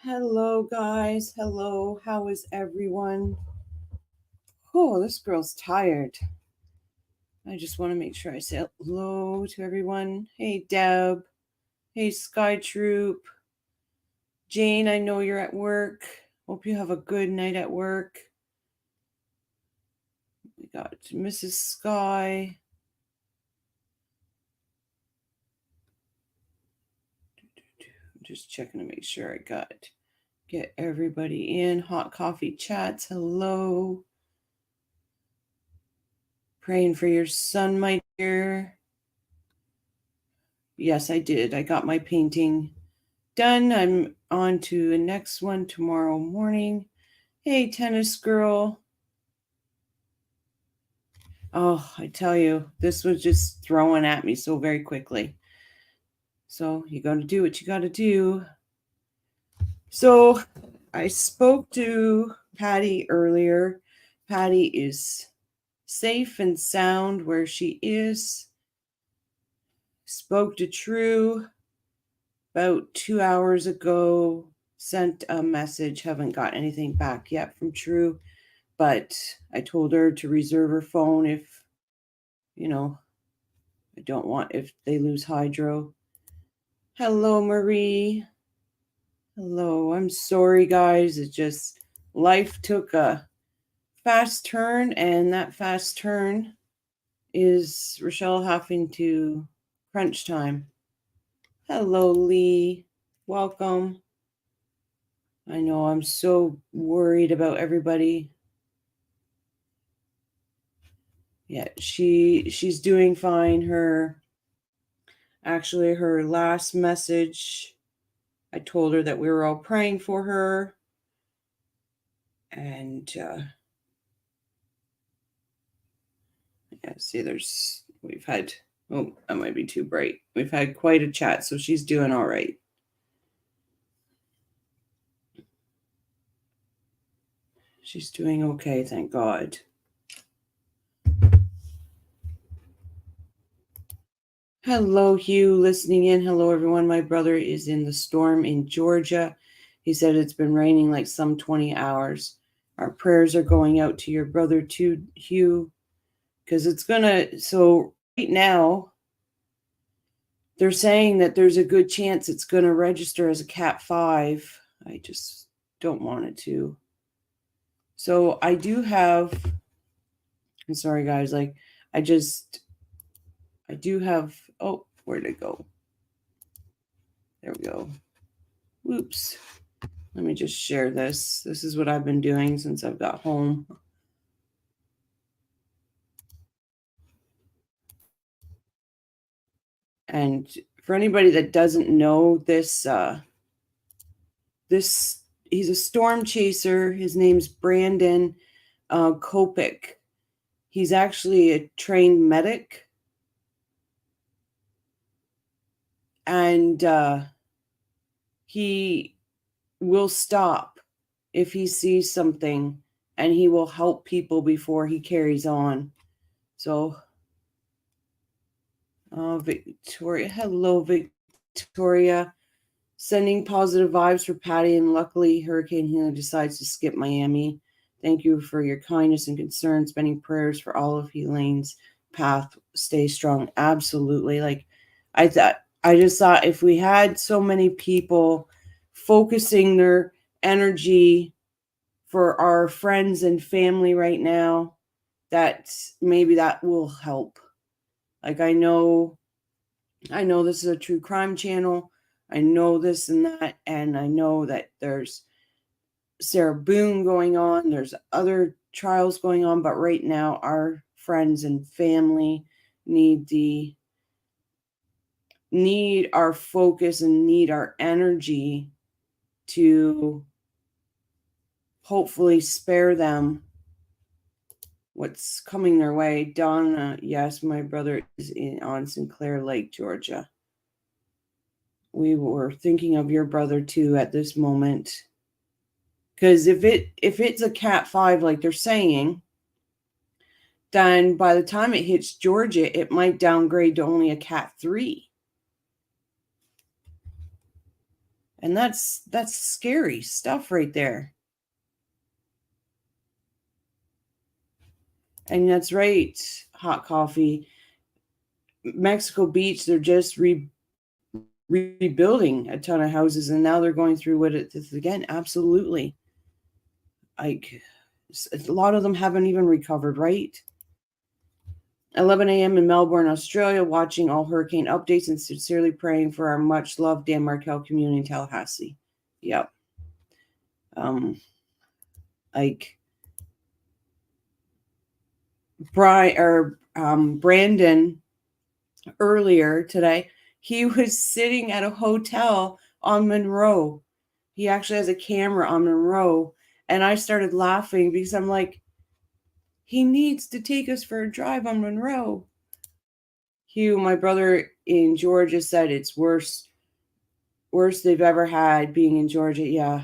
Hello, guys. Hello. How is everyone? Oh, this girl's tired. I just want to make sure I say hello to everyone. Hey, Deb. Hey, Sky Troop. Jane, I know you're at work. Hope you have a good night at work. We got Mrs. Sky. Just checking to make sure I get everybody in. Hot Coffee Chats. Hello. Praying for your son, my dear. Yes, I did. I got my painting done. I'm on to the next one tomorrow morning. Hey, tennis girl. Oh, I tell you, this was just thrown at me so very quickly. So you got to do what you got to do. So I spoke to Patty earlier. Patty is safe and sound where she is. Spoke to True about 2 hours ago. Sent a message. Haven't got anything back yet from True. But I told her to reserve her phone if, I don't want if they lose hydro. Hello, Marie. Hello. I'm sorry, guys. It just, life took a fast turn, and that fast turn is Rochelle having to crunch time. Hello, Lee. Welcome. I know I'm so worried about everybody. Yeah, she's doing fine. Her last message, I told her that we were all praying for her, and see, we've had, oh, that might be too bright. We've had quite a chat, so she's doing all right. She's doing okay, thank God. Hello, Hugh, listening in. Hello, everyone. My brother is in the storm in Georgia. He said it's been raining like some 20 hours. Our prayers are going out to your brother too, Hugh, because so right now, they're saying that there's a good chance it's going to register as a Cat 5. I just don't want it to. So I do have, I'm sorry, guys, I do have, oh, where'd it go? There we go. Whoops. Let me just share this. This is what I've been doing since I've got home. And for anybody that doesn't know this, he's a storm chaser. His name's Brandon Kopik. He's actually a trained medic. And he will stop if he sees something, and he will help people before he carries on. So, Victoria, hello, Victoria. Sending positive vibes for Patty, and luckily Hurricane Helene decides to skip Miami. Thank you for your kindness and concern. Spending prayers for all of Helene's path. Stay strong. Absolutely. I just thought if we had so many people focusing their energy for our friends and family right now, that maybe that will help. I know this is a true crime channel. I know this and that, and I know that there's Sarah Boone going on. There's other trials going on, but right now our friends and family need our focus and need our energy to hopefully spare them what's coming their way. Donna, yes, my brother is on Sinclair Lake, Georgia. We were thinking of your brother too at this moment. Because if it's a Cat 5, like they're saying, then by the time it hits Georgia, it might downgrade to only a Cat 3. And that's scary stuff right there. And that's right, Hot Coffee. Mexico Beach, they're just rebuilding a ton of houses, and now they're going through what it is again. Absolutely. Like, a lot of them haven't even recovered, right? 11 a.m. in Melbourne, Australia, watching all hurricane updates and sincerely praying for our much loved Dan Markel community in Tallahassee. Yep. Like Brandon earlier today, he was sitting at a hotel on Monroe. He actually has a camera on Monroe, and I started laughing because I'm like, he needs to take us for a drive on Monroe. Hugh, my brother in Georgia, said it's worst they've ever had being in Georgia. Yeah.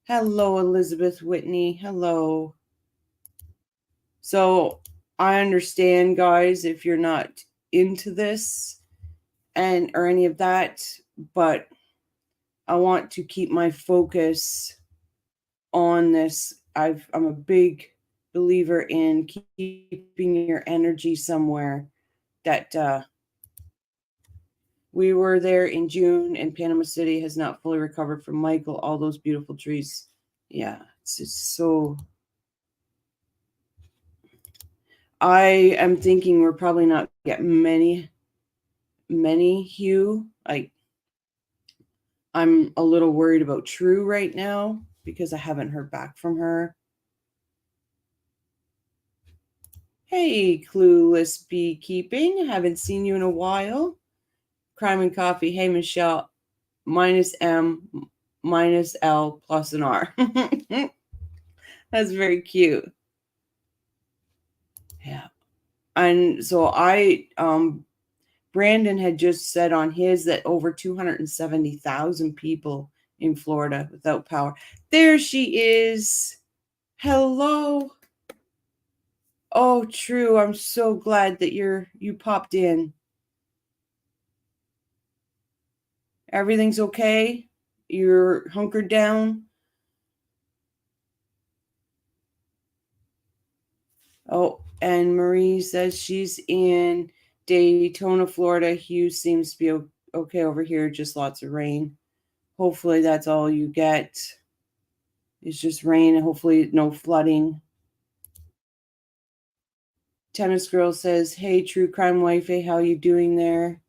Hello, Elizabeth Whitney. Hello. So I understand, guys, if you're not into this or any of that, but I want to keep my focus on this. I'm a big believer in keeping your energy somewhere. That we were there in June, and Panama City has not fully recovered from Michael. All those beautiful trees. Yeah, it's just so. I am thinking we're probably not get many, Hugh. I'm a little worried about True right now because I haven't heard back from her. Hey, Clueless Beekeeping. Haven't seen you in a while. Crime and Coffee. Hey, Michelle. -M, -L plus an R. That's very cute. Yeah. And so Brandon had just said on his that over 270,000 people in Florida without power. There she is. Hello. Oh, True. I'm so glad that you popped in. Everything's okay? You're hunkered down? Oh, and Marie says she's in Daytona, Florida. Hugh seems to be okay over here, just lots of rain. Hopefully that's all you get. It's just rain and hopefully no flooding. Tennis Girl says, hey, True Crime Wifey, how you doing there?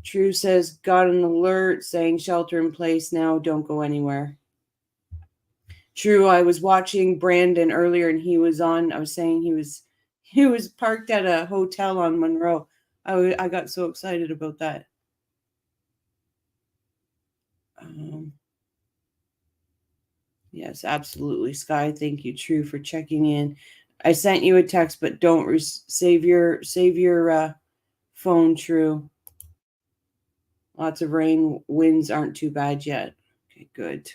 True says, got an alert saying shelter in place now, don't go anywhere. True, I was watching Brandon earlier and I was saying he was parked at a hotel on Monroe. I got so excited about that. Yes, absolutely. Sky, thank you, True, for checking in. I sent you a text, but don't save your phone, True. Lots of rain. Winds aren't too bad yet. Okay, good.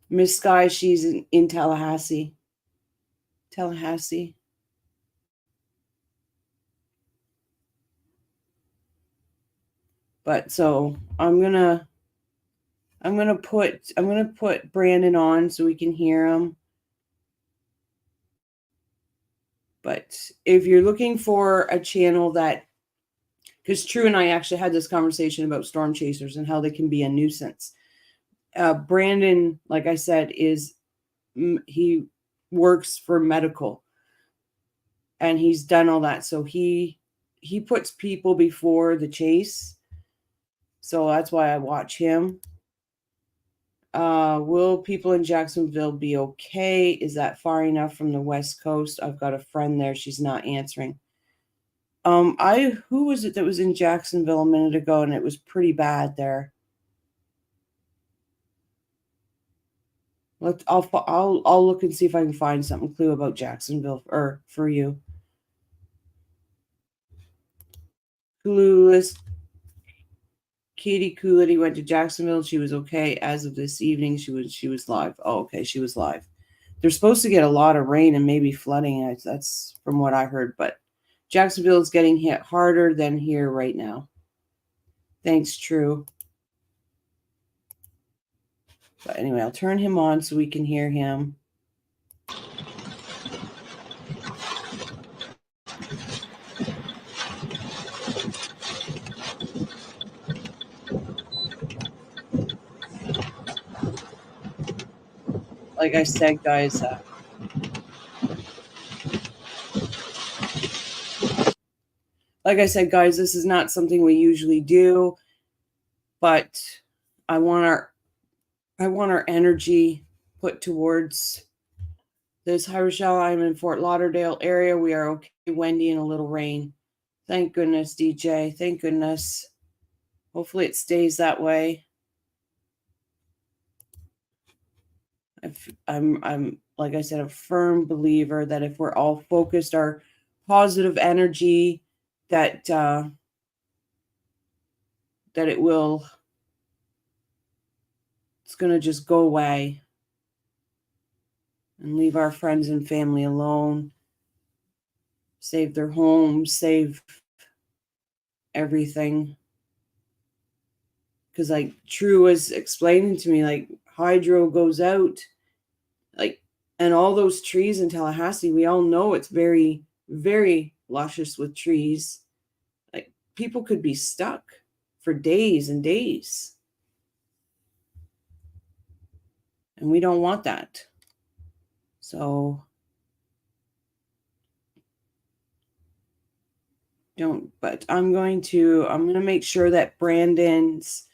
Miss Sky, she's in Tallahassee. But so I'm gonna put Brandon on so we can hear him. But if you're looking for a channel because True and I actually had this conversation about storm chasers and how they can be a nuisance. Brandon, like I said, he works for medical, and he's done all that. So he puts people before the chase. So that's why I watch him. Will people in Jacksonville be okay? Is that far enough from the West Coast? I've got a friend there. She's not answering. Who was it that was in Jacksonville a minute ago, and it was pretty bad there? I'll look and see if I can find something clue about Jacksonville or for you. Clueless. Katie Coolidge went to Jacksonville. She was okay as of this evening. She was live. Oh, okay, she was live. They're supposed to get a lot of rain and maybe flooding. That's from what I heard. But Jacksonville is getting hit harder than here right now. Thanks, True. But anyway, I'll turn him on so we can hear him. Like I said, guys, this is not something we usually do, but I want our energy put towards this. Hi, Rochelle. I'm in Fort Lauderdale area. We are okay. Wendy and a little rain. Thank goodness, DJ. Thank goodness. Hopefully it stays that way. I'm like I said, a firm believer that if we're all focused, our positive energy, that it's going to just go away and leave our friends and family alone, save their homes, save everything. Because like True was explaining to me, like hydro goes out, like, and all those trees in Tallahassee, we all know it's very, very luscious with trees. Like people could be stuck for days and days. And we don't want that. So but I'm going to make sure that Brandon's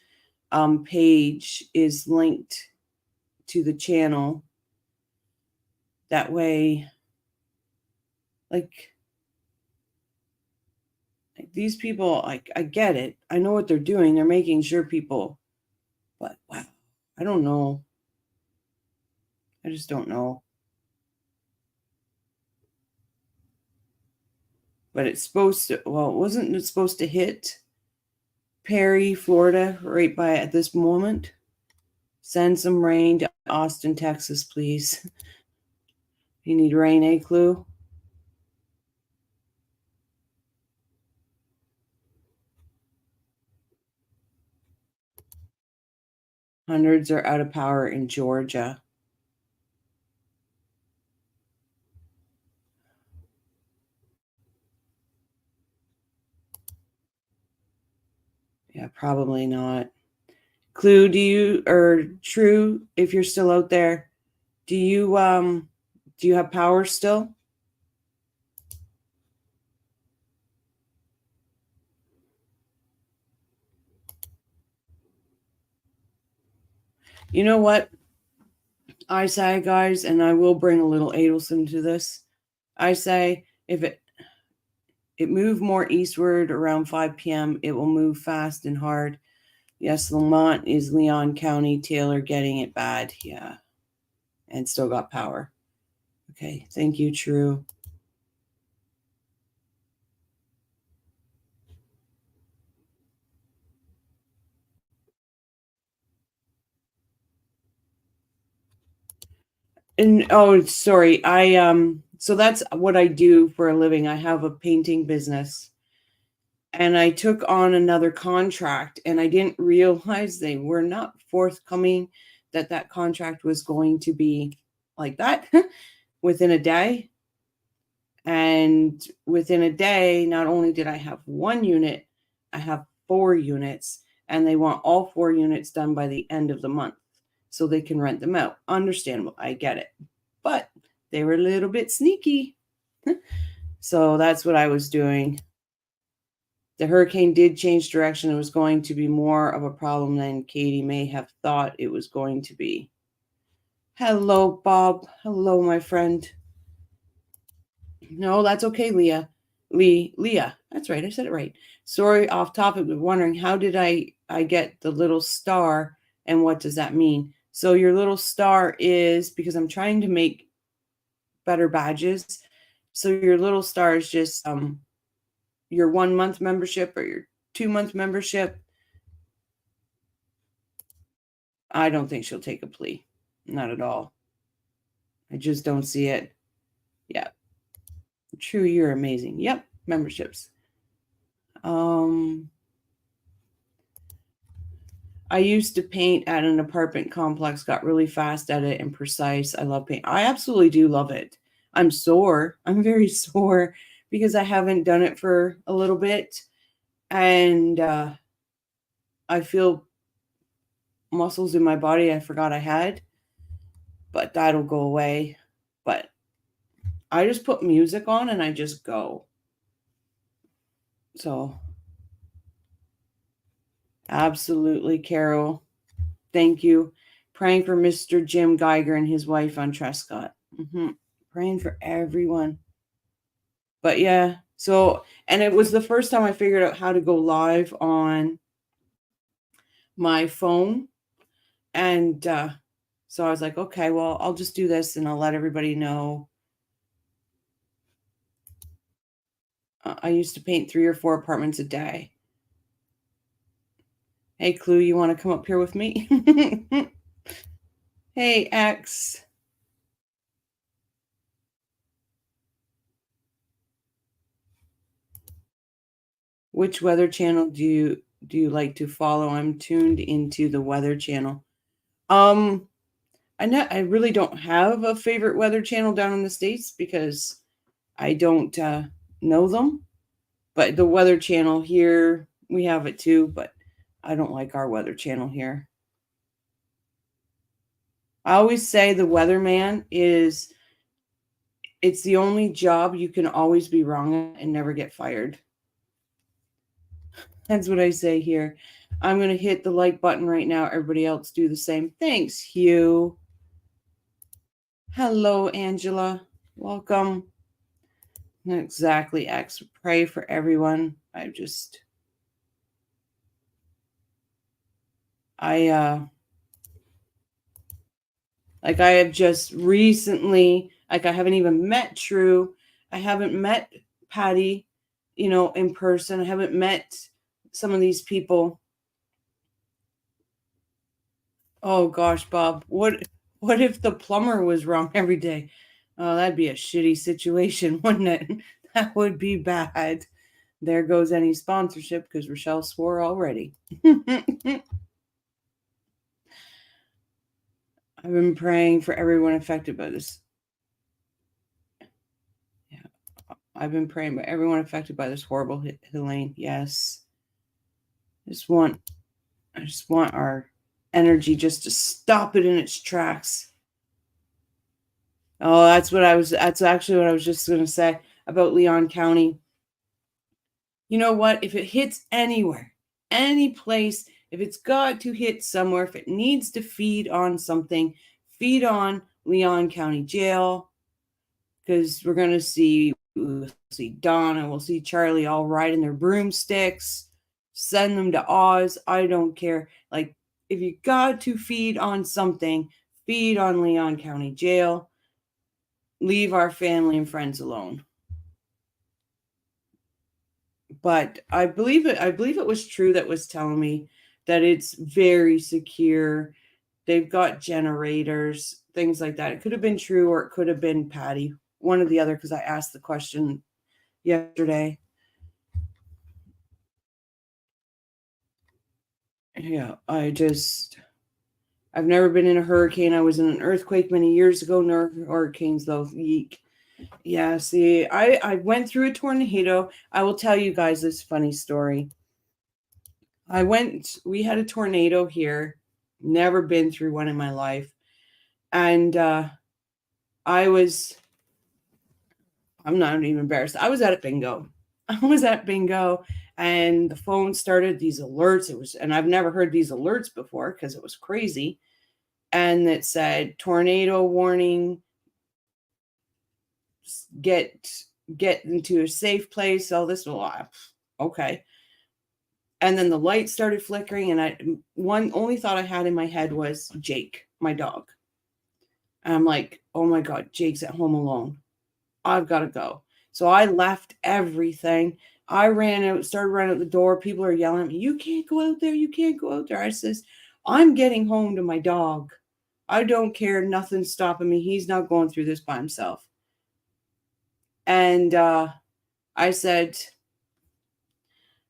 page is linked to the channel. That way, like these people, I get it. I know what they're doing. They're making sure people, but wow, I don't know. I just don't know. But it's supposed to, wasn't it supposed to hit Perry, Florida, right by at this moment? Send some rain to Austin, Texas, please. You need rain, eh, Clue? Hundreds are out of power in Georgia. Yeah, probably not. Clue, True, if you're still out there, do you have power still? You know what I say, guys, and I will bring a little Adelson to this. I say if it moved more eastward around 5 p.m., it will move fast and hard. Yes, Lamont is Leon County. Taylor getting it bad. Yeah. And still got power. Okay. Thank you, True. And sorry. So that's what I do for a living. I have a painting business. And I took on another contract, and I didn't realize they were not forthcoming that contract was going to be like that within a day. And within a day, not only did I have one unit, I have 4 units, and they want all 4 units done by the end of the month so they can rent them out. Understandable. I get it. But they were a little bit sneaky. So that's what I was doing. The hurricane did change direction. It was going to be more of a problem than Katie may have thought it was going to be. Hello, Bob. Hello, my friend. No, that's okay, Leah. Leah. That's right. I said it right. Sorry, off topic, but wondering how did I get the little star and what does that mean? So your little star is because I'm trying to make better badges. So your little star is just your 1 month membership or your 2 month membership. I don't think she'll take a plea. Not at all. I just don't see it. Yeah. True, you're amazing. Yep, memberships. I used to paint at an apartment complex, got really fast at it and precise. I love paint. I absolutely do love it. I'm sore. I'm very sore because I haven't done it for a little bit. And I feel muscles in my body I forgot I had, but that'll go away. But I just put music on and I just go. So, absolutely, Carol. Thank you. Praying for Mr. Jim Geiger and his wife on Trescott. Praying for everyone. But yeah, so, and it was the first time I figured out how to go live on my phone. And so I was like, okay, well, I'll just do this and I'll let everybody know. I used to paint 3 or 4 apartments a day. Hey, Clue, you want to come up here with me? Hey, X. Which weather channel do you like to follow? I'm tuned into the weather channel. I really don't have a favorite weather channel down in the States because I don't know them. But the weather channel here, we have it too, but I don't like our weather channel here. I always say the weatherman it's the only job you can always be wrong and never get fired. That's what I say here. I'm going to hit the like button right now. Everybody else do the same. Thanks, Hugh. Hello, Angela. Welcome. Exactly, X. Pray for everyone. I like I have just recently, like I haven't even met True. I haven't met Patty, in person. I haven't met some of these people. Oh gosh, Bob, what if the plumber was wrong every day? Oh, that'd be a shitty situation, wouldn't it? That would be bad. There goes any sponsorship because Rochelle swore already. I've been praying for everyone affected by this. Yeah, I've been praying for everyone affected by this horrible Helene. Yes, I just want our energy just to stop it in its tracks. Oh, that's actually what I was just going to say about Leon County. You know what? If it hits anywhere, any place, if it's got to hit somewhere, if it needs to feed on something, feed on Leon County Jail, because we're going to we'll see Donna, we'll see Charlie all riding their broomsticks, send them to Oz. I don't care. Like, if you got to feed on something, feed on Leon County Jail. Leave our family and friends alone. But I believe it was True that was telling me that it's very secure. They've got generators, things like that. It could have been True or it could have been Patty, one or the other, because I asked the question yesterday. Yeah, I've never been in a hurricane. I was in an earthquake many years ago. No hurricanes, though. Yeek. Yeah, see, I went through a tornado. I will tell you guys this funny story. We had a tornado here, never been through one in my life. And I'm not even embarrassed. I was at bingo. And the phone started these alerts. And I've never heard these alerts before because it was crazy. And it said tornado warning, get into a safe place. All this, okay. And then the lights started flickering, and only thought I had in my head was Jake, my dog. And I'm like, oh my God, Jake's at home alone. I've got to go. So I left everything. I started running out the door. People are yelling at me, you can't go out there. You can't go out there. I says, I'm getting home to my dog. I don't care. Nothing's stopping me. He's not going through this by himself. And I said,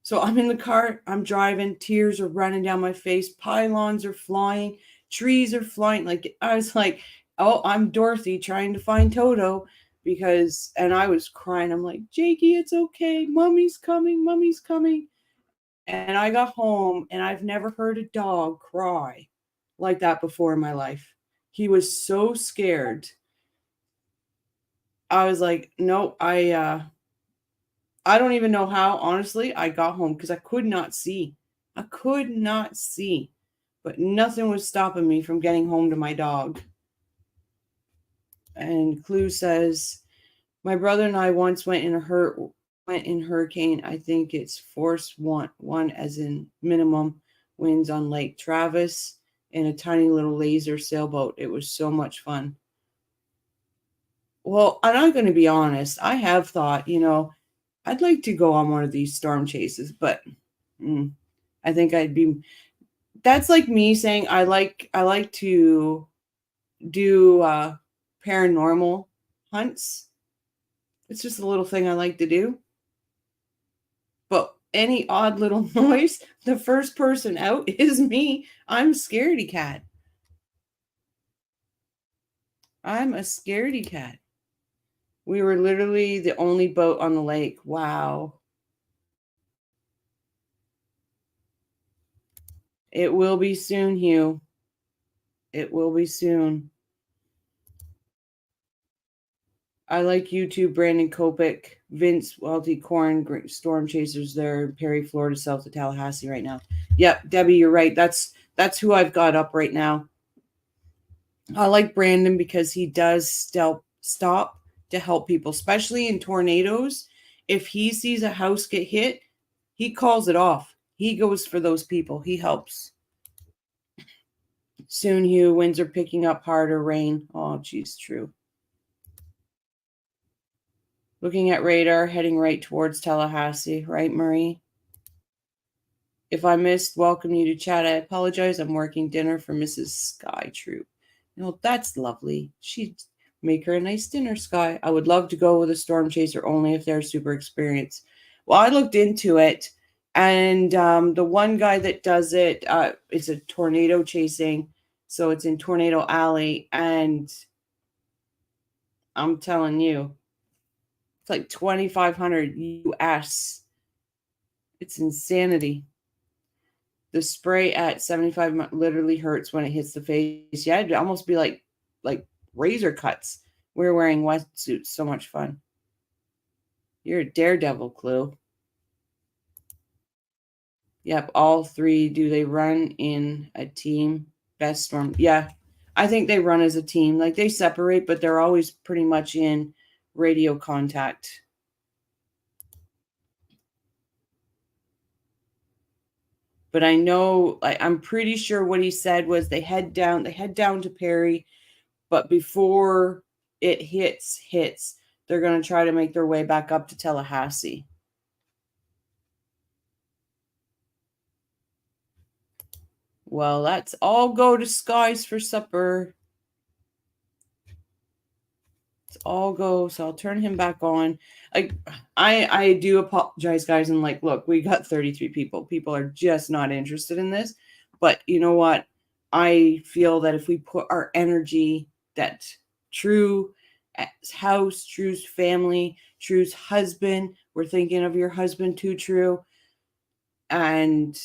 So I'm in the car, I'm driving, tears are running down my face, pylons are flying, trees are flying. Like, I was like, oh, I'm Dorothy trying to find Toto and I was crying. I'm like, Jakey, it's okay. Mommy's coming. Mommy's coming. And I got home and I've never heard a dog cry like that before in my life. He was so scared. I was like, no, I don't even know how, honestly, I got home because I could not see. I could not see. But nothing was stopping me from getting home to my dog. And Clue says, my brother and I once went in hurricane. I think it's force one as in minimum winds on Lake Travis in a tiny little laser sailboat. It was so much fun. Well, and I'm going to be honest. I have thought, I'd like to go on one of these storm chases, but I think that's like me saying I like to do paranormal hunts. It's just a little thing I like to do. But any odd little noise, the first person out is me. I'm a scaredy cat. I'm a scaredy cat. We were literally the only boat on the lake. Wow. It will be soon, Hugh. It will be soon. I like you too, Brandon Kopic, Vince Welty, Corn, Storm Chasers there, Perry, Florida, south of Tallahassee right now. Yep, Debbie, you're right. That's who I've got up right now. I like Brandon because he does stop to help people, especially in tornadoes. If he sees a house get hit, he calls it off. He goes for those people. He helps. Soon, Hugh, winds are picking up harder, rain. Oh, geez, true. Looking at radar, heading right towards Tallahassee. Right, Marie? If I missed, welcome you to chat. I apologize. I'm working dinner for Mrs. Sky Troop. That's lovely. She'd make her a nice dinner, Sky. I would love to go with a storm chaser only if they're super experienced. Well, I looked into it, and the one guy that does it is a tornado chasing. So it's in Tornado Alley, and I'm telling you, it's like $2,500 US. It's insanity. The spray at 75 literally hurts when it hits the face. Yeah, it'd almost be like razor cuts. We're wearing wetsuits. So much fun. You're a daredevil, Clue. Yep, all three. Do they run in a team? Best storm. Yeah, I think they run as a team. Like, they separate, but they're always pretty much in radio contact. But I know, I'm pretty sure what he said was they head down to Perry, but before it hits, they're going to try to make their way back up to Tallahassee. Well, let's all go to Sky's for supper. Let's all go. So I'll turn him back on. I do apologize, guys. And look, we got 33 people. People are just not interested in this. But you know what? I feel that if we put our energy, that True's house, True's family, True's husband, we're thinking of your husband too, True. And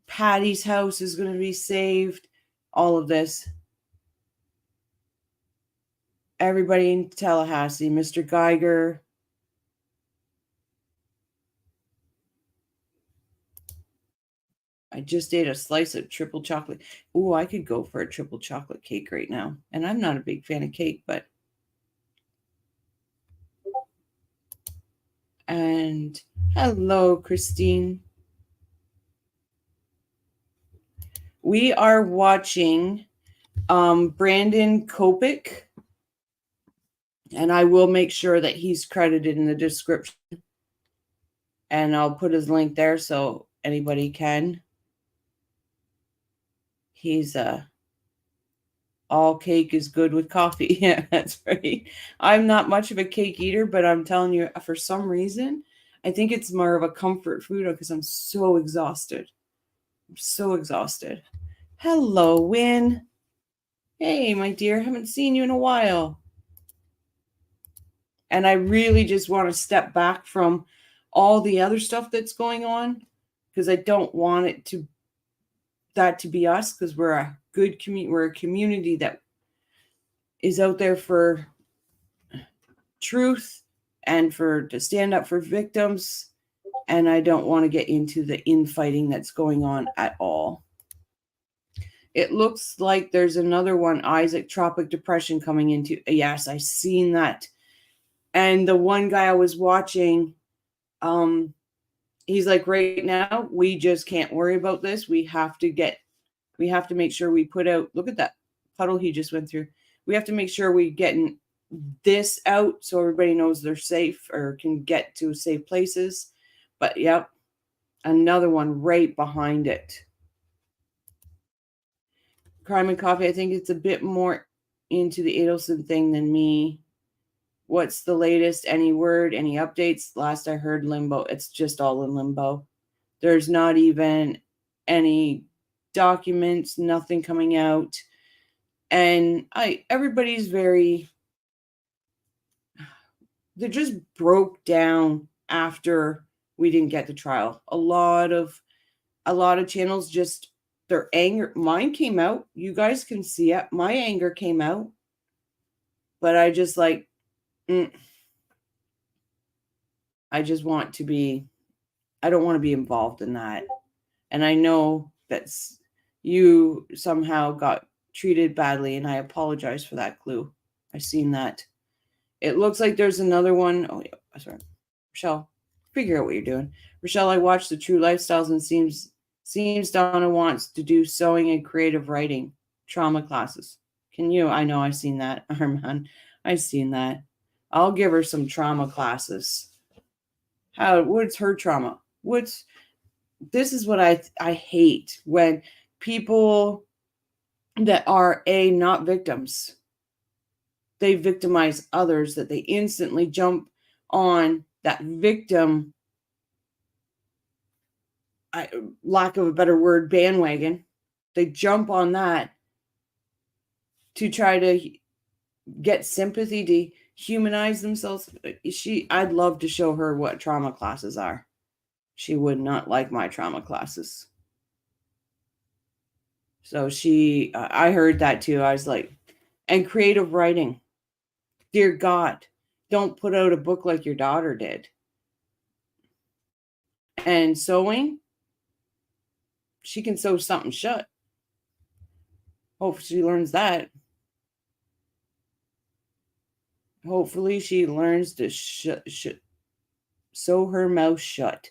Patty's house is going to be saved. All of this. Everybody in Tallahassee, Mr. Geiger. I just ate a slice of triple chocolate. Ooh, I could go for a triple chocolate cake right now. And I'm not a big fan of cake, but. And hello, Christine. We are watching Brandon Kopic. And I will make sure that he's credited in the description. And I'll put his link there so anybody can. He's all cake is good with coffee. Yeah, that's right. I'm not much of a cake eater, but I'm telling you, for some reason, I think it's more of a comfort food because I'm so exhausted. I'm so exhausted. Hello, Win. Hey, my dear, haven't seen you in a while. And I really just want to step back from all the other stuff that's going on because I don't want it to be us, because we're a good community. We're a community that is out there for truth and to stand up for victims. And I don't want to get into the infighting that's going on at all. It looks like there's another one, Isaac, tropic depression coming into. Yes, I seen that. And the one guy I was watching, he's like, right now, we just can't worry about this. We have to make sure we put out, look at that puddle he just went through. We have to make sure we getting this out so everybody knows they're safe or can get to safe places. But yep, another one right behind it. Crime and Coffee, I think it's a bit more into the Adelson thing than me. What's the latest? Any word? Any updates? Last I heard, limbo. It's just all in limbo. There's not even any documents, nothing coming out. And everybody's they just broke down after we didn't get the trial. A lot of channels just, their anger, mine came out. You guys can see it. My anger came out. But I just I just want to be, I don't want to be involved in that. And I know that you somehow got treated badly, and I apologize for that, Clue. I've seen that. It looks like there's another one. Oh, yeah, sorry. Rochelle, figure out what you're doing. Rochelle, I watched the True Lifestyles, and seems Donna wants to do sewing and creative writing trauma classes. Can you? I know I've seen that, Armand. I've seen that. I'll give her some trauma classes. What's her trauma? This is what I hate, when people that are not victims, they victimize others, that they instantly jump on that victim, lack of a better word, bandwagon. They jump on that to try to get sympathy, to humanize themselves. I'd love to show her what trauma classes are. She would not like my trauma classes. So I heard that too. I was like, and creative writing. Dear God, don't put out a book like your daughter did. And sewing, she can sew something shut. Hopefully she learns that. Hopefully she learns to sew her mouth shut.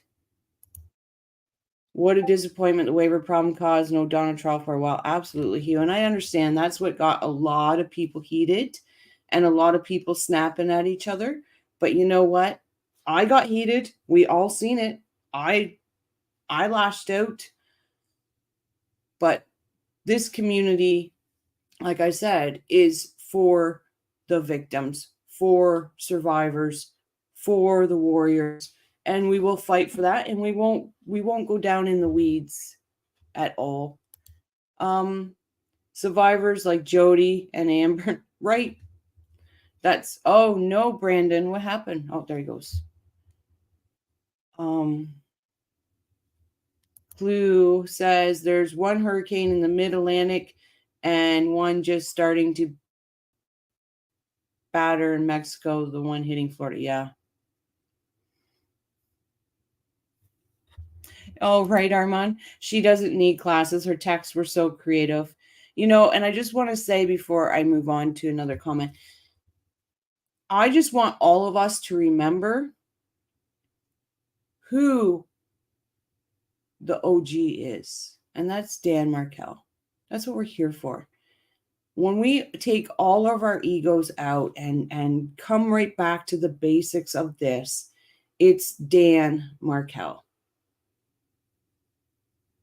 What a disappointment the waiver problem caused. No Donna trial for a while. Absolutely, Hugh. And I understand that's what got a lot of people heated and a lot of people snapping at each other. But you know what? I got heated. We all seen it. I lashed out. But this community, like I said, is for the victims, for survivors, for the warriors. And we will fight for that, and we won't go down in the weeds at all. Survivors like Jody and Amber, right? Oh no, Brandon, what happened? Oh, there he goes. Clue says there's one hurricane in the mid-Atlantic and one just starting to batter in Mexico, the one hitting Florida. Yeah. Oh, right, Armand. She doesn't need classes. Her texts were so creative. And I just want to say before I move on to another comment, I just want all of us to remember who the OG is. And that's Dan Markel. That's what we're here for. When we take all of our egos out and come right back to the basics of this, it's Dan Markel.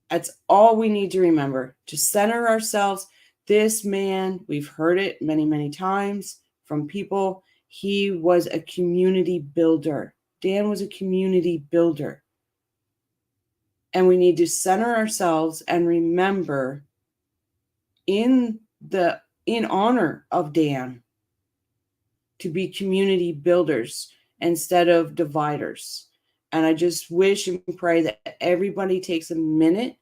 That's all we need to remember, to center ourselves. This man, we've heard it many, many times from people. He was a community builder. Dan was a community builder. And we need to center ourselves and remember in honor of Dan to be community builders instead of dividers. And I just wish and pray that everybody takes a minute,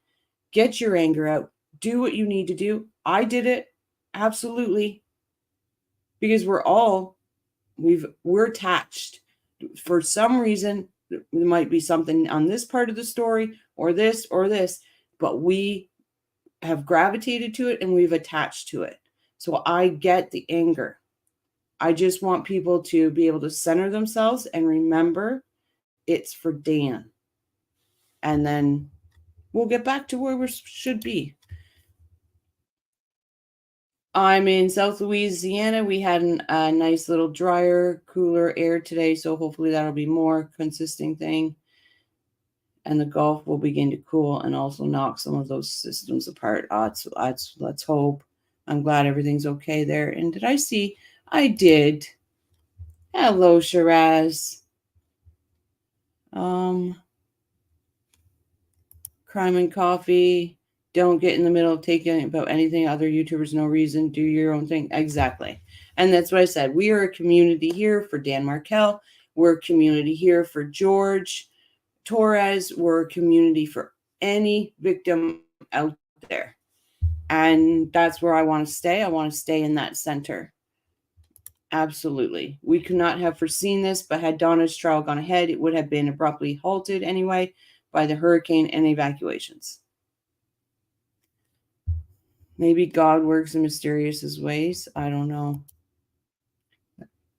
get your anger out, do what you need to do. I did it. Absolutely. Because we're attached. For some reason, there might be something on this part of the story or this, but we have gravitated to it and we've attached to it. So I get the anger. I just want people to be able to center themselves and remember it's for Dan. And then we'll get back to where we should be. I'm in South Louisiana. We had a nice little drier, cooler air today, so hopefully that'll be more consistent thing. And the Gulf will begin to cool and also knock some of those systems apart. Let's hope. I'm glad everything's okay there. And did I see? I did. Hello, Shiraz. Crime and Coffee. Don't get in the middle of taking about anything other YouTubers, no reason. Do your own thing. Exactly. And that's what I said. We are a community here for Dan Markel. We're a community here for George Torres. We're a community for any victim out there. And that's where I want to stay. I want to stay in that center. Absolutely. We could not have foreseen this, but had Donna's trial gone ahead, it would have been abruptly halted anyway by the hurricane and evacuations. Maybe God works in mysterious ways. I don't know.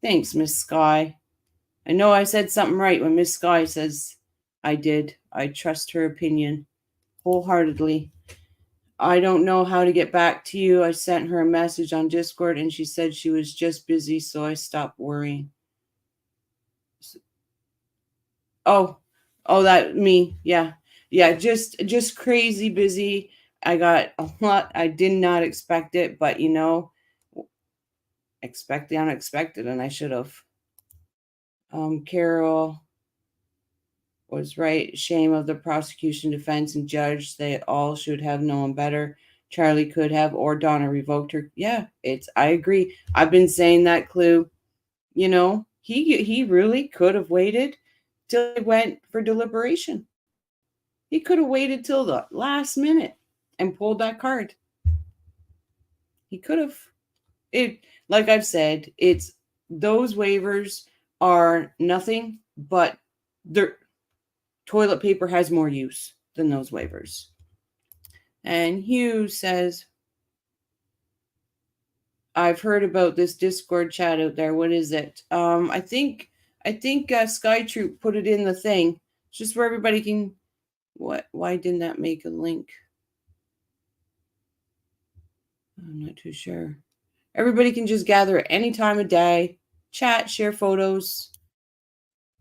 Thanks, Miss Sky. I know I said something right when Miss Sky says I did. I trust her opinion wholeheartedly. I don't know how to get back to you. I sent her a message on Discord and she said she was just busy, so I stopped worrying. Oh, that me. Yeah. Just crazy busy. I got a lot. I did not expect it, but expect the unexpected, and I should have. Carol was right. Shame of the prosecution, defense, and judge. They all should have known better. Charlie could have, or Donna revoked her. Yeah, I agree. I've been saying that, Clue. He really could have waited till it went for deliberation. He could have waited till the last minute and pulled that card. He could have. Like I've said, those waivers are nothing but their toilet paper has more use than those waivers. And Hugh says, I've heard about this Discord chat out there. What is it? I think Skytroop put it in the thing. It's just where everybody can. Why didn't that make a link? I'm not too sure. Everybody can just gather at any time of day, chat, share photos.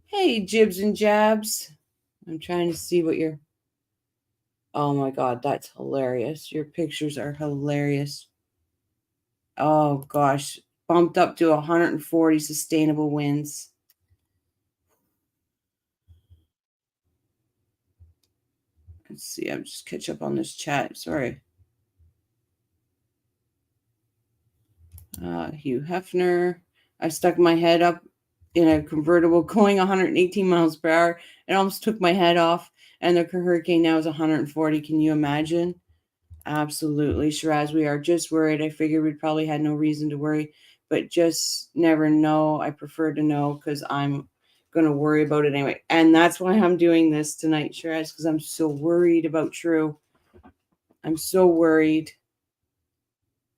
Hey, Jibs and Jabs. I'm trying to see what you're. Oh my God, that's hilarious. Your pictures are hilarious. Oh gosh, bumped up to 140 sustainable wins. Let's see, I'm just catch up on this chat. Sorry. Hugh Hefner. I stuck my head up in a convertible going 118 miles per hour. It almost took my head off. And the hurricane now is 140. Can you imagine? Absolutely, Shiraz. We are just worried. I figured we probably had no reason to worry, but just never know. I prefer to know because I'm going to worry about it anyway. And that's why I'm doing this tonight, Shiraz, because I'm so worried about True. I'm so worried.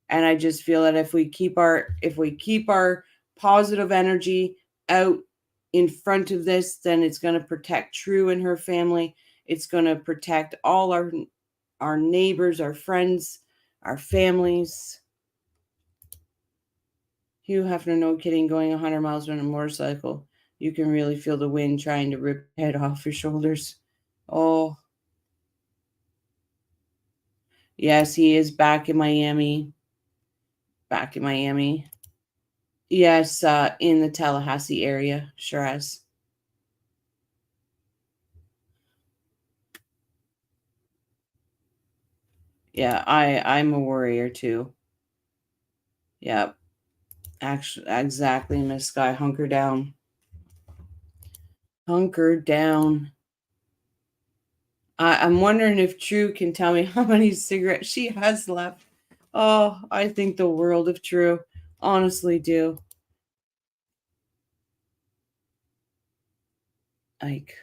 And I just feel that if we keep our positive energy out in front of this, then it's going to protect True and her family. It's going to protect all our neighbors, our friends, our families. Hugh Hefner, no kidding, going 100 miles on a motorcycle. You can really feel the wind trying to rip your head off your shoulders. Oh. Yes, he is back in Miami. Yes, in the Tallahassee area, Shiraz. Yeah, I'm a warrior too. Yep. Actually, exactly, Miss Sky. Hunker down. Hunker down. I'm wondering if True can tell me how many cigarettes she has left. Oh, I think the world of True. Honestly do. Like,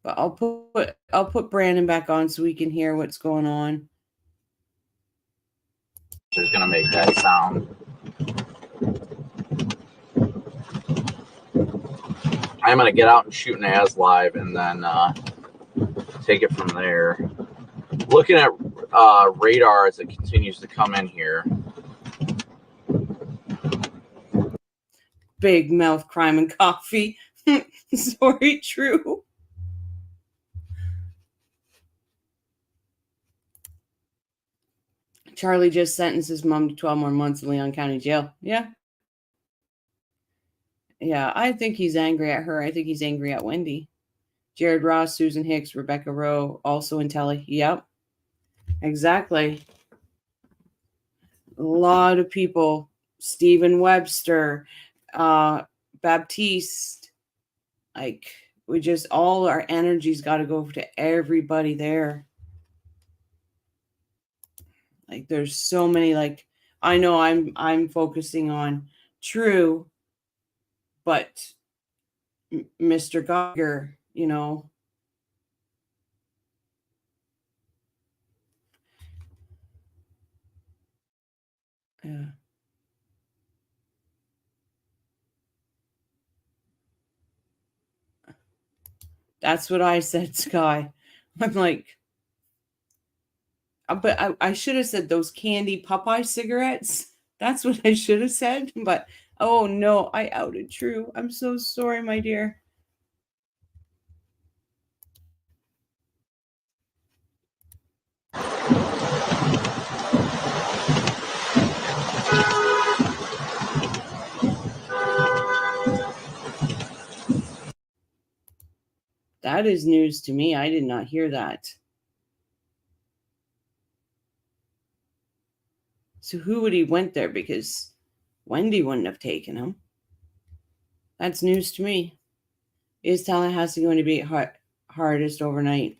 but I'll put Brandon back on so we can hear what's going on. It's gonna make that sound. I'm gonna get out and shoot an as live and then take it from there. Looking at radar as it continues to come in here. Big mouth crime and coffee. Sorry, True. Charlie just sentenced his mom to 12 more months in Leon County Jail. Yeah. Yeah, I think he's angry at her. I think he's angry at Wendy. Jared Ross, Susan Hicks, Rebecca Rowe, also in Telly. Yep. Exactly. A lot of people. Stephen Webster, Baptiste. Like, we just, all our energy's got to go to everybody there. Like, there's so many, like, I know I'm focusing on True, but Mr. Geiger, you know. Yeah. That's what I said, Sky. I'm like, but I should have said those candy Popeye cigarettes. That's what I should have said. But oh no, I outed True. I'm so sorry, my dear. That is news to me. I did not hear that. So who would he went there? Because Wendy wouldn't have taken him. That's news to me. Is Tallahassee going to be hardest overnight?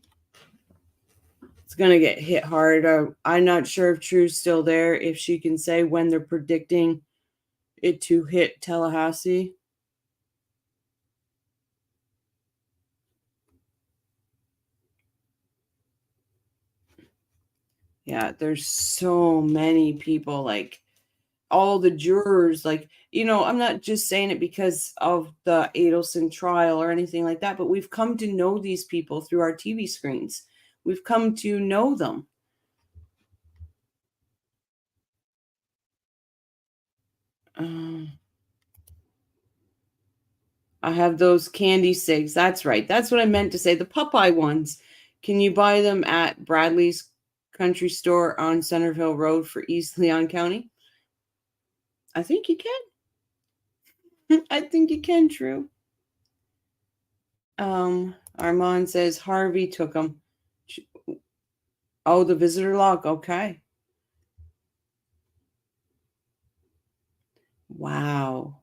It's going to get hit hard. I'm not sure if True's still there, if she can say when they're predicting it to hit Tallahassee. Yeah, there's so many people, like all the jurors, like, you know, I'm not just saying it because of the Adelson trial or anything like that, but we've come to know these people through our TV screens. We've come to know them. I have those candy cigs. That's right. That's what I meant to say. The Popeye ones. Can you buy them at Bradley's Country Store on Centerville Road for East Leon County? I think you can. I think you can, True. Armand says Harvey took them. Oh, the visitor log. Okay. Wow.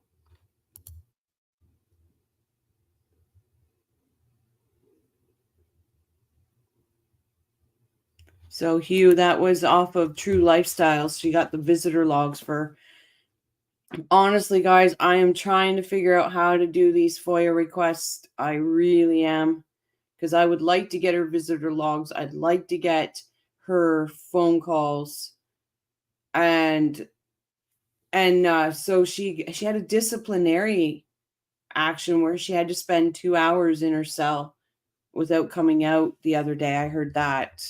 So, Hugh, that was off of True Lifestyles. She got the visitor logs for. Honestly, guys, I am trying to figure out how to do these FOIA requests. I really am. Because I would like to get her visitor logs. I'd like to get her phone calls. And so she had a disciplinary action where she had to spend 2 hours in her cell without coming out the other day. I heard that.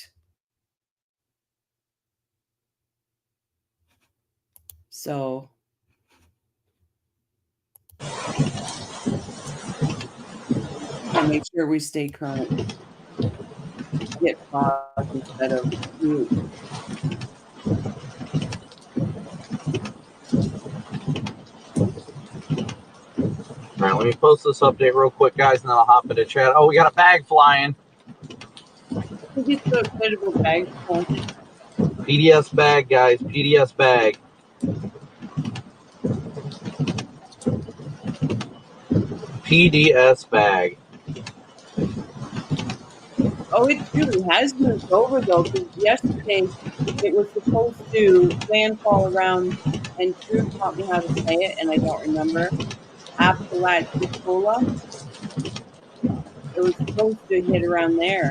So I'll make sure we stay current. Get pause instead of mute. All right, let me post this update real quick, guys, and then I'll hop into chat. Oh, we got a bag flying. think it's the inflatable bag. PDS bag, guys. PDS bag. PDS bag. Oh, it truly has moved over though, because yesterday it was supposed to landfall around, and Drew taught me how to say it, and I don't remember. Apalachicola. It was supposed to hit around there.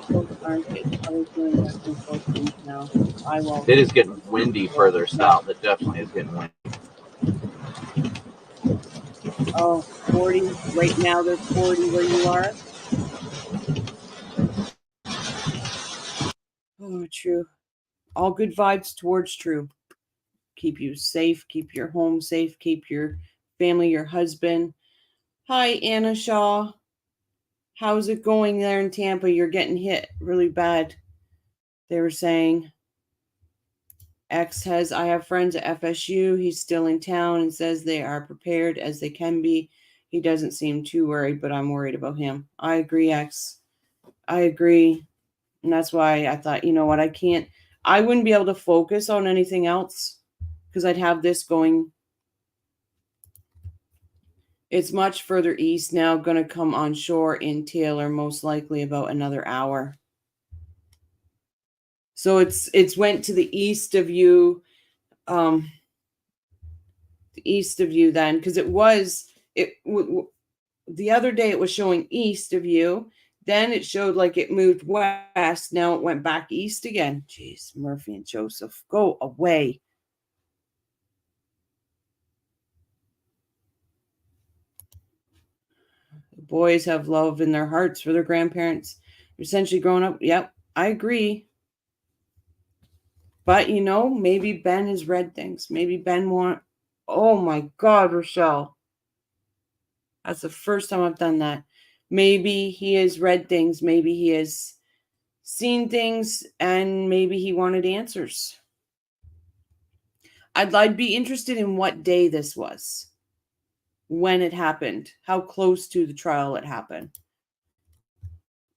Coast, aren't they? It's probably doing Western coast winds now. I won't. It is getting windy further south. It definitely is getting windy. Oh, 40. Right now they're 40 where you are. Oh, true. All good vibes towards True. Keep you safe, keep your home safe, keep your family, your husband. Hi, Anna Shaw. How's it going there in Tampa? You're getting hit really bad. They were saying. X has, I have friends at FSU. He's still in town and says they are prepared as they can be. He doesn't seem too worried, but I'm worried about him. I agree, X. I agree. And that's why I thought, you know what, I wouldn't be able to focus on anything else because I'd have this going. It's much further east now, going to come on shore in Taylor, most likely about another hour. So it's went to the east of you, the east of you then, because the other day it was showing east of you. Then it showed like it moved west. Now it went back east again. Jeez, Murphy and Joseph, go away. The boys have love in their hearts for their grandparents. They're essentially growing up. Yep, I agree. But maybe Ben has read things. Maybe Ben Oh my God, Rochelle. That's the first time I've done that. Maybe he has read things. Maybe he has seen things, and maybe he wanted answers. I'd be interested in what day this was, when it happened, how close to the trial it happened.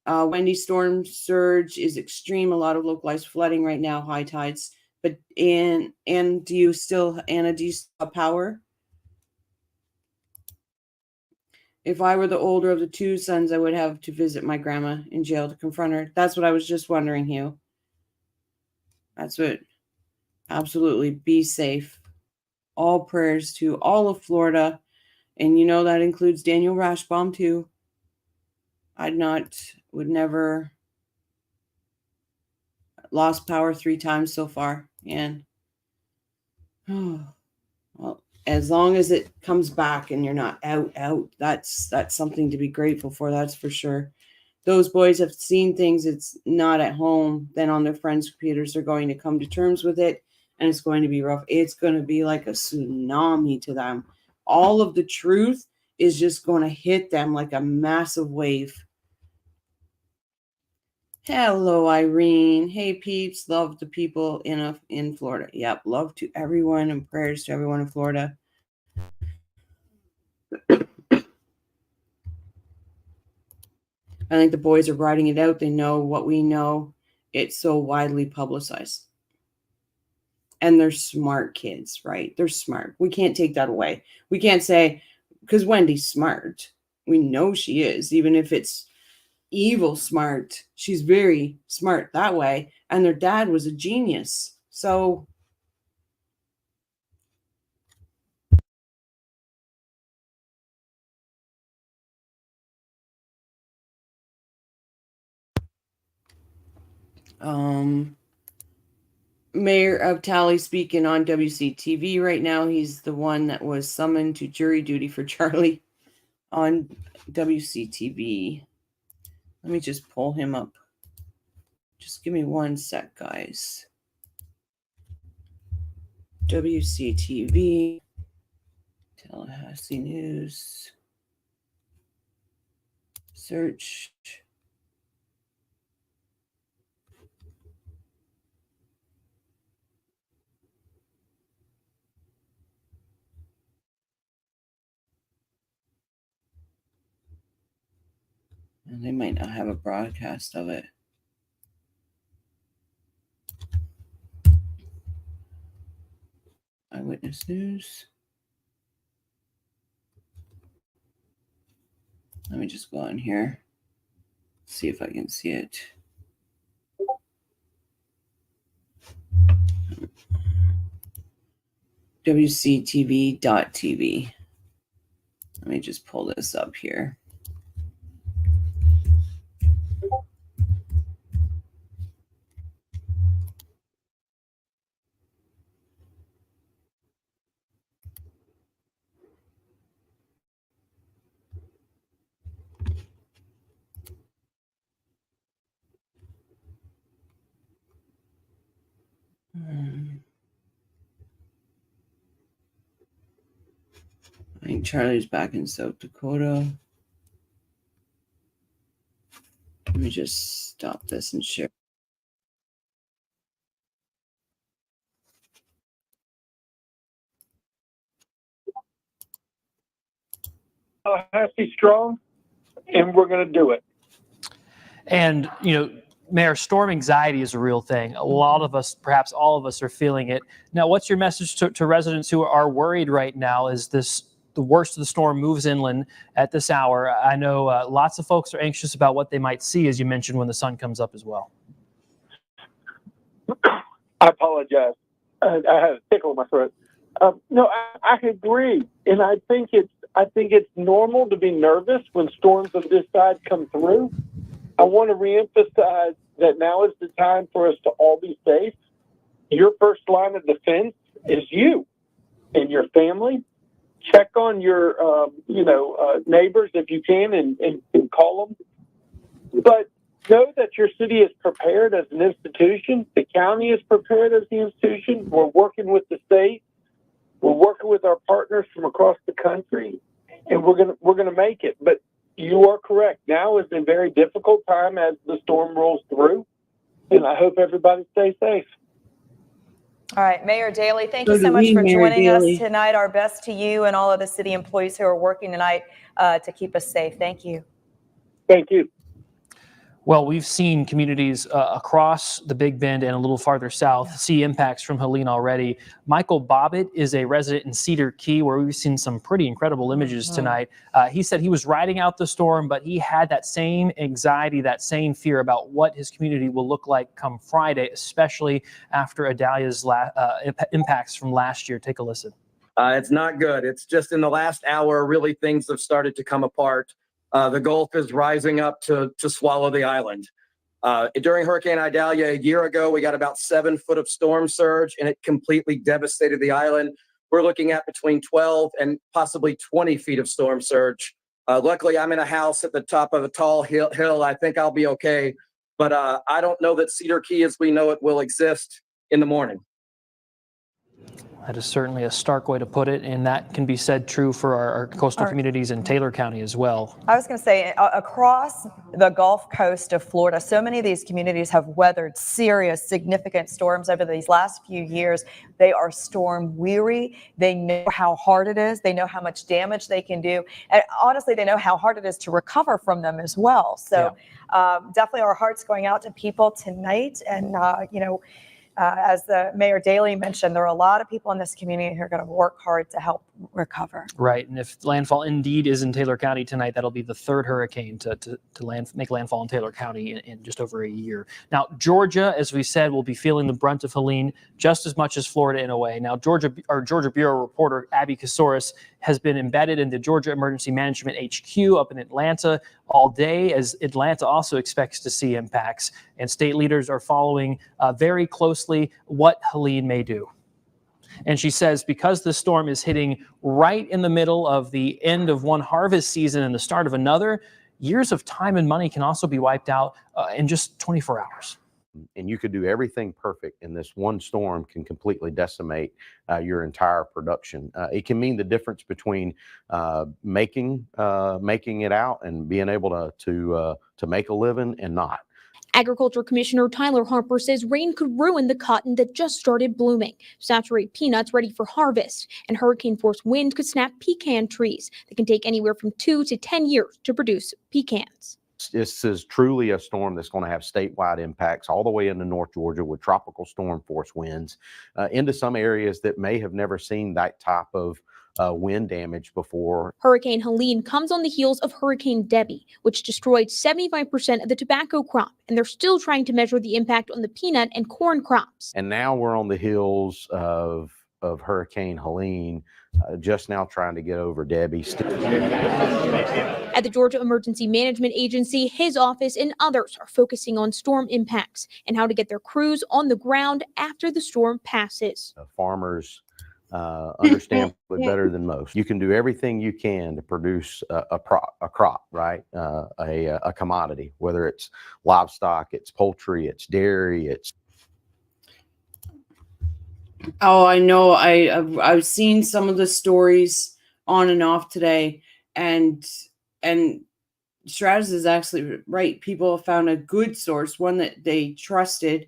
Wendy storm surge is extreme. A lot of localized flooding right now, high tides. But Anna, do you still have power? If I were the older of the two sons, I would have to visit my grandma in jail to confront her. That's what I was just wondering, Hugh. That's what. Absolutely. Be safe. All prayers to all of Florida. And that includes Daniel Rashbaum too. Would never lost power 3 times so far. And well, as long as it comes back and you're not out, that's something to be grateful for. That's for sure. Those boys have seen things it's not at home. Then on their friends' computers, they're going to come to terms with it, and it's going to be rough. It's going to be like a tsunami to them. All of the truth is just going to hit them like a massive wave. Hello, Irene. Hey, peeps. Love the people in Florida. Yep, love to everyone and prayers to everyone in Florida. I think the boys are writing it out. They know what we know. It's so widely publicized. And they're smart kids, right? They're smart. We can't take that away. We can't say, because Wendy's smart. We know she is, even if it's evil smart. She's very smart that way. And their dad was a genius. So Mayor of Tally speaking on WCTV right now. He's the one that was summoned to jury duty for Charlie on WCTV. Let me just pull him up. Just give me one sec, guys. WCTV, Tallahassee News, search. And they might not have a broadcast of it. Eyewitness News. Let me just go on here. See if I can see it. WCTV.tv. Let me just pull this up here. I think Charlie's back in South Dakota. Let me just stop this and share. Tallahassee strong, and we're going to do it. And, you know, Mayor, storm anxiety is a real thing. A lot of us, perhaps all of us, are feeling it. Now, what's your message to residents who are worried right now as the worst of the storm moves inland at this hour? I know lots of folks are anxious about what they might see, as you mentioned, when the sun comes up as well. I apologize. I had a tickle in my throat. No, I agree, and I think it's normal to be nervous when storms of this side come through. I want to reemphasize that now is the time for us to all be safe. Your first line of defense is you and your family. Check on your, neighbors if you can and call them. But know that your city is prepared as an institution. The county is prepared as the institution. We're working with the state. We're working with our partners from across the country, and we're gonna make it. But you are correct. Now is a very difficult time as the storm rolls through, and I hope everybody stays safe. All right, Mayor Daley, thank you so much for joining us tonight. Our best to you and all of the city employees who are working tonight to keep us safe. Thank you. Thank you. Well, we've seen communities across the Big Bend and a little farther south see impacts from Helene already. Michael Bobbitt is a resident in Cedar Key, where we've seen some pretty incredible images tonight. He said he was riding out the storm, but he had that same anxiety, that same fear about what his community will look like come Friday, especially after Idalia's impacts from last year. Take a listen. It's not good. It's just in the last hour, really, things have started to come apart. The Gulf is rising up to swallow the island. During Hurricane Idalia a year ago, we got about 7 foot of storm surge, and it completely devastated the island. We're looking at between 12 and possibly 20 feet of storm surge. Luckily, I'm in a house at the top of a tall hill. I think I'll be okay. But I don't know that Cedar Key as we know it will exist in the morning. That is certainly a stark way to put it, and that can be said true for our coastal communities in Taylor County as well. I was going to say, across the Gulf Coast of Florida, so many of these communities have weathered serious, significant storms over these last few years. They are storm weary. They know how hard it is. They know how much damage they can do. And honestly, they know how hard it is to recover from them as well. So definitely our hearts going out to people tonight. And, as the Mayor Daley mentioned, there are a lot of people in this community who are going to work hard to help recover. Right, and if landfall indeed is in Taylor County tonight, that'll be the third hurricane to make landfall in Taylor County in just over a year. Now, Georgia, as we said, will be feeling the brunt of Helene just as much as Florida in a way. Now, Georgia Bureau reporter Abby Kasoris has been embedded in the Georgia Emergency Management HQ up in Atlanta all day, as Atlanta also expects to see impacts, and state leaders are following very closely what Helene may do. And she says because the storm is hitting right in the middle of the end of one harvest season and the start of another, years of time and money can also be wiped out in just 24 hours. And you could do everything perfect, and this one storm can completely decimate your entire production. It can mean the difference between making it out and being able to make a living and not. Agriculture Commissioner Tyler Harper says rain could ruin the cotton that just started blooming, saturate peanuts ready for harvest, and hurricane-force wind could snap pecan trees that can take anywhere from 2 to 10 years to produce pecans. This is truly a storm that's going to have statewide impacts all the way into North Georgia with tropical storm force winds into some areas that may have never seen that type of wind damage before. Hurricane Helene comes on the heels of Hurricane Debbie, which destroyed 75% of the tobacco crop, and they're still trying to measure the impact on the peanut and corn crops. And now we're on the heels of Hurricane Helene, just now trying to get over Debbie. At the Georgia Emergency Management Agency, his office and others are focusing on storm impacts and how to get their crews on the ground after the storm passes. Farmers understand it better than most. You can do everything you can to produce a crop, right? A commodity, whether it's livestock, it's poultry, it's dairy, it's. Oh, I know. I've seen some of the stories on and off today, and Stratus is actually right. People have found a good source, one that they trusted,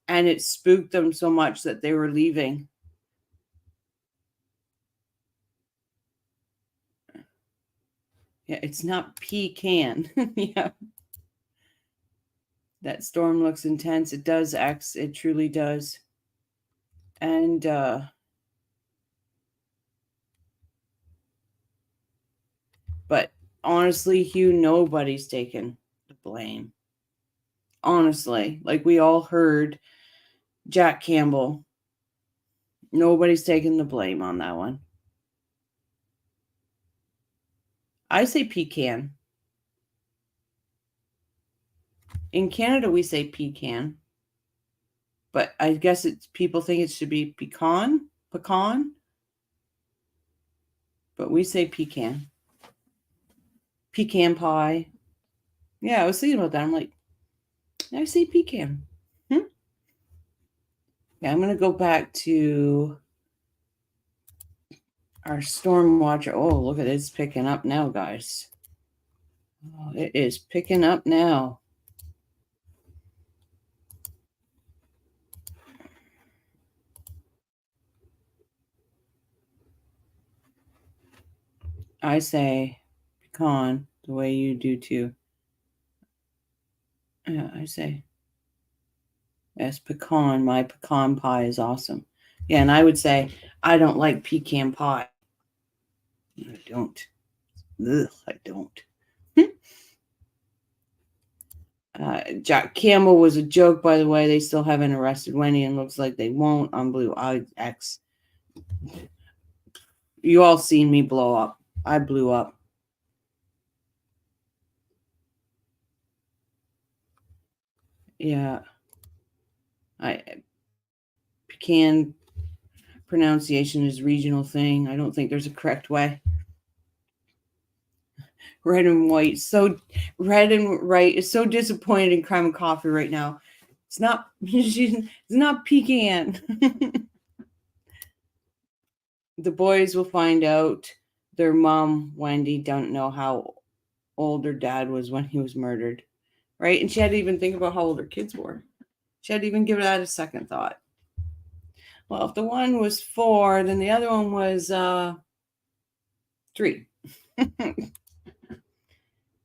and it spooked them so much that they were leaving. Yeah, it's not pecan. Yeah. That storm looks intense. It does, it truly does. And but honestly, Hugh, nobody's taken the blame. Honestly, like we all heard Jack Campbell. Nobody's taking the blame on that one. I say pecan. In Canada, we say pecan. But I guess it's people think it should be pecan. But we say pecan. Pecan pie. Yeah, I was thinking about that. I'm like, I say pecan. Yeah, I'm going to go back to our storm watcher. Oh, look at it. It's picking up now, guys. Oh, it is picking up now. I say pecan the way you do too. Yeah, I say yes, pecan. My pecan pie is awesome. Yeah, and I would say I don't like pecan pie. I don't. Ugh, I don't. Jack Campbell was a joke, by the way. They still haven't arrested Wendy, and looks like they won't on Blue X. You all seen me blow up. I blew up. Yeah. Pecan pronunciation is regional thing. I don't think there's a correct way. Red and white. So red and right is so disappointed in Crime and Coffee right now. It's not it's not pecan. The boys will find out their mom, Wendy, don't know how old her dad was when he was murdered. Right? And she had to even think about how old her kids were. She had to even give that a second thought. Well, if the one was 4, then the other one was 3.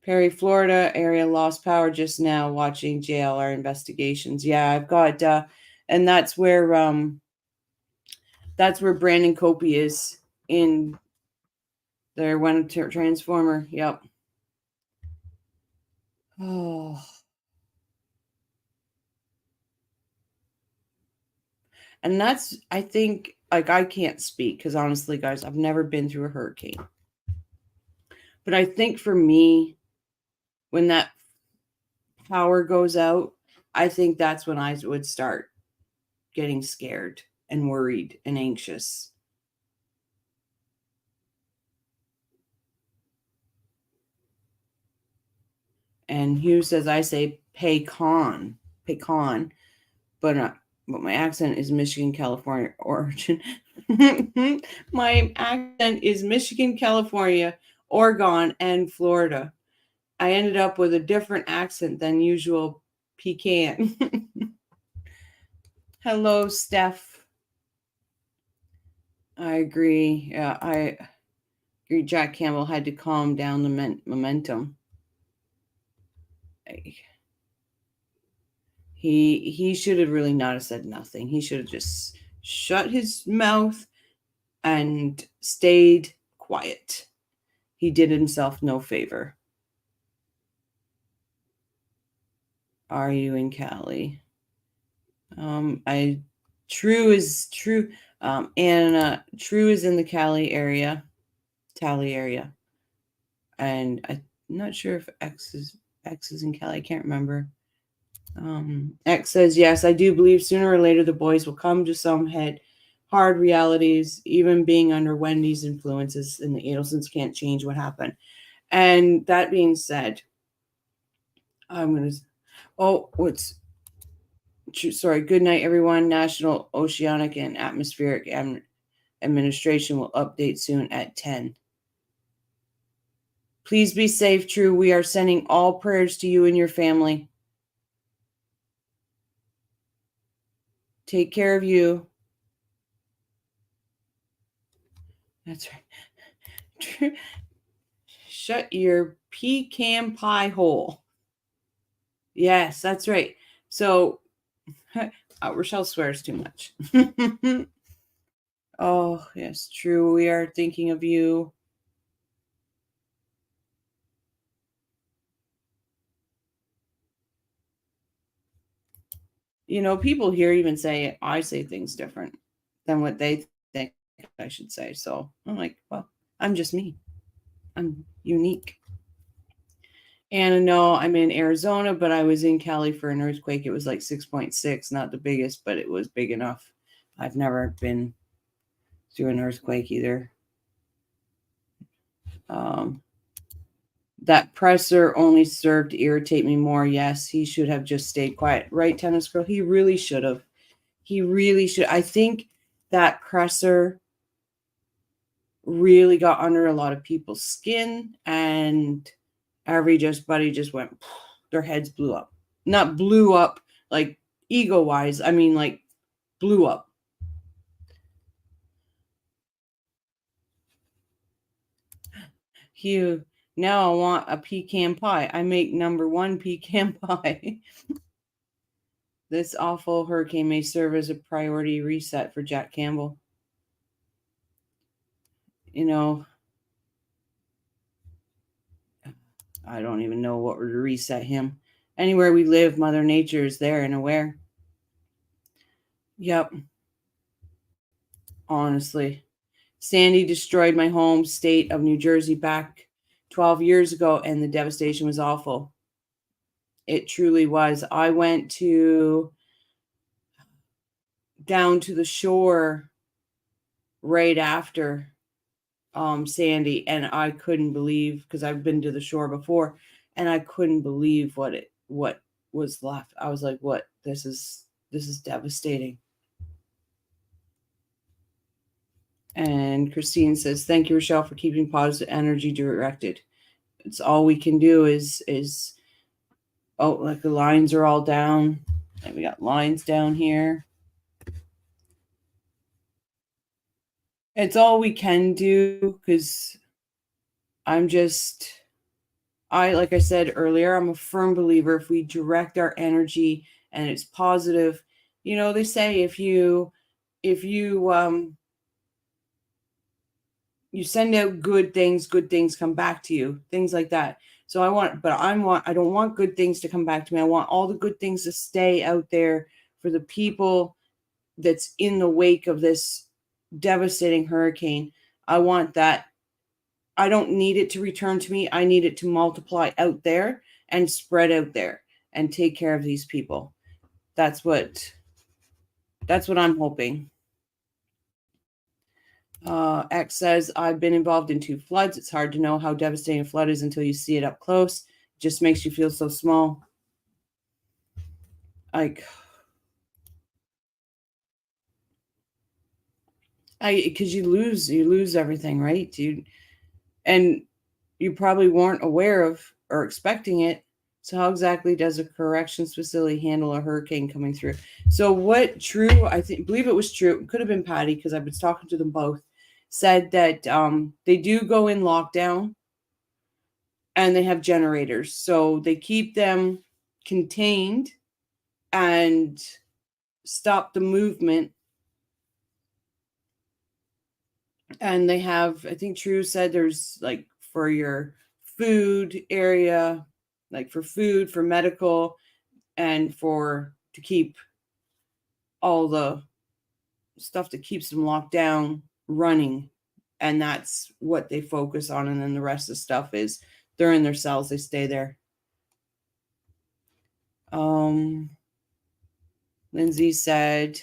Perry, Florida area lost power just now watching JLR investigations. Yeah, I've got and that's where Brandon Copey is in their one transformer. Yep. Oh. And that's, I think, like, I can't speak because honestly, guys, I've never been through a hurricane. But I think for me, when that power goes out, I think that's when I would start getting scared and worried and anxious. And Hugh says, I say pecan, but my accent is Michigan, California origin. My accent is Michigan, California, Oregon, and Florida. I ended up with a different accent than usual. Pecan. Hello, Steph. I agree. Yeah, I agree. Jack Campbell had to calm down the momentum. he should have really not have said nothing. He should have just shut his mouth and stayed quiet. He did himself no favor. Are you in Cali? True is true. And True is in the Tally area, and I'm not sure if X is in Cali. I can't remember. X says, yes, I do believe sooner or later the boys will come to some hard realities. Even being under Wendy's influences, and the Adelsons can't change what happened. And that being said, good night, everyone. National Oceanic and Atmospheric Administration will update soon at 10. Please be safe, True. We are sending all prayers to you and your family. Take care of you. That's right. True. Shut your pecan pie hole. Yes, that's right. So, Rochelle swears too much. Oh, yes, True. We are thinking of you. You know, people here even say I say things different than what they think I should say. So I'm like, well, I'm just me. I'm unique. And no, I'm in Arizona, but I was in Cali for an earthquake. It was like 6.6, not the biggest, but it was big enough. I've never been through an earthquake either. That presser only served to irritate me more. Yes, he should have just stayed quiet. Right, Tennis Girl? He really should have. He really should. I think that presser really got under a lot of people's skin, and everybody just went, their heads blew up. Not blew up like ego-wise. I mean, like, blew up. Hugh, now I want a pecan pie. I make number 1 pecan pie. This awful hurricane may serve as a priority reset for Jack Campbell. You know, I don't even know what would reset him. Anywhere we live, Mother Nature is there and aware. Yep. Honestly. Sandy destroyed my home state of New Jersey back 12 years ago, and the devastation was awful. It truly was. I went down to the shore right after Sandy, and I couldn't believe, because I've been to the shore before, and I couldn't believe what was left. I was like, what? This is devastating. And Christine says, thank you, Rochelle, for keeping positive energy directed. It's all we can do is like the lines are all down. And we got lines down here. It's all we can do, because like I said earlier, I'm a firm believer if we direct our energy and it's positive. You know, they say if you send out good things come back to you, things like that. So I don't want good things to come back to me. I want all the good things to stay out there for the people that's in the wake of this devastating hurricane. I want that. I don't need it to return to me. I need it to multiply out there and spread out there and take care of these people. That's what I'm hoping. X says, I've been involved in 2 floods. It's hard to know how devastating a flood is until you see it up close. It just makes you feel so small. Because you lose everything, right? And you probably weren't aware of or expecting it. So how exactly does a corrections facility handle a hurricane coming through? So what True, believe it was True, it could have been Patty, because I've been talking to them both, said that they do go in lockdown and they have generators. So they keep them contained and stop the movement. And they have, I think True said there's like for your food area, like for food, for medical, and for to keep all the stuff that keeps them locked down running. And that's what they focus on. And then the rest of the stuff is they're in their cells, they stay there. Lindsay said,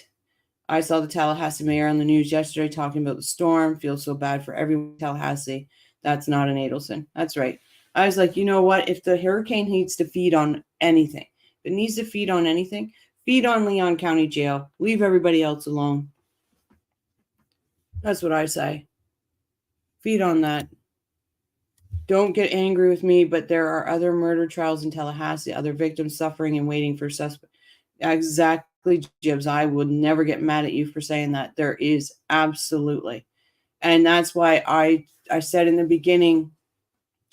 I saw the Tallahassee mayor on the news yesterday talking about the storm. Feel so bad for everyone in Tallahassee. That's not an Adelson. That's right. I was like, you know what? If the hurricane needs to feed on anything, if it needs to feed on anything, feed on Leon County Jail. Leave everybody else alone. That's what I say. Feed on that. Don't get angry with me, but there are other murder trials in Tallahassee, other victims suffering and waiting for suspect. Exactly, Jibs. I would never get mad at you for saying that. There is absolutely. And that's why I said in the beginning,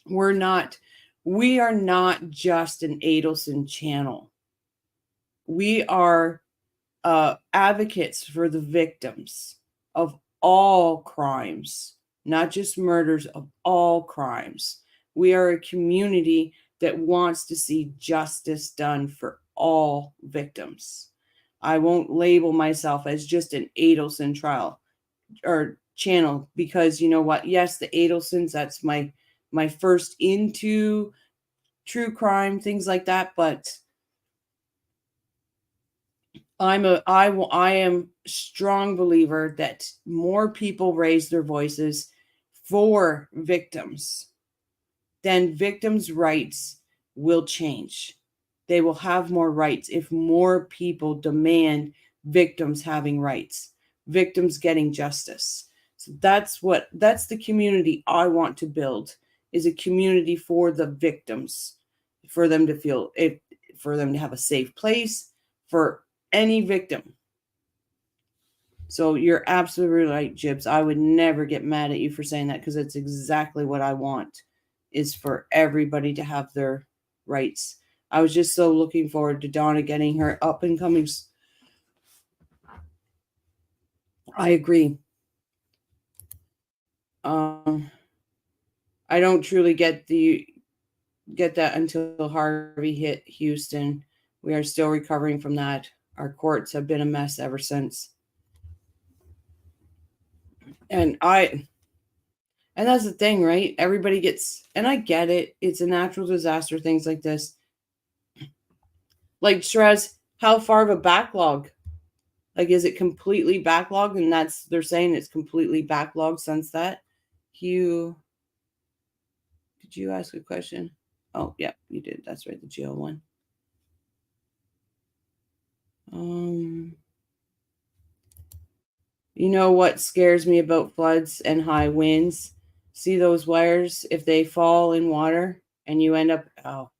we are not just an Adelson channel. We are advocates for the victims of all crimes, not just murders, of all crimes. We are a community that wants to see justice done for all victims. I won't label myself as just an Adelson trial or channel because you know what? Yes, the Adelsons, that's my first into true crime, things like that, but I am strong believer that more people raise their voices for victims, then victims' rights will change. They will have more rights if more people demand victims having rights, victims getting justice. So that's the community I want to build, is a community for the victims, for them to feel for them to have a safe place for any victim. So you're absolutely right, Jibs. I would never get mad at you for saying that because it's exactly what I want, is for everybody to have their rights. I was just so looking forward to Donna getting her up and coming. I agree. I don't truly get that until Harvey hit Houston. We are still recovering from that. Our courts have been a mess ever since. And that's the thing, right? Everybody gets, and I get it. It's a natural disaster, things like this. Like Shrez, how far of a backlog? Like, is it completely backlogged? And they're saying it's completely backlogged since that. Hugh, did you ask a question? Oh, yeah, you did. That's right, the jail one. You know what scares me about floods and high winds? See those wires, if they fall in water and you end up,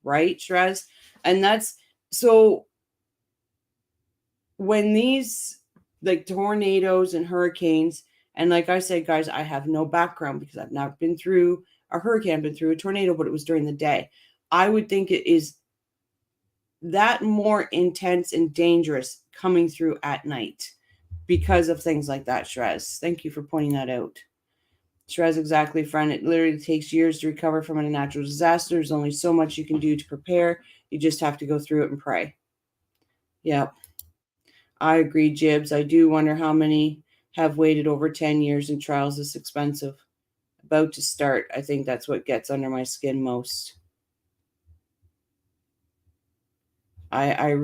right, Shrez? And that's, so when these like tornadoes and hurricanes, and like I said, guys, I have no background because I've not been through a hurricane, I've been through a tornado, but it was during the day. I would think it is that more intense and dangerous coming through at night because of things like that, Shrez. Thank you for pointing that out. Shrez, exactly, friend. It literally takes years to recover from a natural disaster. There's only so much you can do to prepare. You just have to go through it and pray. Yep. I agree, Jibs. I do wonder how many have waited over 10 years in trials this expensive. About to start. I think that's what gets under my skin most. I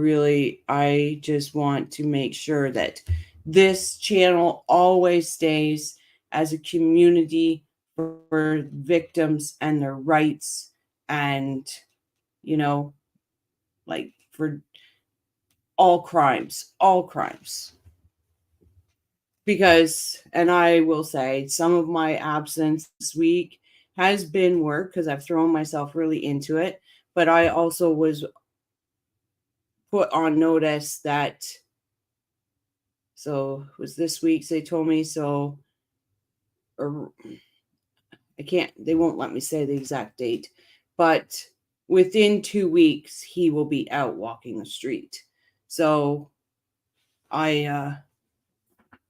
just want to make sure that this channel always stays as a community for victims and their rights, and, you know, like for all crimes. Because, and I will say, some of my absence this week has been work because I've thrown myself really into it. But I also was put on notice that, so it was this week, they told me, so, or they won't let me say the exact date, but within 2 weeks, he will be out walking the street. So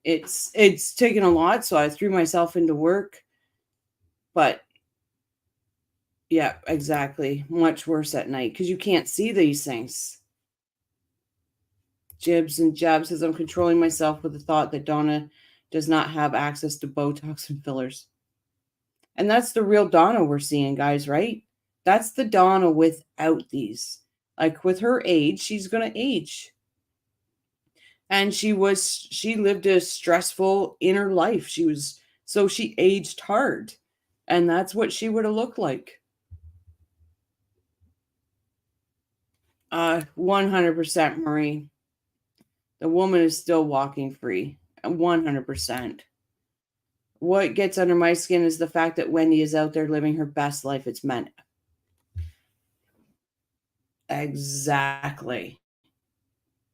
it's taken a lot. So I threw myself into work, but yeah, exactly. Much worse at night because you can't see these things. Jibs and Jab says, I'm controlling myself with the thought that Donna does not have access to Botox and fillers. And that's the real Donna we're seeing, guys, right? That's the Donna without these. Like with her age, she's going to age. And she lived a stressful inner life. So she aged hard. And that's what she would have looked like. 100%, Marie. The woman is still walking free. 100%. What gets under my skin is the fact that Wendy is out there living her best life. It's meant. Exactly.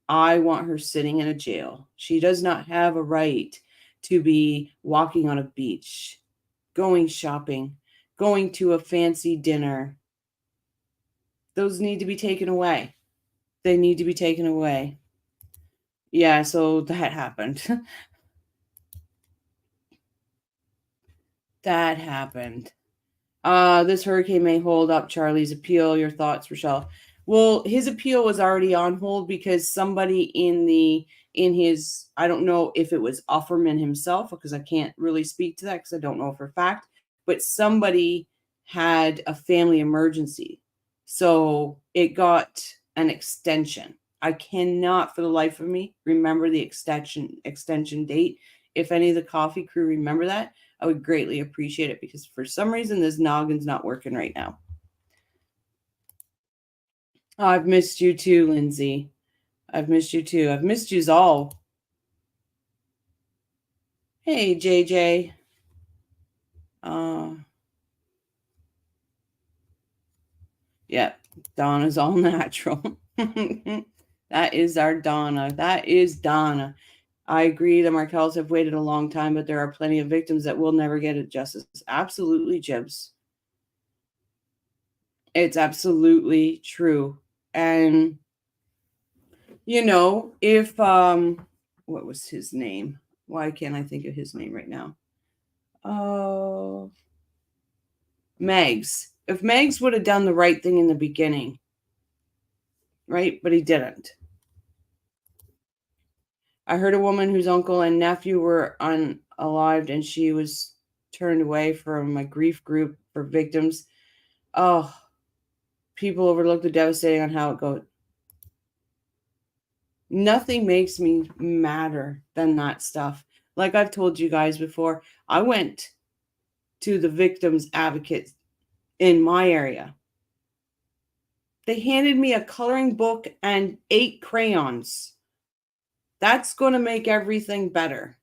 I want her sitting in a jail. She does not have a right to be walking on a beach, going shopping, going to a fancy dinner. Those need to be taken away. They need to be taken away. Yeah, so that happened. That happened. This hurricane may hold up Charlie's appeal. Your thoughts, Rochelle? Well, his appeal was already on hold because somebody in his, I don't know if it was Offerman himself, because I can't really speak to that because I don't know for a fact, but somebody had a family emergency. So it got an extension. I cannot for the life of me remember the extension date. If any of the coffee crew remember that, I would greatly appreciate it because for some reason this noggin's not working right now. Oh, I've missed you too, Lindsay. I've missed you too. I've missed yous all. Hey, JJ. Yeah, Donna's all natural. That is our Donna. That is Donna. I agree. The Markells have waited a long time, but there are plenty of victims that will never get justice. Absolutely, Jibs. It's absolutely true. And, you know, if, what was his name? Why can't I think of his name right now? Megs. If Megs would have done the right thing in the beginning, right? But he didn't. I heard a woman whose uncle and nephew were unalived and she was turned away from a grief group for victims. Oh, people overlook the devastating on how it goes. Nothing makes me madder than that stuff. Like I've told you guys before, I went to the victims advocates in my area. They handed me a coloring book and 8 crayons. That's going to make everything better.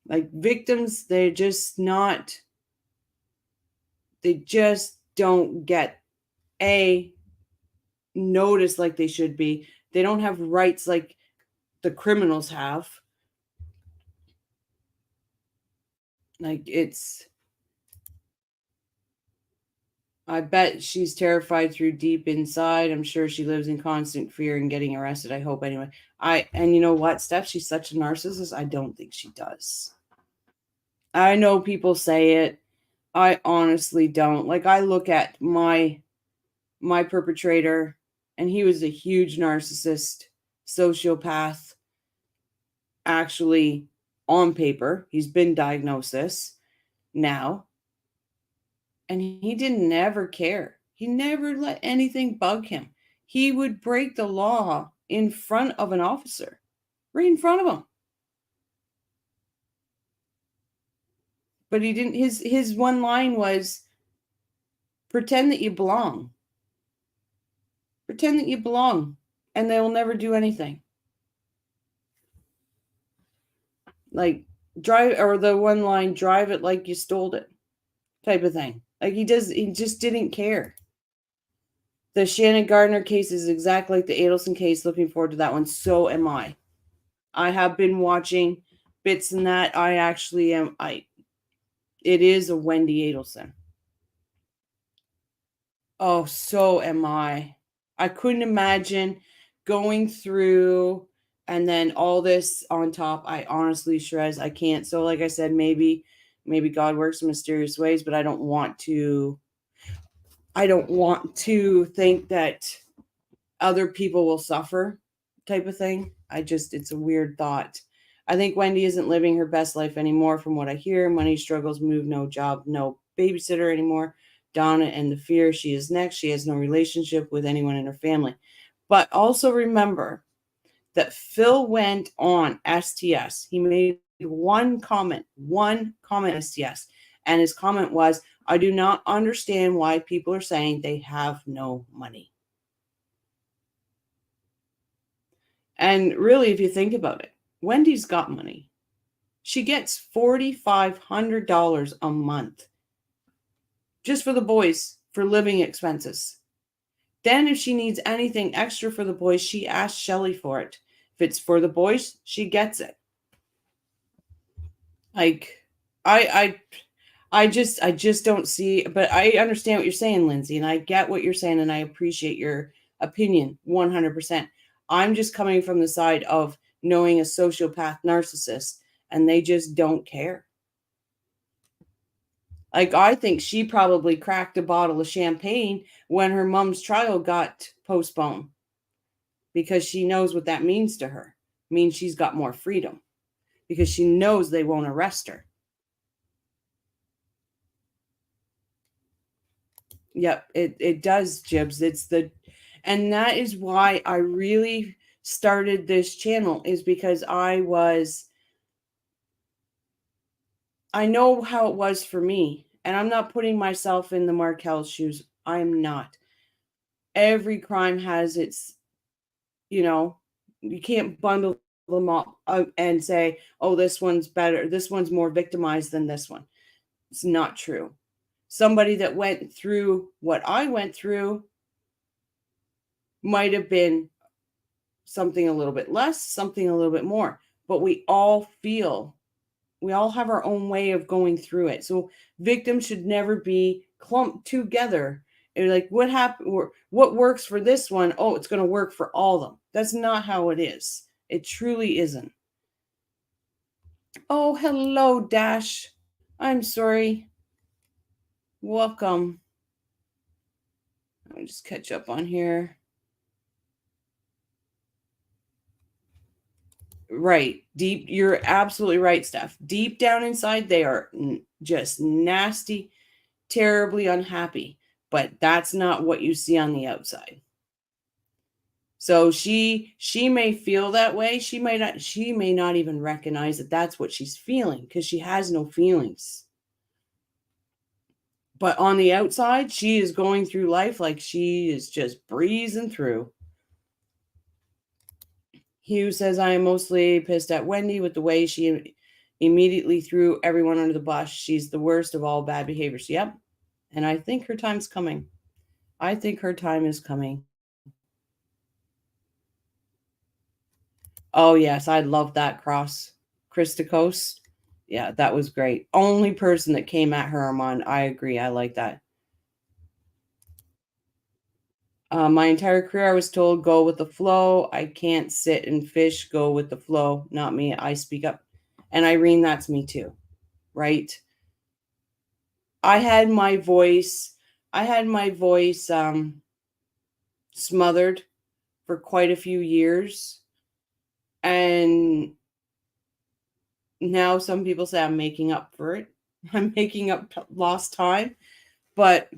Like victims, they just don't get notice like they should be. They don't have rights like the criminals have. Like I bet she's terrified through deep inside. I'm sure she lives in constant fear and getting arrested. I hope anyway. And you know what, Steph? She's such a narcissist. I don't think she does. I know people say it. I honestly don't. Like I look at my perpetrator, and he was a huge narcissist, sociopath. Actually, on paper, he's been diagnosed this now. And he didn't ever care. He never let anything bug him. He would break the law in front of an officer, right in front of him. But he didn't, his one line was, pretend that you belong. Pretend that you belong, and they will never do anything. Like, drive, or the one line, drive it like you stole it, type of thing. Like he just didn't care. The Shannon Gardner case is exactly like the Adelson case. Looking forward to that one. So am I. I have been watching bits in that. I actually am. It is a Wendy Adelson. Oh, so am I. I couldn't imagine going through and then all this on top. I honestly, Shrez, I can't. So like I said, maybe God works in mysterious ways, but I don't want to think that other people will suffer type of thing. It's a weird thought. I think Wendy isn't living her best life anymore from what I hear. Money struggles, move, no job, no babysitter anymore. Donna and the fear she is next. She has no relationship with anyone in her family. But also remember that Phil went on STS. He made one comment STS. And his comment was, I do not understand why people are saying they have no money. And really, if you think about it, Wendy's got money. She gets $4,500 a month just for the boys for living expenses. Then if she needs anything extra for the boys, she asks Shelly for it. If it's for the boys, she gets it. Like, I just don't see, but I understand what you're saying, Lindsay, and I get what you're saying, and I appreciate your opinion 100%. I'm just coming from the side of knowing a sociopath narcissist, and they just don't care. Like, I think she probably cracked a bottle of champagne when her mom's trial got postponed because she knows what that means to her. It means she's got more freedom because she knows they won't arrest her. Yep, it does, Jibs. And that is why I really started this channel, is because I know how it was for me, and I'm not putting myself in the Markel's shoes. I'm not. Every crime has its, you can't bundle them all and say, oh, this one's better. This one's more victimized than this one. It's not true. Somebody that went through what I went through might have been something a little bit less, something a little bit more, but we all have our own way of going through it. So victims should never be clumped together. And like, what happened, or what works for this one? Oh, it's going to work for all of them. That's not how it is. It truly isn't. Oh, hello, Dash. I'm sorry. Welcome. Let me just catch up on here. Right. Deep. You're absolutely right, Steph. Deep down inside, they are just nasty, terribly unhappy. But that's not what you see on the outside. So she may feel that way. She may not even recognize that that's what she's feeling because she has no feelings. But on the outside, she is going through life like she is just breezing through. Hugh says, I am mostly pissed at Wendy with the way she immediately threw everyone under the bus. She's the worst of all bad behaviors. Yep. And I think her time's coming. I think her time is coming. Oh, yes. I love that cross. Christikos. Yeah, that was great. Only person that came at her, Armand. I agree. I like that. My entire career, I was told, go with the flow. I can't sit and fish. Go with the flow. Not me. I speak up. And Irene, that's me too. Right? I had my voice smothered for quite a few years. And now some people say I'm making up for it. I'm making up lost time. But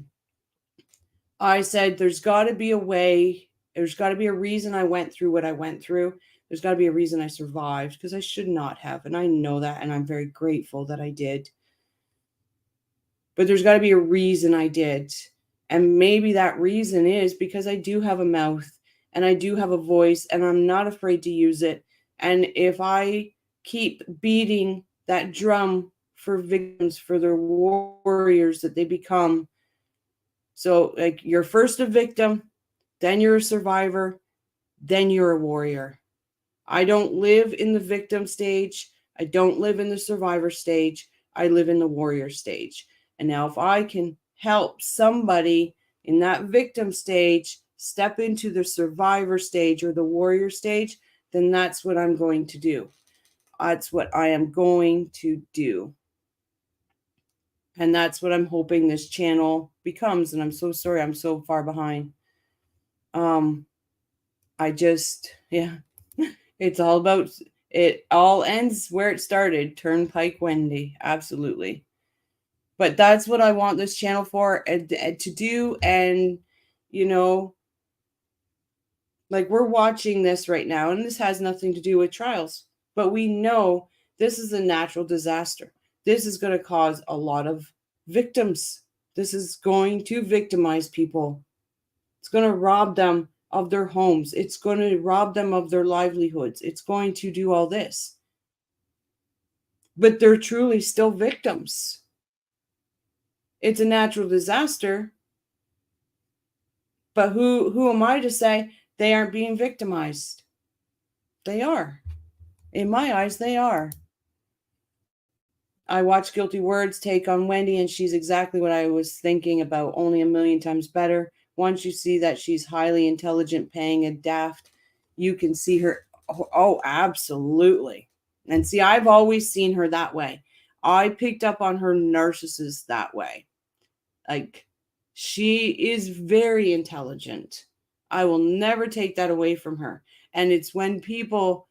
I said, there's got to be a way. There's got to be a reason I went through what I went through. There's got to be a reason I survived, because I should not have. And I know that. And I'm very grateful that I did. But there's got to be a reason I did. And maybe that reason is because I do have a mouth and I do have a voice and I'm not afraid to use it. And if I keep beating that drum for victims, for their warriors that they become. So like, you're first a victim, then you're a survivor, then you're a warrior. I don't live in the victim stage. I don't live in the survivor stage. I live in the warrior stage. And now if I can help somebody in that victim stage, step into the survivor stage or the warrior stage, then that's what I'm going to do. That's what I am going to do. And that's what I'm hoping this channel becomes. And I'm so sorry I'm so far behind. It's all about, it all ends where it started. Turnpike Wendy. Absolutely. But that's what I want this channel for and to do. And, you know, like we're watching this right now, and this has nothing to do with trials, but we know this is a natural disaster. This is going to cause a lot of victims. This is going to victimize people. It's going to rob them of their homes. It's going to rob them of their livelihoods. It's going to do all this. But they're truly still victims. It's a natural disaster. But who am I to say they aren't being victimized? They are. In my eyes, they are. I watched Guilty Words take on Wendy, and she's exactly what I was thinking about, only a million times better. Once you see that she's highly intelligent, paying a daft, you can see her. Oh, absolutely. And see, I've always seen her that way. I picked up on her narcissist that way. Like, she is very intelligent. I will never take that away from her. And it's when people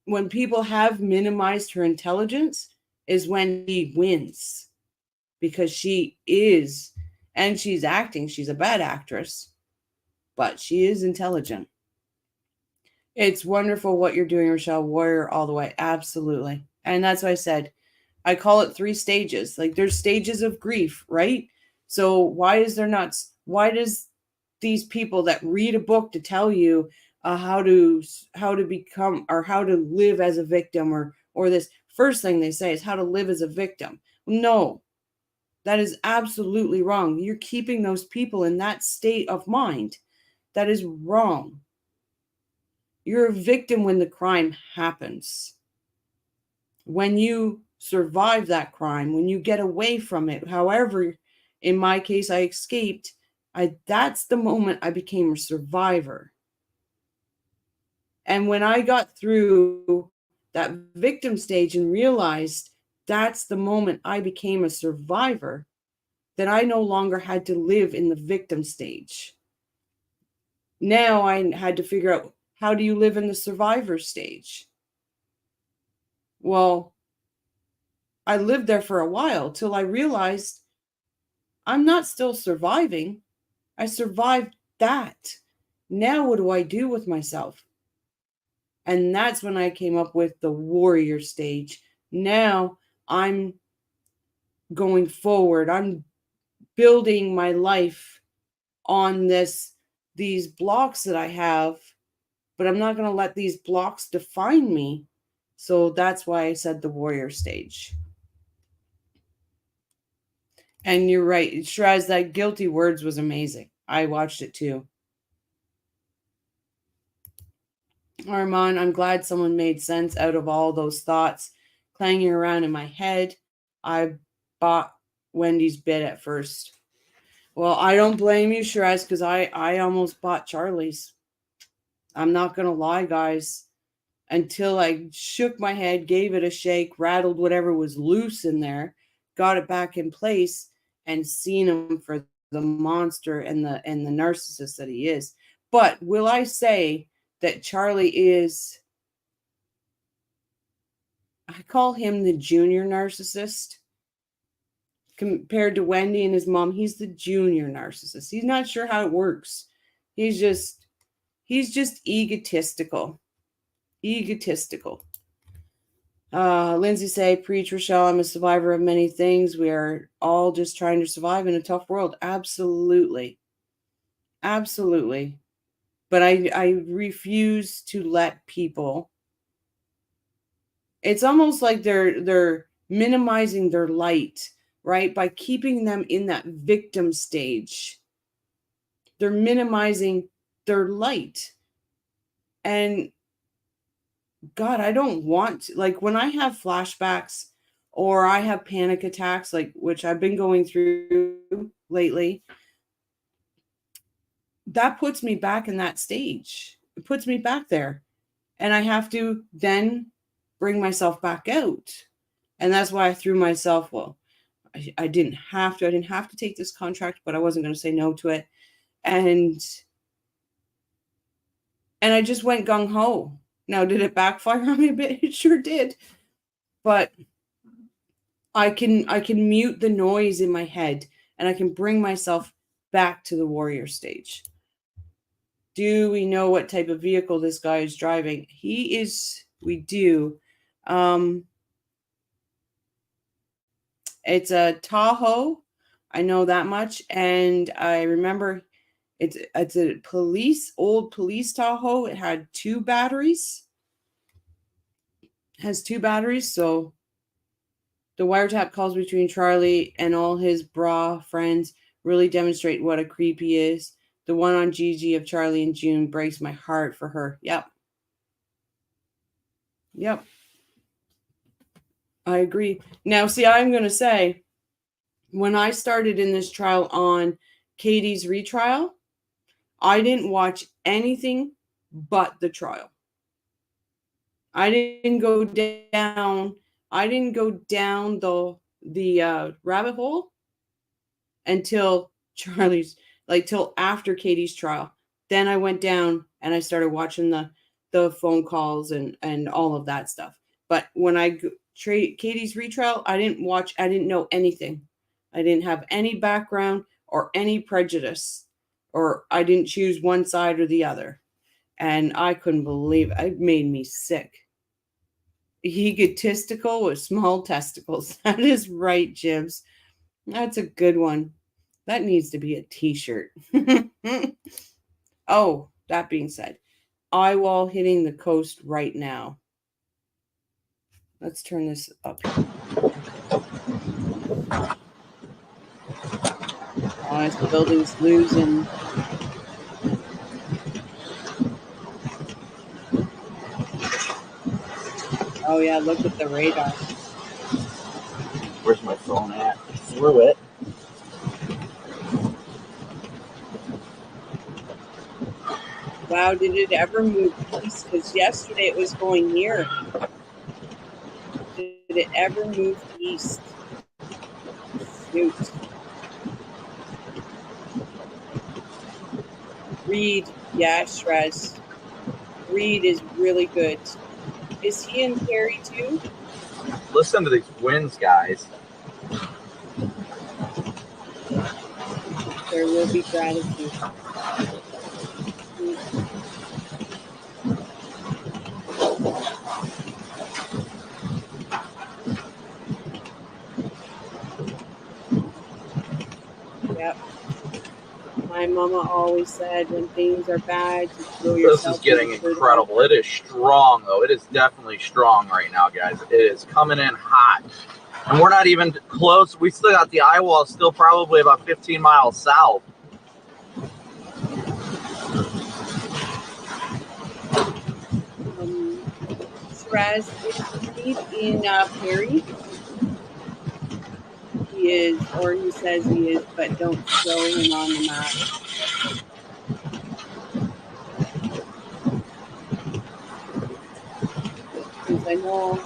have minimized her intelligence is when she wins, because she is, and she's acting. She's a bad actress, but she is intelligent. It's wonderful what you're doing, Rochelle. Warrior all the way. Absolutely. And that's why I said, I call it 3 stages. Like, there's stages of grief, right? So why does these people that read a book to tell you how to become, or how to live as a victim, or this first thing they say is how to live as a victim? No, that is absolutely wrong. You're keeping those people in that state of mind. That is wrong. You're a victim when the crime happens. When you survive that crime, when you get away from it, however, in my case, I escaped, that's the moment I became a survivor. And when I got through that victim stage and realized that's the moment I became a survivor, that I no longer had to live in the victim stage. Now I had to figure out, how do you live in the survivor stage? Well, I lived there for a while till I realized I'm not still surviving. I survived that. Now what do I do with myself? And that's when I came up with the warrior stage. Now I'm going forward. I'm building my life on these blocks that I have, but I'm not going to let these blocks define me. So that's why I said the warrior stage. And you're right, Shiraz, that Guilty Words was amazing. I watched it too. Armand, I'm glad someone made sense out of all those thoughts clanging around in my head. I bought Wendy's bid at first. Well, I don't blame you, Shiraz, because I almost bought Charlie's. I'm not going to lie, guys. Until I shook my head, gave it a shake, rattled whatever was loose in there, got it back in place, and seen him for the monster and the narcissist that he is. But will I say that Charlie is, I call him the junior narcissist. Compared to Wendy and his mom, he's the junior narcissist. He's not sure how it works. He's just egotistical. Lindsay say, preach, Rochelle, I'm a survivor of many things. We are all just trying to survive in a tough world. Absolutely. But I refuse to let people, it's almost like they're minimizing their light, right? By keeping them in that victim stage. They're minimizing their light. And God, I don't want to, like, when I have flashbacks or I have panic attacks, like, which I've been going through lately, that puts me back in that stage. It puts me back there. And I have to then bring myself back out. And that's why I threw myself, well, I didn't have to. I didn't have to take this contract, but I wasn't going to say no to it. And I just went gung-ho. Now, did it backfire on me a bit? It sure did. But I can mute the noise in my head, and I can bring myself back to the warrior stage. Do we know what type of vehicle this guy is driving? We do. It's a Tahoe. I know that much. And I remember it's a old police Tahoe. It had 2 batteries. Has 2 batteries. So the wiretap calls between Charlie and all his bra friends really demonstrate what a creep he is. The one on Gigi of Charlie and June breaks my heart for her. Yep. I agree. Now, see, I'm going to say, when I started in this trial on Katie's retrial, I didn't watch anything but the trial. I didn't go down the rabbit hole until till after Katie's trial. Then I went down and I started watching the phone calls and all of that stuff. But when Katie's retrial, I didn't know anything. I didn't have any background or any prejudice, or I didn't choose one side or the other. And I couldn't believe it. It made me sick. Egotistical with small testicles. That is right, Jibs. That's a good one. That needs to be a t-shirt. Oh, that being said, eye wall hitting the coast right now. Let's turn this up. Oh, the building's losing. Oh yeah, look at the radar. Where's my phone at? Threw it. Wow, did it ever move east? Because yesterday it was going near. Did it ever move east? Shoot. Reed, yeah, Shrez. Reed is really good. Is he in Perry too? Listen to these winds, guys. There will be gratitude. Yep. My mama always said when things are bad, just throw yourself. This is getting incredible. It is strong, though. It is definitely strong right now, guys. It is coming in hot. And we're not even close. We still got the eye wall still probably about 15 miles south. Shrez is in Perry. He is, or he says he is, but don't show him on the map. Because I know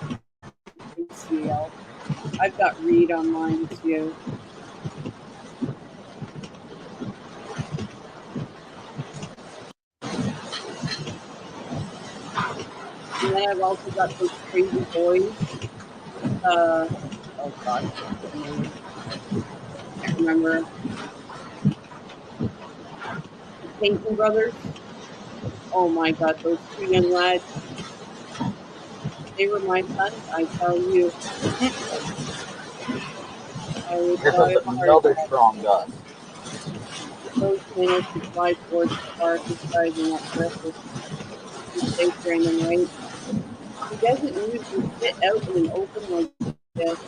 ACL. I've got Reed on mine too. And then I've also got those crazy boys. Oh God. I can't remember. The Payton brothers. Oh my God, those 2 young lads. They were my sons, I tell you. I would Here's another strong gust. Those minutes to fly towards the park is driving up breakfast. He's safe him, right? He doesn't usually sit out in an open like this.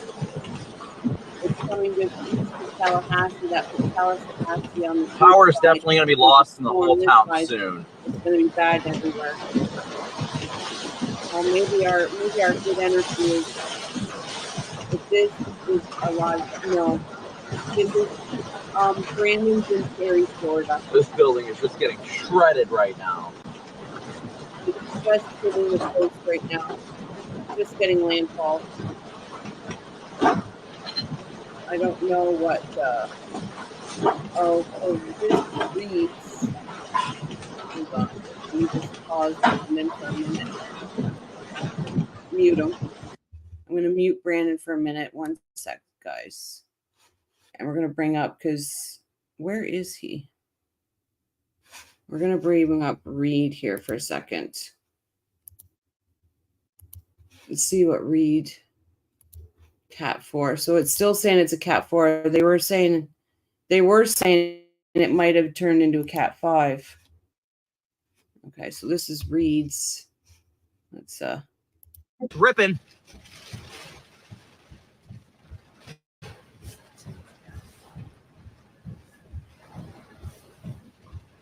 It's coming just east of Tallahassee. That puts Tallahassee on the Power is definitely going to be lost in the whole town soon. It's going to be bad everywhere. Maybe our good energy is. If this is a lot, this is Brandon's in Perry, Florida. This building is just getting shredded right now. It's just hitting the coast right now. Just getting landfall. I don't know what. This reads. Hold on. Let me just pause and come in for a minute. Mute him. I'm going to mute Brandon for a minute. 1 sec, guys. And we're going to bring up, because where is he? We're going to bring up Reed here for a second. Let's see what Reed Cat 4. So it's still saying it's a Cat 4. They were saying it might have turned into a Cat 5. Okay, so this is Reed's. Let's It's ripping.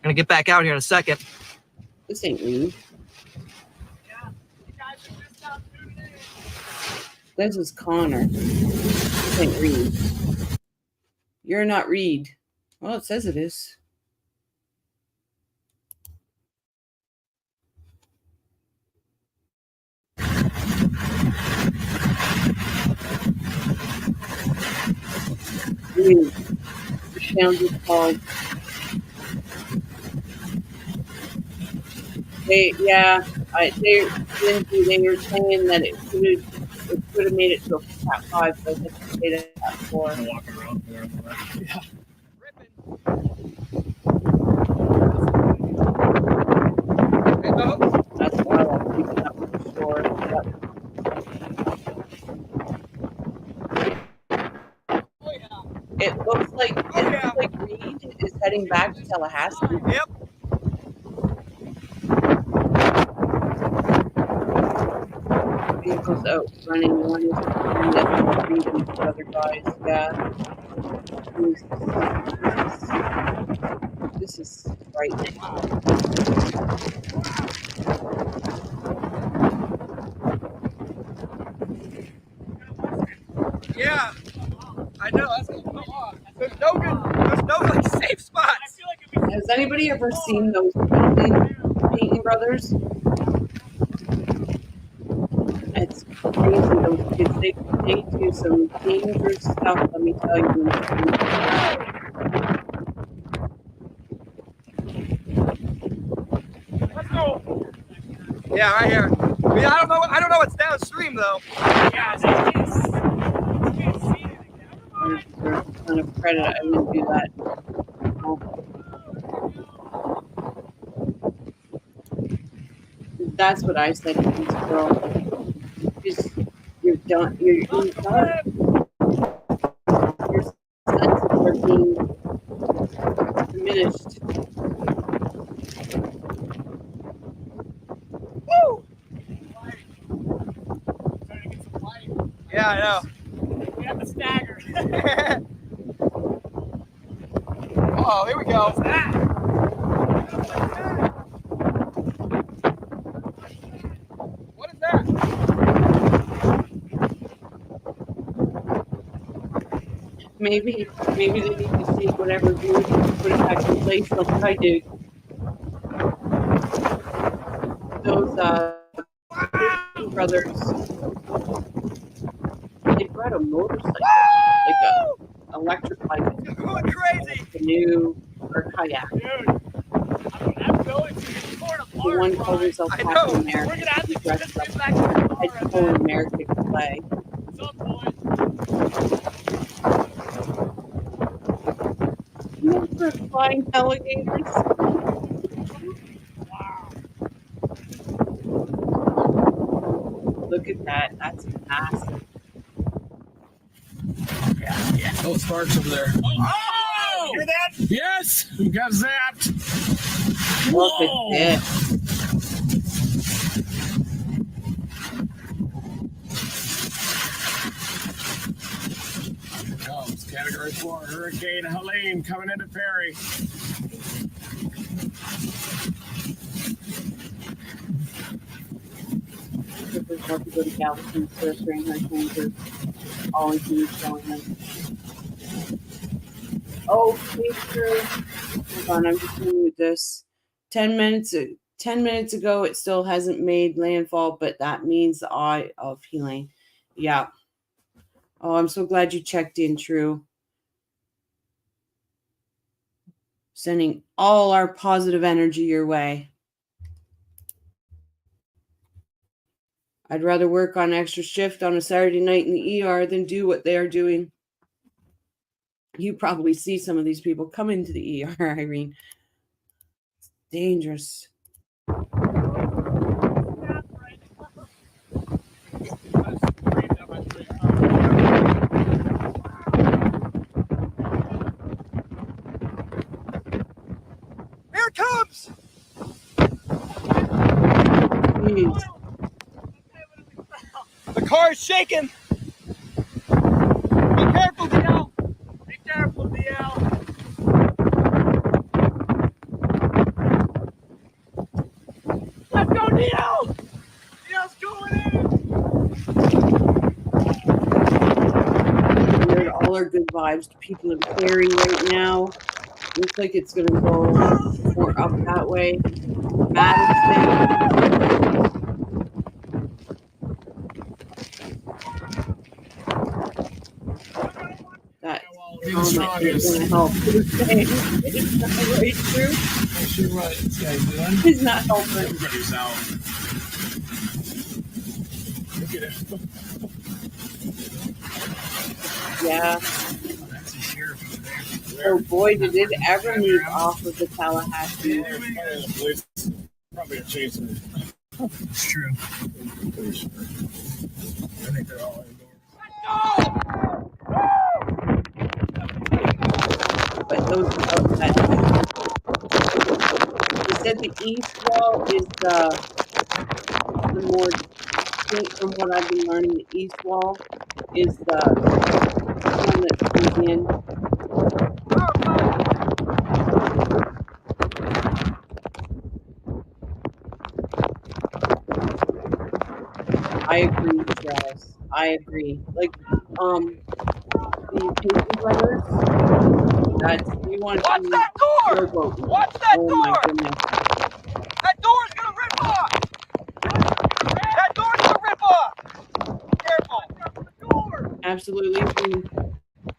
Gonna get back out here in a second. This ain't Reed. This is Connor. This ain't Reed. You're not Reed. Well, it says it is. Reed. The sound is called. They were saying that it could have made it to a Cat 5, but it stayed at Cat 4. Walking around there. Yeah. That's why I'm keeping up with the store. It looks like Reed is heading back to Tallahassee. Yep. Vehicles out running. One is Reed and the other guys. Yeah. This is frightening. Yeah, I know. That's gonna come off. There's no like safe spots. Has anybody ever seen those painting brothers? It's crazy. Those kids, they do some dangerous stuff. Let me tell you. Let's go. Yeah, right here. Yeah, I don't know what's downstream though. Yeah, There's a ton of credit. I wouldn't do that. That's what I said to this girl. You're done. You're done. Your senses are being diminished. Woo! Yeah, I know. We have the stagger. Oh, here we go. What's that? What is that? Maybe they need to take whatever do and put it back in place like I did. Those brothers, they brought a motorcycle, like a electric bike, Going crazy. canoe or kayak. Dude, I'm going to record a The one called himself I Captain know. We're America. gonna have He to dressed get up back to the car. like Captain America to play. What's up, boys? For flying alligators. Wow. Look at that. That's massive. Yeah. Oh, sparks over there. Oh! Hear that? Yes, we got zapped. Look Whoa. at this. Here it comes. Category 4 Hurricane Helene coming into Perry. There's more people to Galveston, so during hurricanes are always going them. Okay, true. Hold on, I'm just going with this. 10 minutes ago, it still hasn't made landfall, but that means the eye of healing. Yeah. Oh, I'm so glad you checked in, True. Sending all our positive energy your way. I'd rather work on extra shift on a Saturday night in the ER than do what they are doing. You probably see some of these people come into the ER, Irene. It's dangerous. Here it comes! Jeez. The car is shaking! Be careful, DL! Be careful, DL! Let's go, DL! DL's going in! Weird, all our good vibes to people in Perry right now. Looks like it's going to go more up that way. Madison. That comment is going to help. It's not right, True. You're right, this guy's doing. It's not helping. Everybody's out. Look at it. Yeah. That's the sheriff. Oh boy, did it ever move off of the Tallahassee. Probably a chaser. It's true. Pretty sure. I think they're all indoors. But those outside. They said the east wall is the more distinct from what I've been learning. The east wall is the one that comes in. I agree, Travis. I agree. Like, the paper letters. That's you want to. Watch that door! Watch that oh door! my goodness. That door's gonna rip off! That door's gonna rip off! Careful! Absolutely agree.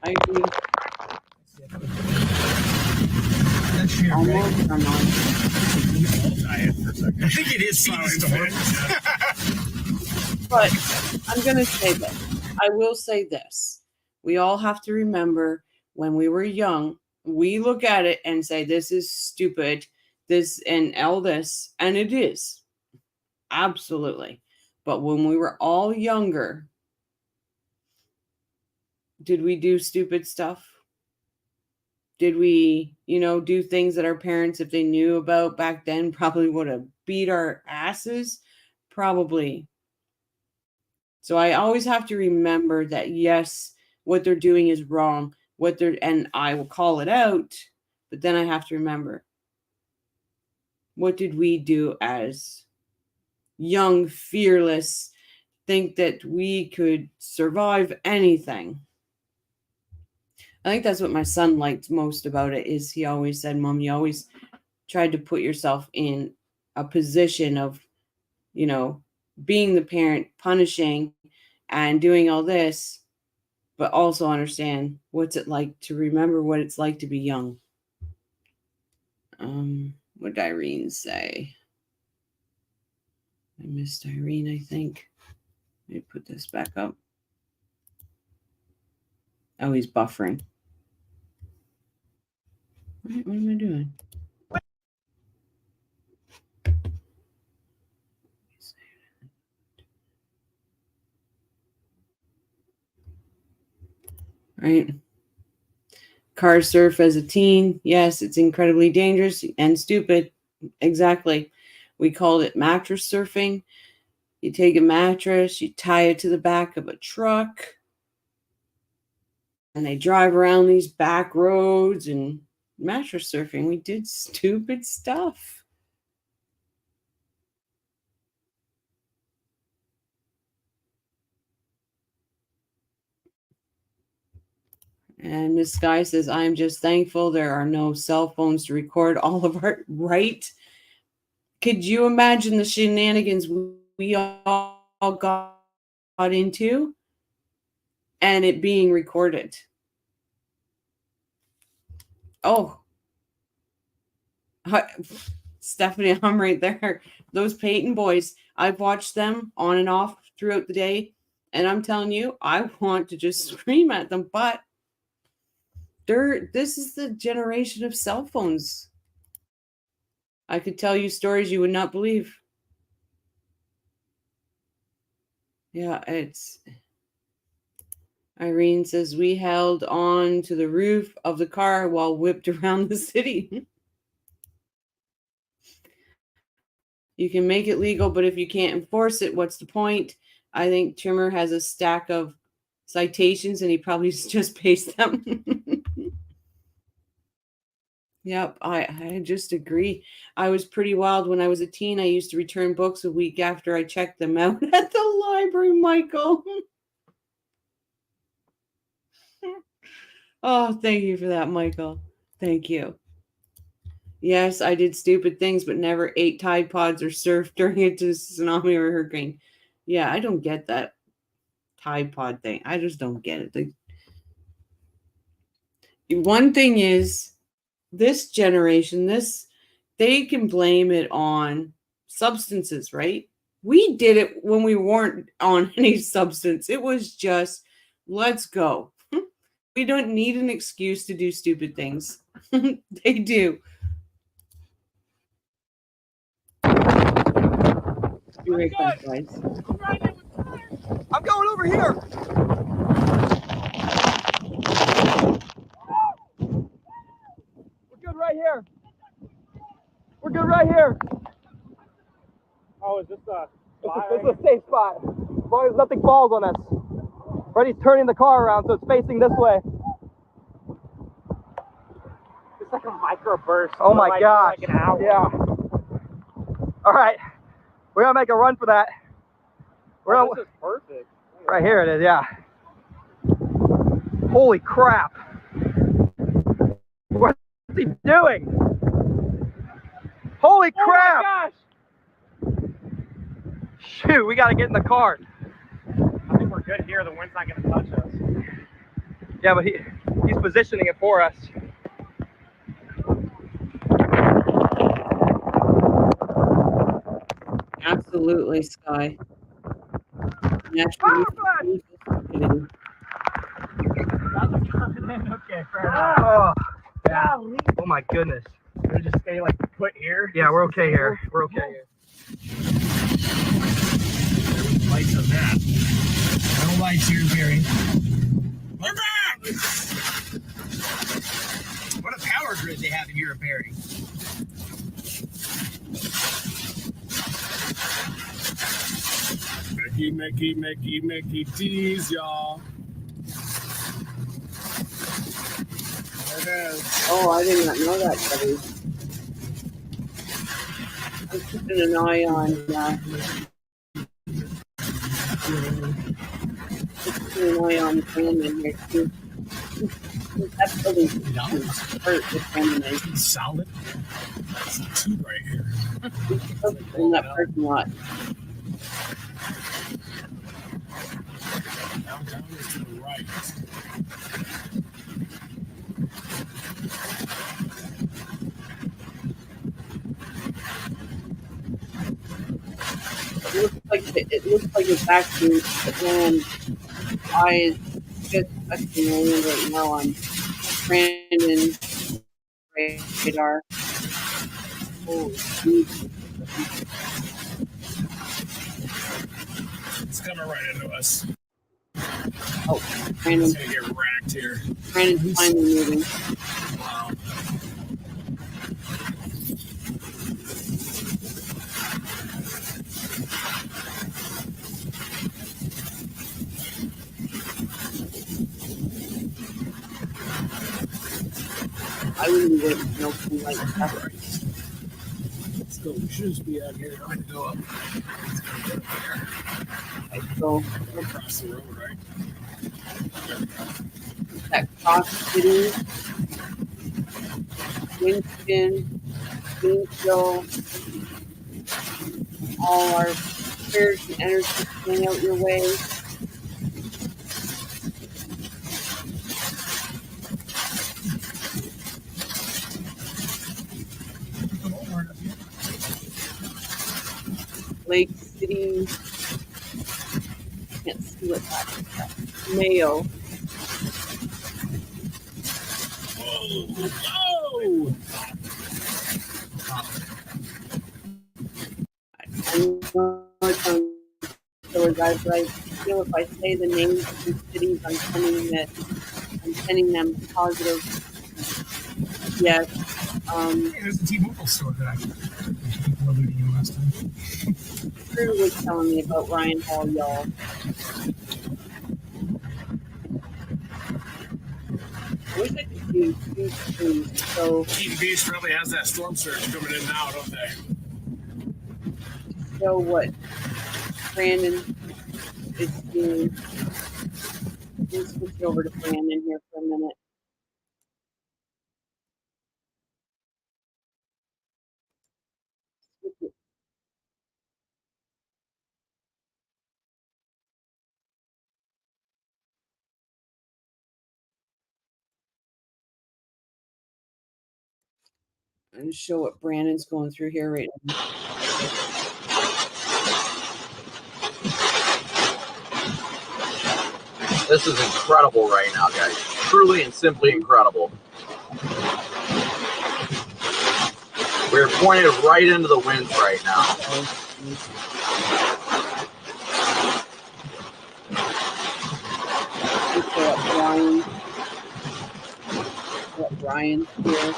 I agree. Almost. I'm on. I think it is storm. But I'm going to say this. I will say this. We all have to remember when we were young, we look at it and say, this is stupid, this and all this. And it is. Absolutely. But when we were all younger, did we do stupid stuff? Did we, do things that our parents, if they knew about back then, probably would have beat our asses? Probably. So I always have to remember that, yes, what they're doing is wrong. And I will call it out, but then I have to remember, what did we do as young, fearless, think that we could survive anything? I think that's what my son liked most about it, is he always said, Mom, you always tried to put yourself in a position of, being the parent, punishing and doing all this, but also understand what's it like to remember what it's like to be young. What did Irene say? I missed Irene, I think. Let me put this back up. Oh, he's buffering. What am I doing? Right. Car surf as a teen. Yes, it's incredibly dangerous and stupid. Exactly. We called it mattress surfing. You take a mattress, you tie it to the back of a truck, and they drive around these back roads and mattress surfing. We did stupid stuff. And Miss Sky says, I'm just thankful there are no cell phones to record all of our right. Could you imagine the shenanigans we all got into and it being recorded? Oh, Stephanie, I'm right there. Those Peyton boys, I've watched them on and off throughout the day. And I'm telling you, I want to just scream at them, but this is the generation of cell phones. I could tell you stories you would not believe. Yeah, Irene says, we held on to the roof of the car while whipped around the city. You can make it legal, but if you can't enforce it, what's the point? I think Trimmer has a stack of citations and he probably just pastes them. Yep, I just agree. I was pretty wild when I was a teen. I used to return books a week after I checked them out at the library, Michael. Oh, thank you for that, Michael. Thank you. Yes, I did stupid things, but never ate Tide Pods or surfed during a tsunami or hurricane. Yeah, I don't get that Tide Pod thing. I just don't get it. One thing is, this generation, they can blame it on substances, right? We did it when we weren't on any substance. It was just, let's go. We don't need an excuse to do stupid things. They do. Be right back, guys. I'm going over here. We're good right here. We're good right here. Oh, is this a This is a safe spot. As long as nothing falls on us. Freddie's turning the car around so it's facing this way. It's like a microburst. Oh my like, gosh. Like an hour. Yeah. All right. We're going to make a run for that. This is perfect. Right here it is, yeah. Holy crap. What's he doing? Holy crap. Oh my gosh. Shoot, we got to get in the car. I think we're good here. The wind's not going to touch us. Yeah, but he's positioning it for us. Absolutely, Sky. Naturally, Okay, fair enough. Oh, yeah. Oh my goodness. We'll just stay like put here. Yeah, we're okay here. We're okay here. Lights on that. No lights here, Barry. We're back! What a power grid they have in here, Barry. Mickey, tease, y'all. There it is. Oh, I did not know that, Debbie. I'm keeping an eye on Brandon here too. That's really hurt with Brandon. Solid. That's a tube right here. In that parking lot. Down is to the right. It looks like it's actually and I just touching land right now on Brandon's radar. Oh, geez. It's coming right into us. Oh, Brandon's It's gonna get racked here. finally moving. Wow. I wouldn't be waiting for no thing like that. Let's go. We should just be out here. I'm gonna go up. So, Across the road, right? that Cross City, Winston, Gainesville, all our prayers and energy coming out your way. Lake City, can't see what that is. Mayo. Whoa! I know it's on killer guys, but I feel if I say the names of these cities, I'm sending them positive. Yes. Hey, there's the T-Mobile store that people were looting in last time. Drew was telling me about Ryan Hall, y'all. I wish I could do two streams. So Keaton Beach probably has that storm surge coming in now, don't they? show what Brandon is doing. We'll switch over to Brandon here for a minute. And show what Brandon's going through here right now. This is incredible right now, guys. Truly and simply incredible. We're pointed right into the winds right now. What Brian's here.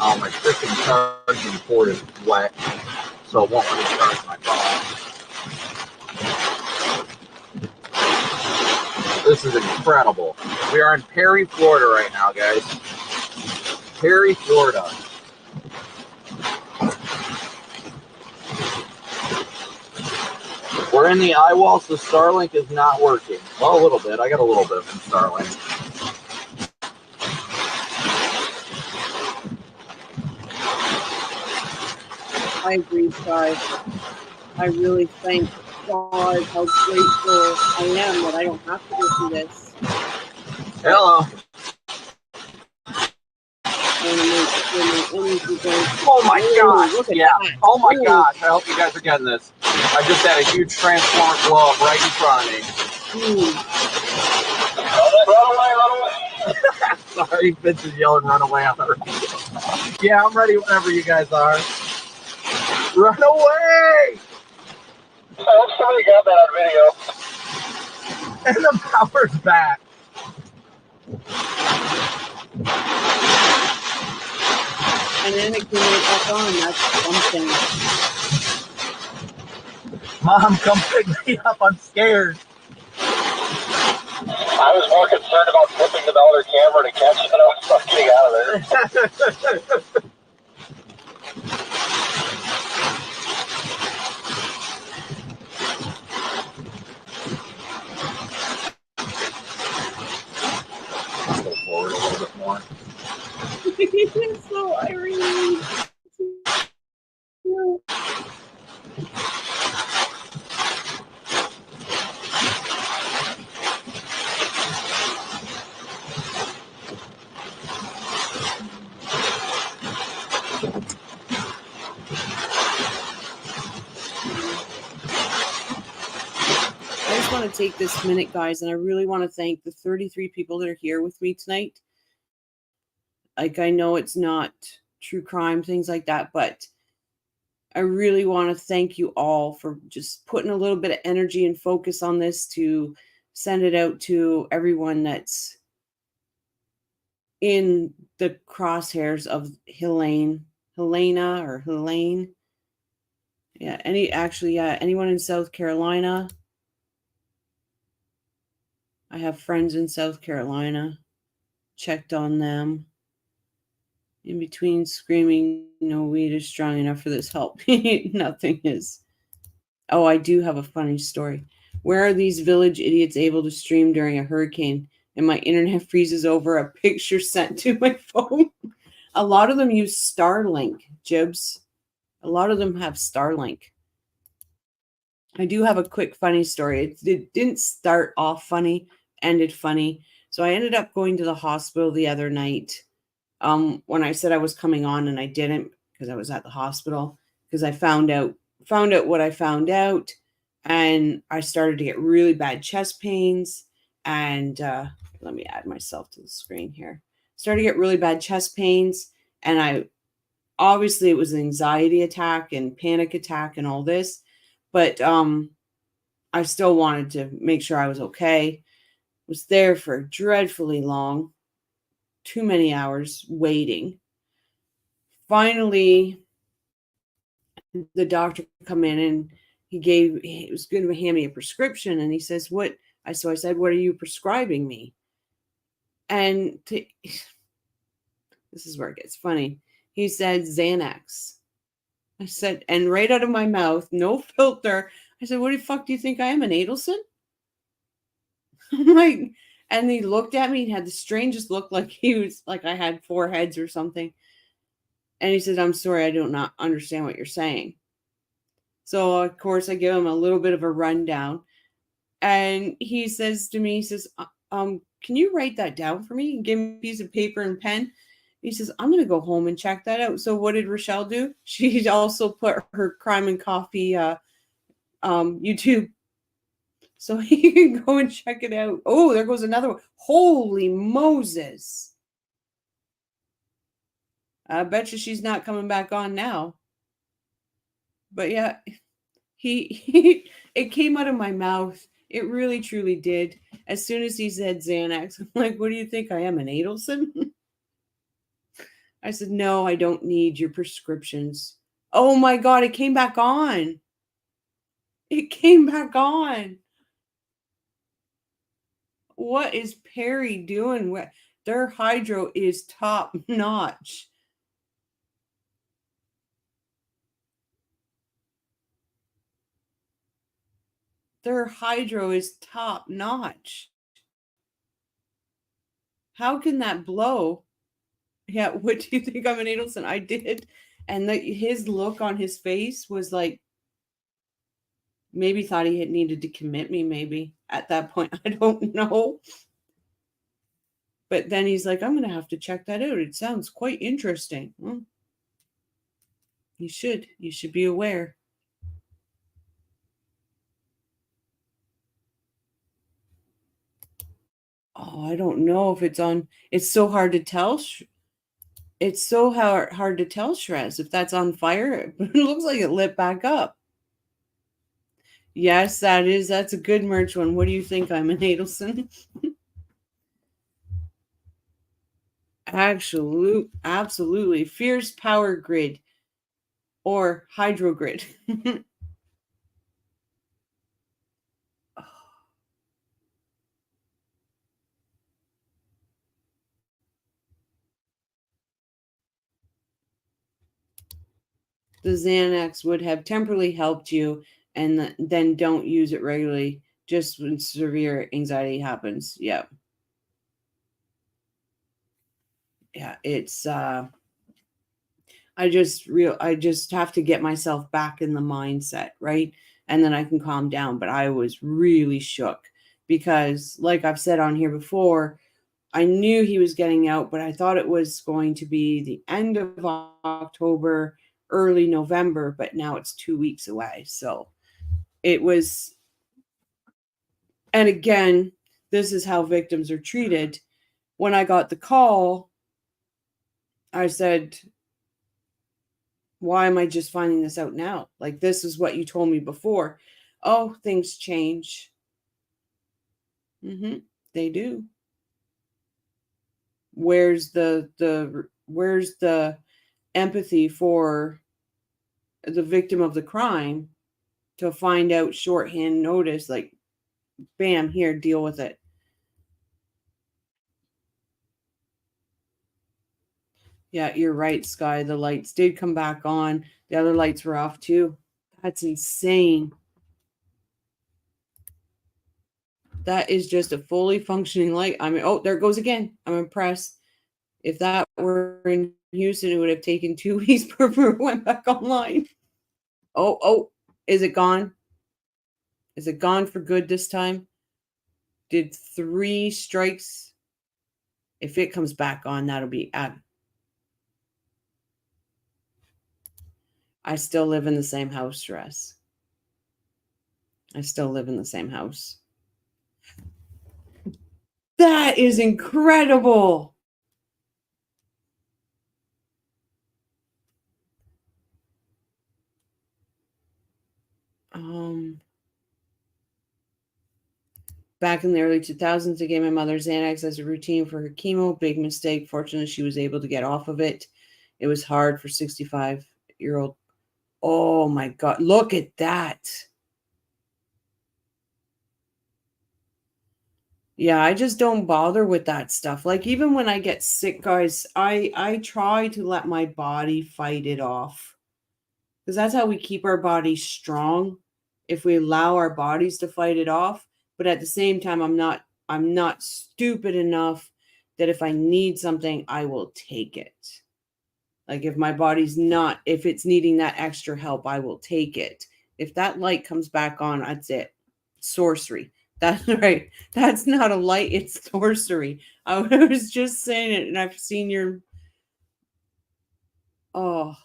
Oh, my freaking charging port is wet, so it won't let me charge my phone. This is incredible. We are in Perry, Florida right now, guys. Perry, Florida. We're in the eye wall, so Starlink is not working. Well, a little bit. I got a little bit from Starlink. I agree, Sky. I really thank God how grateful I am that I don't have to go through this. Hello. Oh my gosh. Yeah. Oh my gosh. I hope you guys are getting this. I just had a huge transformer blow up right in front of me. Sorry, Vince is yelling run away on the radio. Yeah, I'm ready whenever you guys are. Run away! I hope somebody got that on video. And the power's back. And then it came right back on. That's something. Mom, come pick me up. I'm scared. I was more concerned about flipping the dollar camera to catch it. I was getting out of there. Go forward a little bit more. So Irene. I just want to take this minute, guys, and I really want to thank the 33 people that are here with me tonight. Like, I know it's not true crime, things like that, but I really want to thank you all for just putting a little bit of energy and focus on this to send it out to everyone that's in the crosshairs of Helene. Yeah, anyone in South Carolina. I have friends in South Carolina. checked on them. In between screaming, no weed is strong enough for this help. Nothing is. Oh, I do have a funny story. Where are these village idiots able to stream during a hurricane and my internet freezes over a picture sent to my phone? A lot of them use Starlink, Jibs. A lot of them have Starlink. I do have a quick funny story. It didn't start off funny, ended funny. So I ended up going to the hospital the other night. When I said I was coming on and I didn't because I was at the hospital because I found out what I found out, and I started to get really bad chest pains. And let me add myself to the screen here. Started to get really bad chest pains, and obviously it was an anxiety attack and panic attack and all this, but I still wanted to make sure I was okay. Was there for dreadfully long, too many hours waiting. Finally, the doctor come in and he was going to hand me a prescription, and he says, "What?" So I said, "What are you prescribing me?" And this is where it gets funny. He said, "Xanax." I said, and right out of my mouth, no filter, I said, "What the fuck do you think I am, an Adelson?" I'm like, and he looked at me and had the strangest look, like he was like I had 4 heads or something. And he said, "I'm sorry, I do not understand what you're saying." So of course I give him a little bit of a rundown. And he says to me, he says, "Can you write that down for me and give me a piece of paper and pen?" He says, "I'm going to go home and check that out." So what did Rochelle do? She also put her Crime and Coffee YouTube so he can go and check it out. Oh, there goes another one. Holy Moses. I bet you she's not coming back on now. But yeah, it came out of my mouth. It really, truly did. As soon as he said Xanax, I'm like, "What do you think I am, an Adelson?" I said, "No, I don't need your prescriptions." Oh my God, it came back on. It came back on. What is Perry doing? Their hydro is top notch. Their hydro is top notch. How can that blow? Yeah, what do you think I'm an Adelson? I did. And his look on his face was like, maybe thought he had needed to commit me, maybe at that point. I don't know. But then he's like, "I'm going to have to check that out. It sounds quite interesting." Well, you should be aware. Oh, I don't know if it's on. It's so hard to tell. It's so hard to tell, Shrez, if that's on fire. But it looks like it lit back up. Yes, that's a good merch one. What do you think I'm an Adelson? Absolutely. Fierce power grid or hydro grid. The Xanax would have temporarily helped you, and then don't use it regularly just when severe anxiety happens. Yeah. Yeah, it's I just have to get myself back in the mindset, right? And then I can calm down. But I was really shook because, like I've said on here before, I knew he was getting out, but I thought it was going to be the end of October, early November, but now it's 2 weeks away. So it was, and again, this is how victims are treated. When I got the call, I said, "Why am I just finding this out now? Like, this is what you told me before." "Oh, things change." They do. Where's the empathy for the victim of the crime to find out shorthand notice, like, bam, here, deal with it. Yeah, you're right, Sky. The lights did come back on. The other lights were off too. That's insane. That is just a fully functioning light. I mean, oh, there it goes again. I'm impressed. If that were in Houston, it would have taken 2 weeks before it went back online. Oh, is it gone? Is it gone for good this time? Did 3 strikes? If it comes back on, that'll be I still live in the same house, Dress. I still live in the same house. That is incredible. Back in the early 2000s, I gave my mother Xanax as a routine for her chemo. Big mistake. Fortunately, she was able to get off of it. It was hard for 65-year-old. Oh my God. Look at that. Yeah, I just don't bother with that stuff. Like, even when I get sick, guys, I try to let my body fight it off. Because that's how we keep our bodies strong. If we allow our bodies to fight it off. But at the same time, I'm not stupid enough that if I need something, I will take it. Like, if my body's not, if it's needing that extra help, I will take it. If that light comes back on, that's it. Sorcery. That's right. That's not a light, it's sorcery. I was just saying it, and I've seen your. Oh,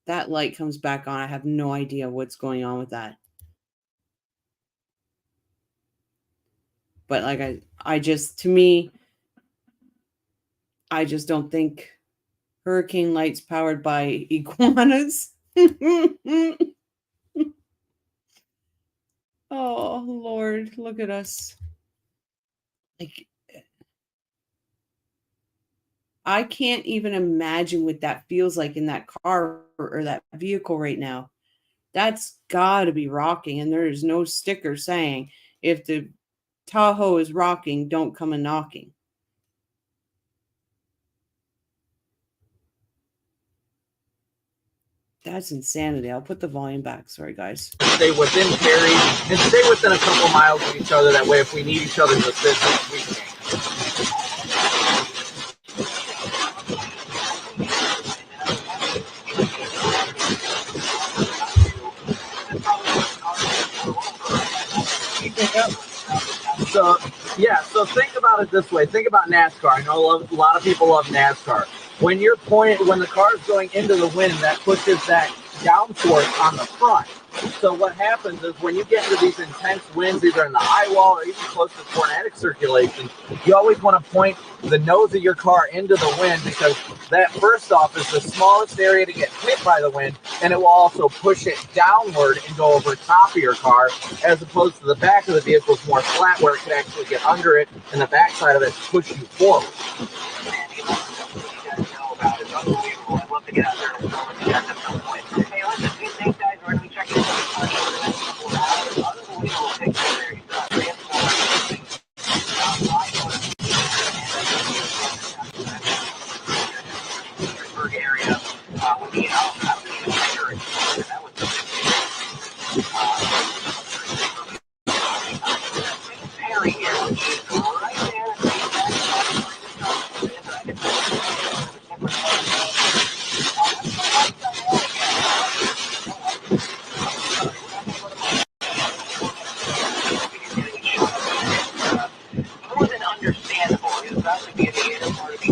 that light comes back on. I have no idea what's going on with that. But like I just, to me, I just don't think hurricane lights powered by iguanas. Oh, Lord, look at us. Like, I can't even imagine what that feels like in that car or that vehicle right now. That's got to be rocking. And there is no sticker saying, if the Tahoe is rocking, don't come a knocking. That's insanity. I'll put the volume back. Sorry, guys. Stay within carry and stay within a couple miles of each other. That way, if we need each other's assistance, we can. So think about it this way. Think about NASCAR. I know a lot of people love NASCAR. When the car is going into the wind, that pushes that downforce on the front. So what happens is when you get into these intense winds, either in the high wall or even close to tornadic circulation, you always want to point the nose of your car into the wind, because that, first off, is the smallest area to get hit by the wind, and it will also push it downward and go over top of your car, as opposed to the back of the vehicle is more flat, where it can actually get under it, and the back side of it push you forward. It's unbelievable. I'd love to get out there and film it at some point. Hey, listen, these things, guys, we're going to be checking out the unbelievable pictures there. Area with the that was Perry here, right there. More than understandable. It's about to be a theater part of the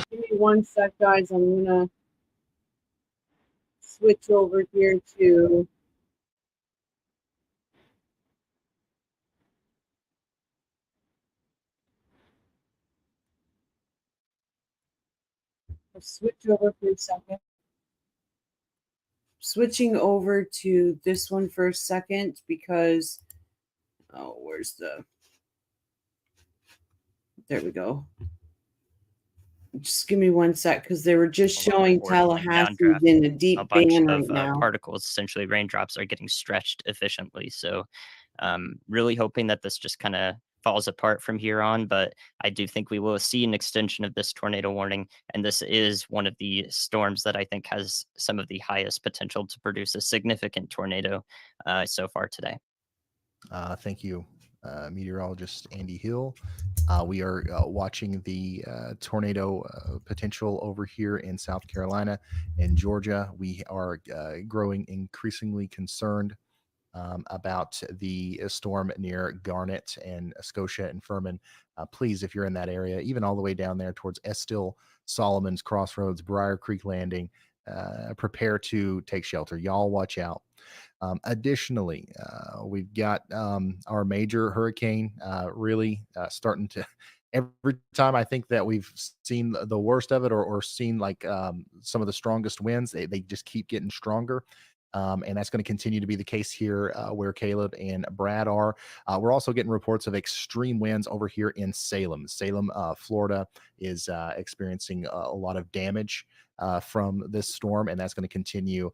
Give me one sec, guys. I'm gonna switch over here to switch over for a second. Switching over to this one for a second because where's there we go. Just give me one sec, because they were just Along showing with like Tallahassee downdraft, in a deep a bunch ban of right now. particles, essentially raindrops, are getting stretched efficiently. So really hoping that this just kind of falls apart from here on. But I do think we will see an extension of this tornado warning. And this is one of the storms that I think has some of the highest potential to produce a significant tornado so far today. Thank you, meteorologist Andy Hill. We are watching the tornado potential over here in South Carolina and Georgia. We are growing increasingly concerned about the storm near Garnett and Scotia and Furman. Please, if you're in that area, even all the way down there towards Estill, Solomon's Crossroads, Briar Creek Landing, prepare to take shelter. Y'all watch out. Additionally, we've got our major hurricane really starting to, every time I think that we've seen the worst of it or seen like some of the strongest winds, they just keep getting stronger. And that's going to continue to be the case here where Caleb and Brad are. We're also getting reports of extreme winds over here in Salem. Salem, Florida is experiencing a lot of damage from this storm, and that's going to continue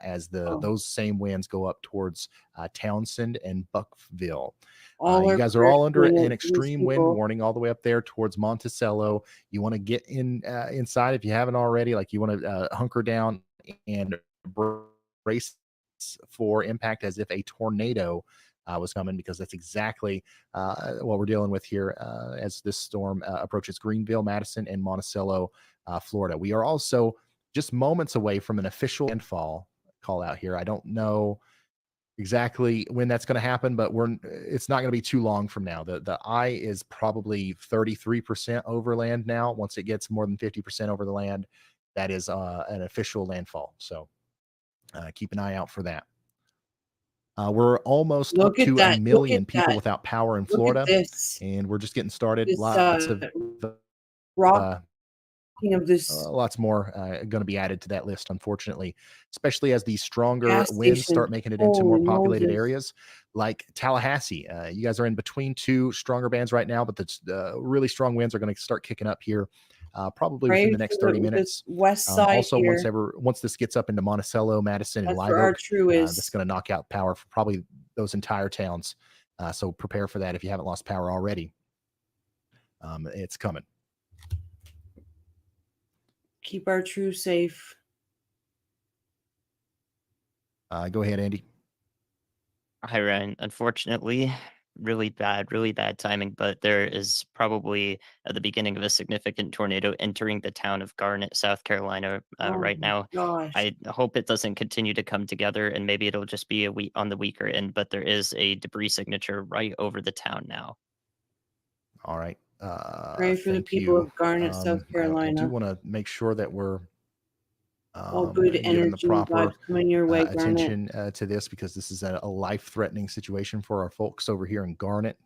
as those same winds go up towards Townsend and Buckville. You guys are all under an extreme wind warning all the way up there towards Monticello. You want to get inside if you haven't already. Like, you want to hunker down and brace for impact as if a tornado was coming, because that's exactly what we're dealing with here as this storm approaches Greenville, Madison, and Monticello, Florida. We are also just moments away from an official landfall call out here. I don't know exactly when that's going to happen, but it's not going to be too long from now. The eye is probably 33% over land now. Once it gets more than 50% over the land, that is an official landfall. So keep an eye out for that. We're almost up to a million people without power in Florida, and we're just getting started. Lots of lots more going to be added to that list, unfortunately, especially as these stronger winds start making it into more populated areas like Tallahassee. You guys are in between two stronger bands right now, but the really strong winds are going to start kicking up here probably within the next 30 minutes. West side also, here. once this gets up into Monticello, Madison, and Live Oak, that's going to knock out power for probably those entire towns. So prepare for that if you haven't lost power already. It's coming. Keep our true safe. Go ahead, Andy. Hi, Ryan. Unfortunately, really bad timing, but there is probably at the beginning of a significant tornado entering the town of Garnett, South Carolina right now. Gosh. I hope it doesn't continue to come together, and maybe it'll just be on the weaker end, but there is a debris signature right over the town now. All right. Pray for the people of Garnett, South Carolina. I do want to make sure that we're all good energy the proper coming your way, attention to this, because this is a life-threatening situation for our folks over here in Garnett,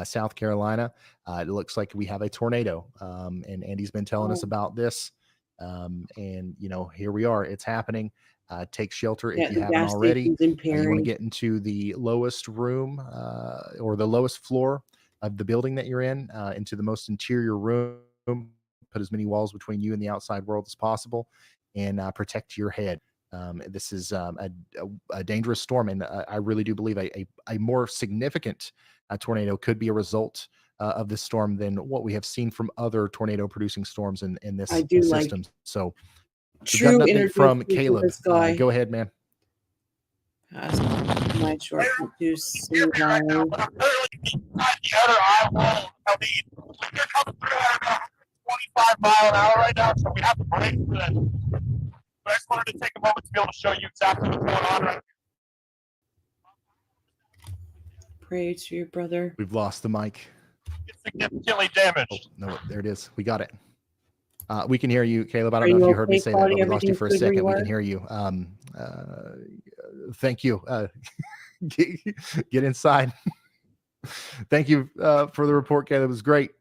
South Carolina. It looks like we have a tornado, and Andy's been telling us about this. And here we are. It's happening. Take shelter if you haven't already. You want to get into the lowest room or the lowest floor of the building that you're in, into the most interior room. Put as many walls between you and the outside world as possible, and protect your head. This is a dangerous storm, and I really do believe a more significant tornado could be a result of this storm than what we have seen from other tornado-producing storms in this system. So, true update from Caleb. Go ahead, man. My short to see The other eye wall, Helene, they're coming through at 25 mile an hour right now, so we have to brace for this. But I just wanted to take a moment to be able to show you exactly what's going on right now. Pray to your brother. We've lost the mic. It's significantly damaged. No, there it is. We got it. We can hear you, Caleb. I don't know if you heard me say that, but we lost you for a second. We can hear you. Thank you. Get inside. Thank you for the report, Caleb. It was great.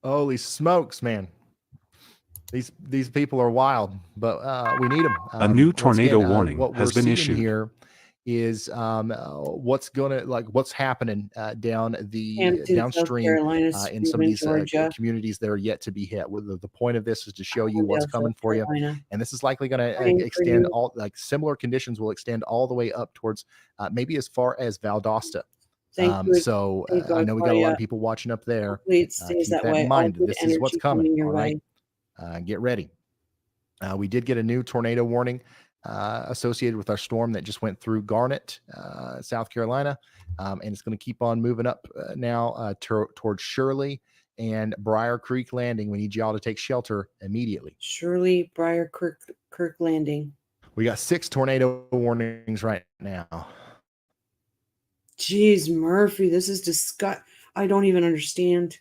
Holy smokes, man. These people are wild, but we need them. A new tornado warning has been issued. Here is what's happening down the Hampton, South downstream Carolina, in some of Steuben, these Georgia, communities that are yet to be hit. The point of this is to show you what's Avondale, coming South for you, Carolina. and this is likely going to Praying for extend you. all similar conditions will extend all the way up towards maybe as far as Valdosta. Thank you. So Thank I God know we for got a lot you. of people watching up there. Hopefully it stays Keep that that way. in All mind. good This is what's energy coming. your All right. way. Get ready. We did get a new tornado warning associated with our storm that just went through Garnet, South Carolina, and it's going to keep on moving up now towards Shirley and Briar Creek Landing. We need y'all to take shelter immediately. Shirley, Briar Kirk Landing. We got 6 tornado warnings right now. Jeez, Murphy, this is disgusting. I don't even understand.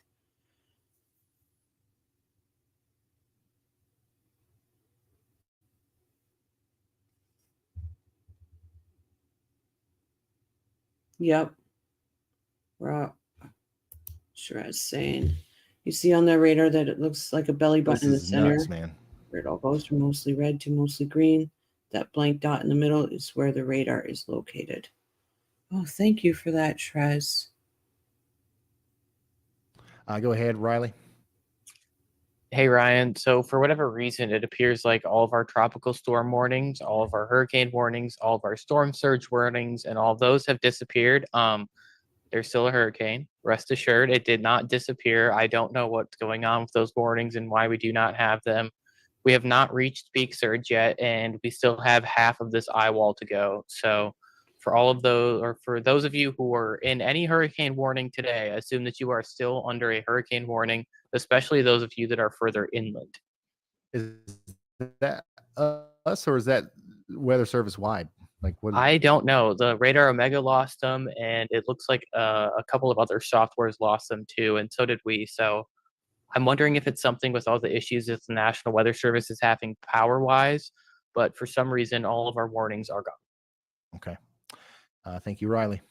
Yep. Rob. Sure, I was saying. You see on the radar that it looks like a belly button in the center. Nuts, man. Where it all goes from mostly red to mostly green. That blank dot in the middle is where the radar is located. Oh, thank you for that, Shrez. Go ahead, Riley. Hey, Ryan. So for whatever reason, it appears like all of our tropical storm warnings, all of our hurricane warnings, all of our storm surge warnings, and all of those have disappeared. There's still a hurricane. Rest assured, it did not disappear. I don't know what's going on with those warnings and why we do not have them. We have not reached peak surge yet, and we still have half of this eye wall to go. So for all of those, or for those of you who are in any hurricane warning today, assume that you are still under a hurricane warning, especially those of you that are further inland. Is that us or is that Weather Service wide? Like what? I don't know. The Radar Omega lost them, and it looks like a couple of other softwares lost them too, and so did we. So I'm wondering if it's something with all the issues that the National Weather Service is having power-wise, but for some reason, all of our warnings are gone. Okay. Thank you, Riley.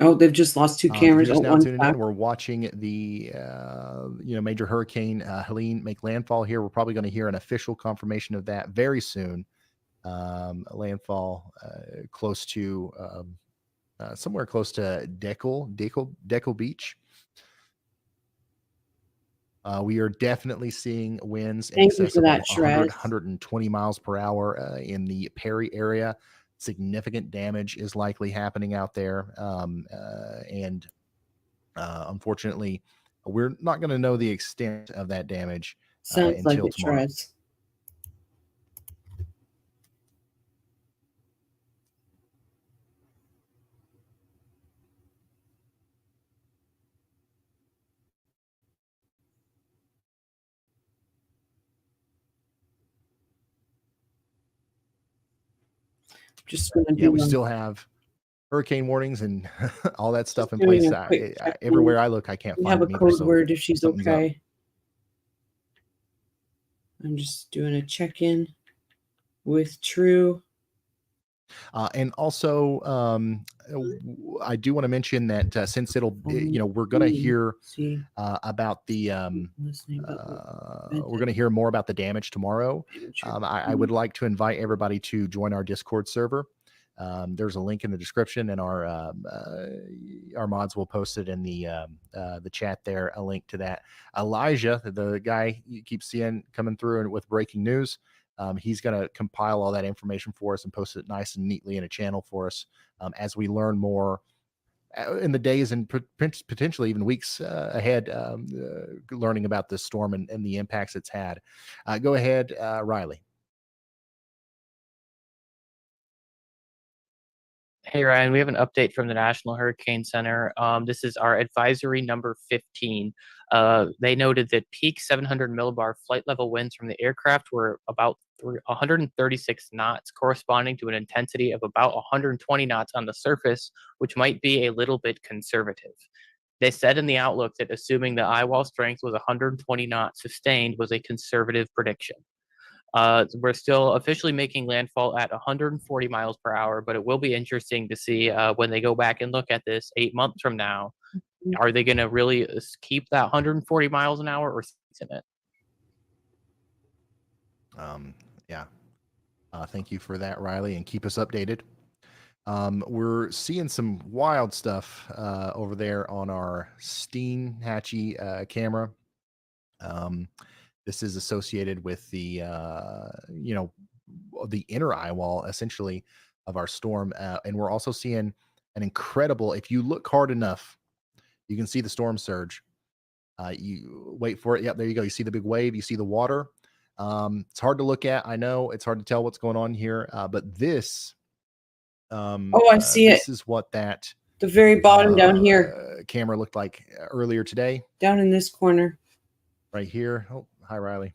Oh, they've just lost 2 If cameras. you're just Oh, now one tuning back. in, we're watching the major hurricane Helene make landfall here. We're probably going to hear an official confirmation of that very soon. Landfall close to somewhere close to Deckle Beach. We are definitely seeing winds in Thank you excess for of that, 100, Shrez. 120 miles per hour in the Perry area. Significant damage is likely happening out there. And unfortunately, we're not going to know the extent of that damage Sounds like until it, tomorrow. Shrez. Just gonna Yeah, do we a- still have hurricane warnings and all that stuff in doing place. a quick check-in. Everywhere I look, I can't We find have a them either. code So word if she's something's up. okay. I'm just doing a check-in with True. And also, I do want to mention that since we're going to hear about the, we're going to hear more about the damage tomorrow. I would like to invite everybody to join our Discord server. There's a link in the description, and our mods will post it in the chat there. A link to that. Elijah, the guy you keep seeing coming through and with breaking news. He's going to compile all that information for us and post it nice and neatly in a channel for us as we learn more in the days and potentially even weeks ahead, learning about this storm and the impacts it's had. Go ahead, Riley. Hey, Ryan, we have an update from the National Hurricane Center. This is our advisory number 15. They noted that peak 700 millibar flight level winds from the aircraft were about 136 knots, corresponding to an intensity of about 120 knots on the surface, which might be a little bit conservative. They said in the outlook that assuming the eye wall strength was 120 knots sustained was a conservative prediction. We're still officially making landfall at 140 miles per hour, but it will be interesting to see when they go back and look at this 8 months from now. Are they going to really keep that 140 miles an hour or season it? Yeah. Thank you for that, Riley, and keep us updated. We're seeing some wild stuff over there on our Steinhatchee camera. This is associated with the the inner eye wall, essentially, of our storm, and we're also seeing an incredible. If you look hard enough, you can see the storm surge. You wait for it. Yep, there you go. You see the big wave. You see the water. It's hard to look at. I know it's hard to tell what's going on here, but this. I see this it. is what that The very bottom down here. Camera looked like earlier today. Down in this corner. Right here. Oh, hi, Riley.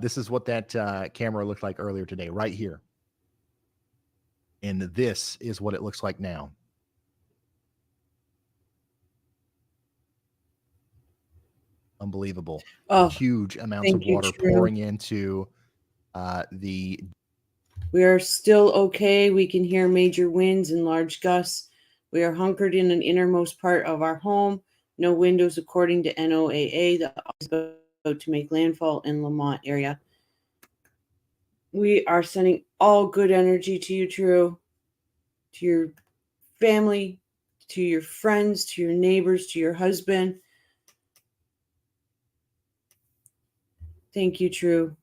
This is what that camera looked like earlier today, right here. And this is what it looks like now. Unbelievable. Oh, huge amounts of water pouring into the. We are still okay. We can hear major winds and large gusts. We are hunkered in an innermost part of our home. No windows, according to NOAA, that is about to make landfall in Lamont area. We are sending all good energy to you, True, to your family, to your friends, to your neighbors, to your husband. Thank you, True.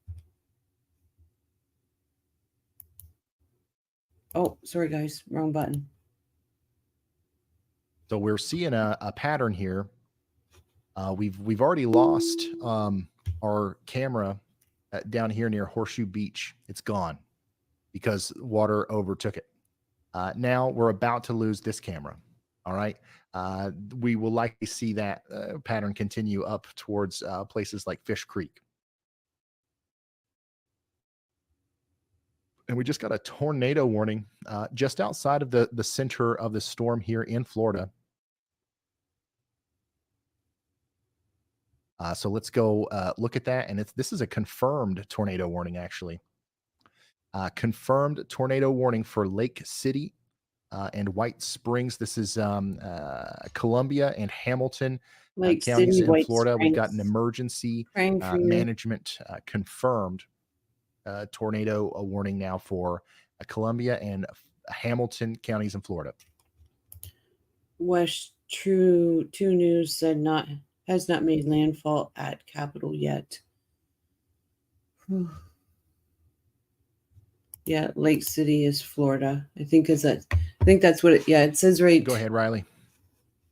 Oh, sorry, guys. Wrong button. So we're seeing a pattern here. We've already lost our camera down here near Horseshoe Beach. It's gone because water overtook it. Now we're about to lose this camera. All right. We will likely see that pattern continue up towards places like Fish Creek. And we just got a tornado warning just outside of the center of the storm here in Florida. So let's go look at that. And this is a confirmed tornado warning, actually. Confirmed tornado warning for Lake City and White Springs. This is Columbia and Hamilton counties in Florida. We've got an emergency management confirmed tornado warning now for Columbia and Hamilton counties in Florida. West True 2 News said has not made landfall at capital yet. Yeah, Lake City is Florida. I think that's what it. Yeah, it says right. Go ahead, Riley.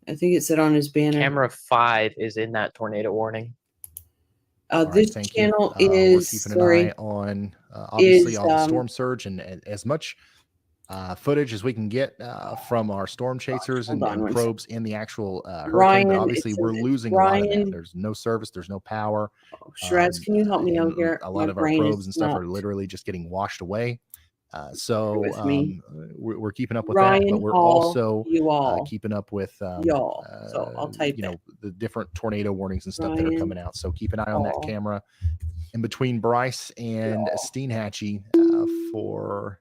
I think it said on his banner. Camera 5 is in that tornado warning. This channel is keeping an eye on obviously all the storm surge and as much footage as we can get from our storm chasers and probes in the actual hurricane. But obviously, we're losing a lot of that. There's no service. There's no power. Shiraz, can you help me out here? A lot of our probes and stuff are literally just getting washed away. So we're keeping up with that, but we're also keeping up with y'all. So I'll type the different tornado warnings and stuff that are coming out. So keep an eye on that camera in between Bryce and Steinhatchee for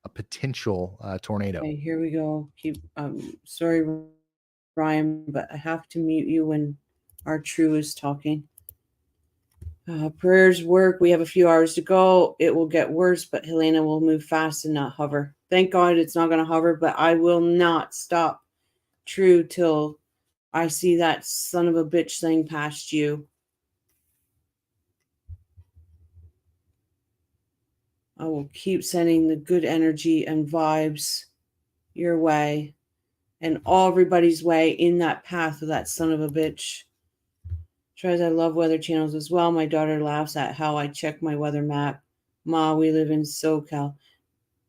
a potential tornado. Okay, here we go. Sorry, Ryan, but I have to mute you when our True is talking. Prayers work. We have a few hours to go. It will get worse, but Helene will move fast and not hover. Thank God it's not going to hover, but I will not stop True till I see that son of a bitch thing past you. I will keep sending the good energy and vibes your way and everybody's way in that path of that son of a bitch. Tries, I love weather channels as well. My daughter laughs at how I check my weather map. Ma, we live in SoCal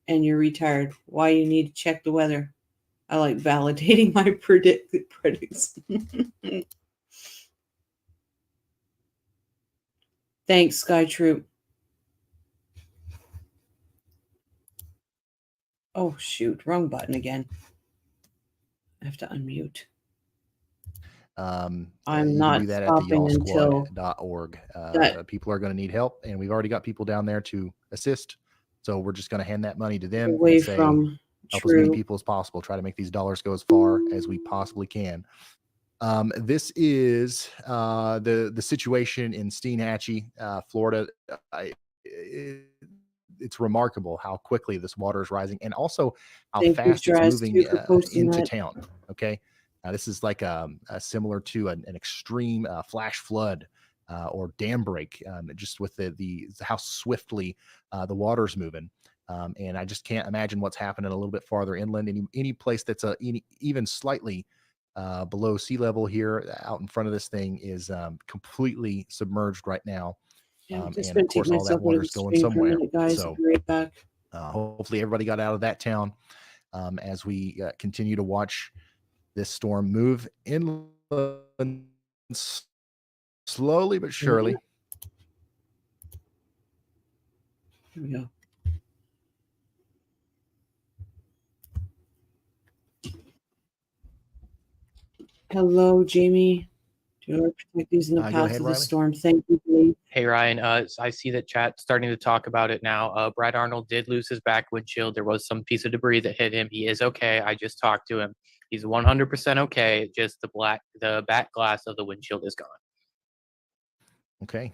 and you're retired. Why you need to check the weather? I like validating my predicts. Thanks, Sky Troop. Oh, shoot. Wrong button again. I have to unmute. I'm not do that at theyallsquad.org. People are going to need help, and we've already got people down there to assist. So we're just going to hand that money to them and say, help as many people as possible. Try to make these dollars go as far as we possibly can. This is the situation in Steenhatchee, Florida. It's remarkable how quickly this water is rising, and also how Thank you, fast it's Stress, moving too, for posting into that. town. Okay, this is like similar to an extreme flash flood or dam break, just with the how swiftly the water's moving. And I just can't imagine what's happening a little bit farther inland. Any place that's even slightly below sea level here out in front of this thing is completely submerged right now. Yeah, I'm just And of going to take course, all that myself out water of the is going stream for a somewhere. minute, guys. I'll So be right back. hopefully everybody got out of that town as we continue to watch this storm move inland slowly but surely. Here we go. Hello, Jamie. Do you want to protect these in the Go path ahead, of the Riley. storm? Thank you, Dave. Hey Ryan, I see that chat starting to talk about it now. Brad Arnold did lose his back windshield. There was some piece of debris that hit him. He is okay. I just talked to him. He's 100% okay. Just the back glass of the windshield is gone. Okay.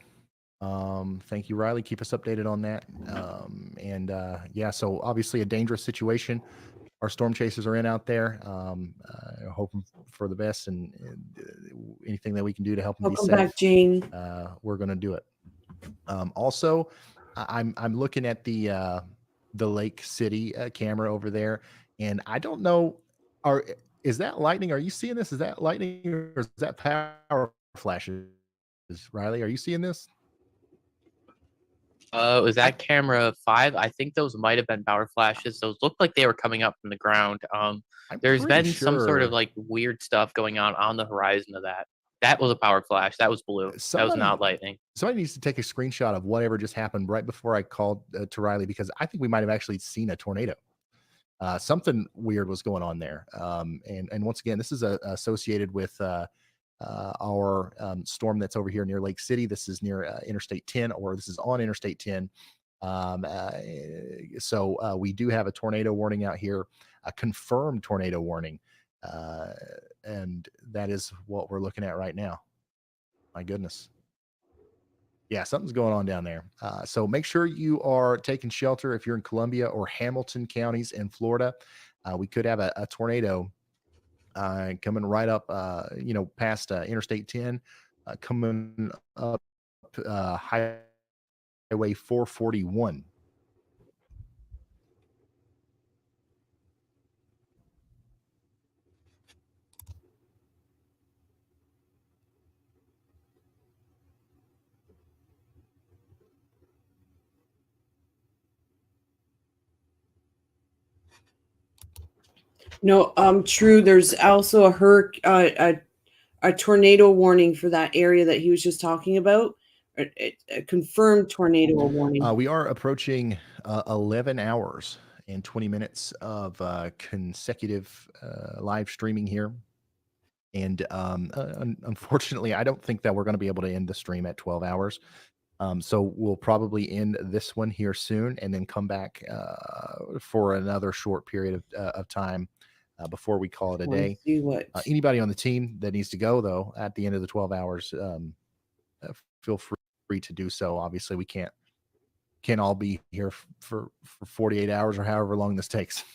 Thank you, Riley. Keep us updated on that. Yeah, so obviously a dangerous situation our storm chasers are in out there. Hoping for the best and anything that we can do to help them Welcome be safe. back, Jane. We're going to do it. Also, I'm looking at the Lake City camera over there, and I don't know, is that lightning? Are you seeing this? Is that lightning or is that power flashes? Riley, are you seeing this? Was that camera 5? I think those might have been power flashes. Those looked like they were coming up from the ground. There's pretty been some sort of sure. like weird stuff going on the horizon of that. That was a power flash. That was blue. That was Somebody- not lightning. Somebody needs to take a screenshot of whatever just happened right before I called to Riley, because I think we might have actually seen a tornado. Something weird was going on there. And once again, this is associated with our storm that's over here near Lake City. This is near Interstate 10, or this is on Interstate 10. So we do have a tornado warning out here, a confirmed tornado warning. And that is what we're looking at right now. My goodness. Yeah, something's going on down there. So make sure you are taking shelter if you're in Columbia or Hamilton counties in Florida. We could have a tornado coming right up, past Interstate 10, coming up Highway 441. No, true. There's also a tornado warning for that area that he was just talking about. A confirmed tornado warning. We are approaching 11 hours and 20 minutes of consecutive live streaming here. And unfortunately, I don't think that we're going to be able to end the stream at 12 hours. So we'll probably end this one here soon and then come back for another short period of time before we call it a day. See what Anybody on the team that needs to go, though, at the end of the 12 hours, feel free to do so. Obviously, we can't all be here for 48 hours or however long this takes.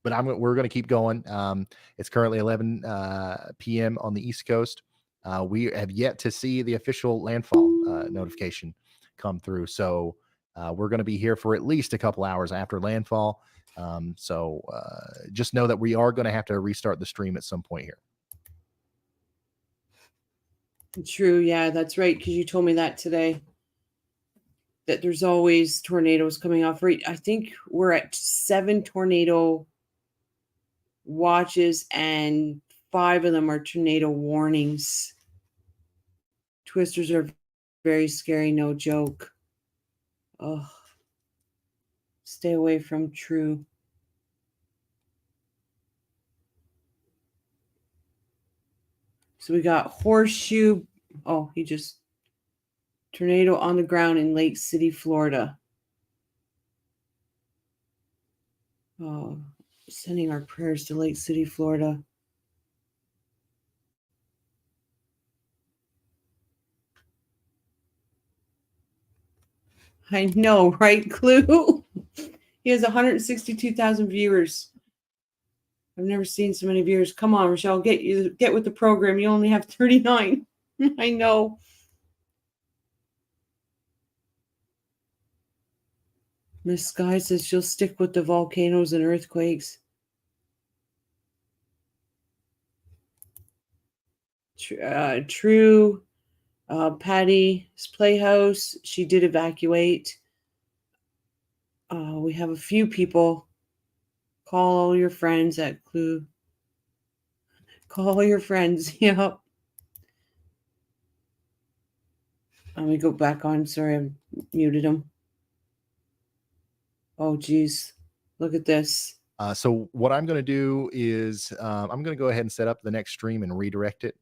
But we're going to keep going. It's currently 11 p.m. on the East Coast. We have yet to see the official landfall notification come through. So we're going to be here for at least a couple hours after landfall. So just know that we are going to have to restart the stream at some point here. True, yeah, that's right, because you told me that today. That there's always tornadoes coming off. Right, I think we're at 7 tornado watches, and 5 of them are tornado warnings. Twisters are very scary, no joke. Oh, stay away from True. So we got Horseshoe. Oh, he just tornado on the ground in Lake City, Florida. Oh, sending our prayers to Lake City, Florida. I know, right, Clue? He has 162,000 viewers. I've never seen so many viewers. Come on, Rochelle, get with the program. You only have 39. I know. Miss Sky says she'll stick with the volcanoes and earthquakes. True. Patty's Playhouse, she did evacuate. We have a few people. Call all your friends at Clue. Call all your friends. Yep. Let me go back on. Sorry, I muted him. Oh, geez. Look at this. So what I'm going to do is I'm going to go ahead and set up the next stream and redirect it.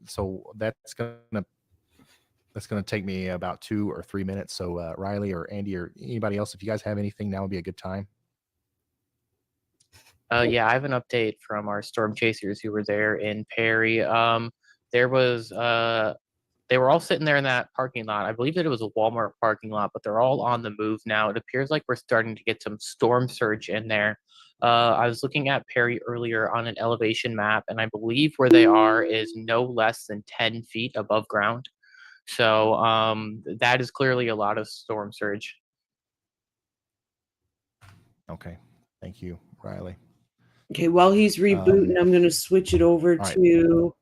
So that's going to take me about 2 or 3 minutes. So Riley or Andy or anybody else, if you guys have anything, now would be a good time. Yeah, I have an update from our storm chasers who were there in Perry. There was they were all sitting there in that parking lot. I believe that it was a Walmart parking lot, but they're all on the move now. It appears like we're starting to get some storm surge in there. I was looking at Perry earlier on an elevation map, and I believe where they are is no less than 10 feet above ground. So that is clearly a lot of storm surge. Okay. Thank you, Riley. Okay, while he's rebooting, I'm going to switch it over right. to...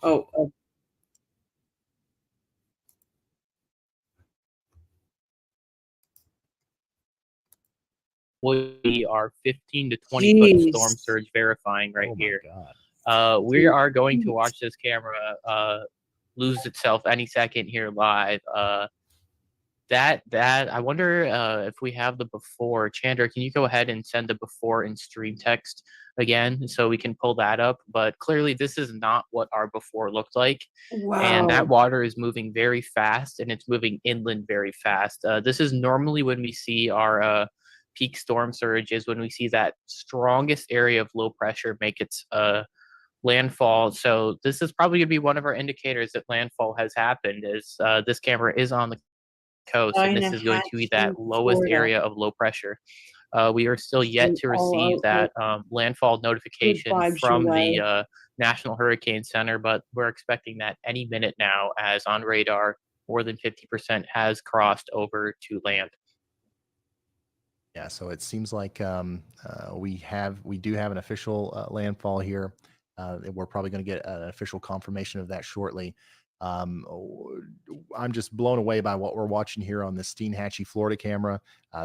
Oh, We are 15 to 20 foot storm surge verifying right here. We are going to watch this camera lose itself any second here live. That I wonder if we have the before. Chandra, can you go ahead and send the before in stream text again so we can pull that up? But clearly this is not what our before looked like. wow. And that water is moving very fast, and it's moving inland very fast. This is normally when we see our peak storm surge, is when we see that strongest area of low pressure make its landfall. So this is probably going to be one of our indicators that landfall has happened, is this camera is on the coast, and this is going to be that lowest area of low pressure. We are still yet to receive that landfall notification from the National Hurricane Center, but we're expecting that any minute now, as on radar, more than 50% has crossed over to land. Yeah, so it seems like we do have an official landfall here. We're probably going to get an official confirmation of that shortly. I'm just blown away by what we're watching here on the Steinhatchee, Florida camera.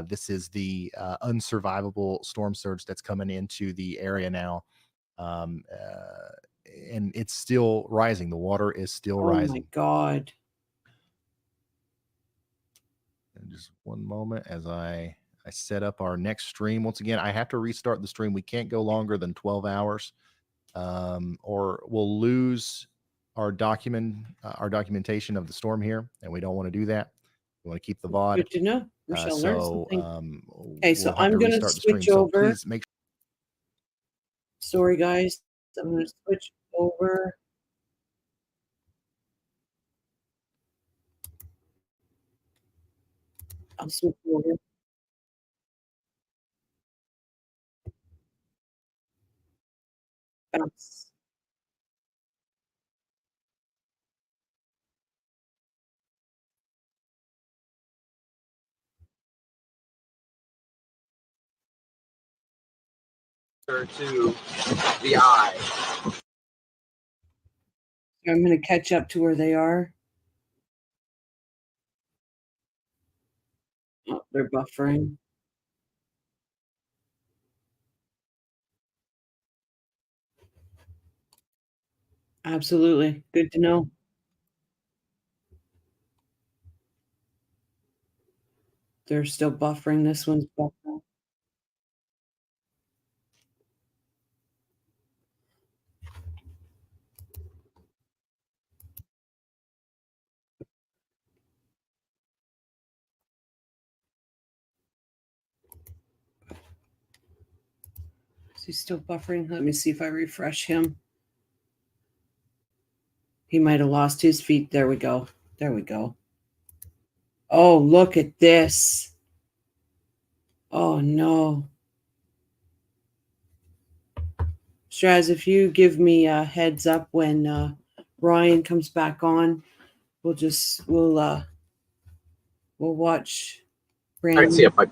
This is the unsurvivable storm surge that's coming into the area now. And it's still rising. The water is still rising. Oh my God. And just one moment as I set up our next stream. Once again, I have to restart the stream. We can't go longer than 12 hours or we'll lose our documentation of the storm here, and we don't want to do that. We want to keep the VOD. Good to know. Rochelle learned something. Okay, so we'll I'm going to switch over. So please make. Sorry, guys. I'm going to switch over. I'll switch over. Bounce. To the eye. I'm going to catch up to where they are. Oh, they're buffering. Absolutely. Good to know. They're still buffering. This one's buffering. Is he still buffering? Let me see if I refresh him. He might have lost his feet. There we go. There we go. Oh, look at this. Oh, no. Straz, if you give me a heads up when Ryan comes back on, we'll watch All right, see ya. Bye.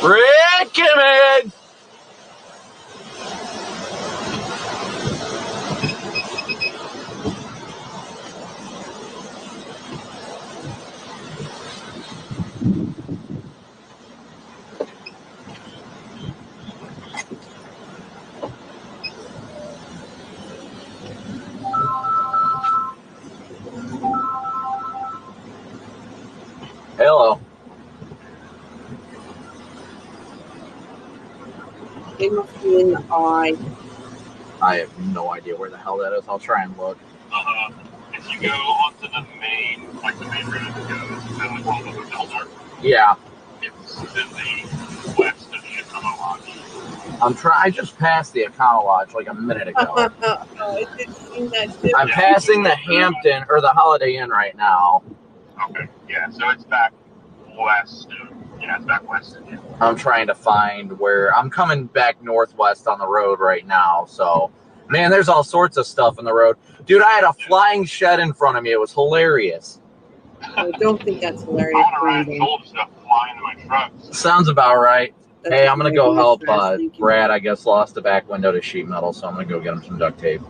Rick, come in. Hello. It must be in the eye. I have no idea where the hell that is. I'll try and look. If you go onto the main, like the main road that goes to like one of the hotels are, Yeah. it's to the west of the Econo Lodge. I just passed the Econo Lodge like a minute ago. I did see that too. I'm passing the Hampton or the Holiday Inn right now. Okay, yeah, so it's back west of, it's back west of you. I'm trying to find where I'm coming back northwest on the road right now. So, man, there's all sorts of stuff in the road. Dude, I had a flying shed in front of me. It was hilarious. I don't think that's I hilarious. want to ride Brandon. shoulder stuff flying in my trucks. Sounds about right. That's Hey, a I'm going to good go idea, help Straz. Thank you. Brad, I guess, lost the back window to sheet metal, so I'm going to go get him some duct tape.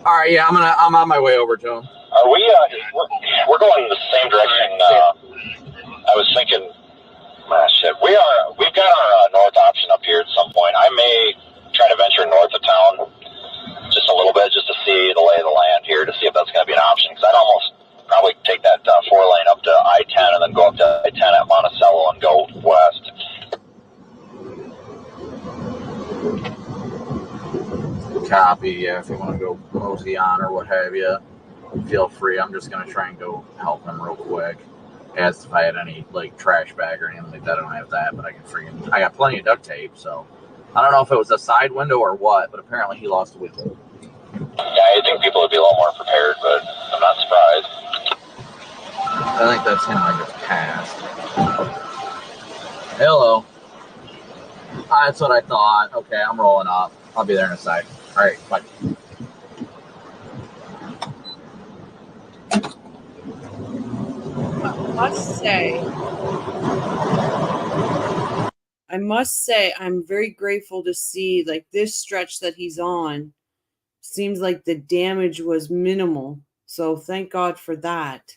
All right, yeah, I'm on my way over to him. Are we, we're going in the same direction. I was thinking, shit, we've got our north option up here at some point. I may try to venture north of town just a little bit, just to see the lay of the land here, to see if that's going to be an option. Because I'd almost probably take that 4-lane up to I-10 and then go up to I-10 at Monticello and go west. Copy, yeah, if you want to go mosey on or what have you, feel free. I'm just going to try and go help him real quick. As if I had any, like, trash bag or anything like that. I don't have that, but I got plenty of duct tape, so I don't know if it was a side window or what, but apparently he lost a window. Yeah, I think people would be a little more prepared, but I'm not surprised. I think that's him I just passed. Hello. That's what I thought. Okay, I'm rolling up. I'll be there in a sec. All right, bye. I must say, I'm very grateful to see like this stretch that he's on. Seems like the damage was minimal. So thank God for that.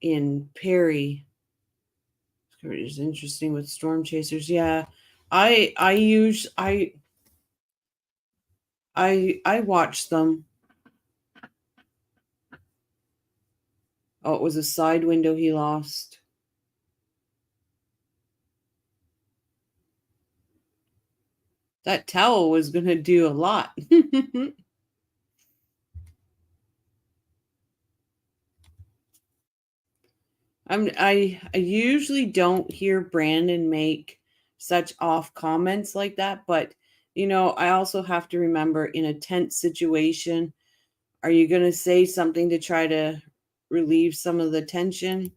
In Perry. It's interesting with storm chasers. Yeah. I watched them. Oh, it was a side window he lost. That towel was going to do a lot. I usually don't hear Brandon make such off comments like that, but I also have to remember in a tense situation, are you going to say something to try to relieve some of the tension?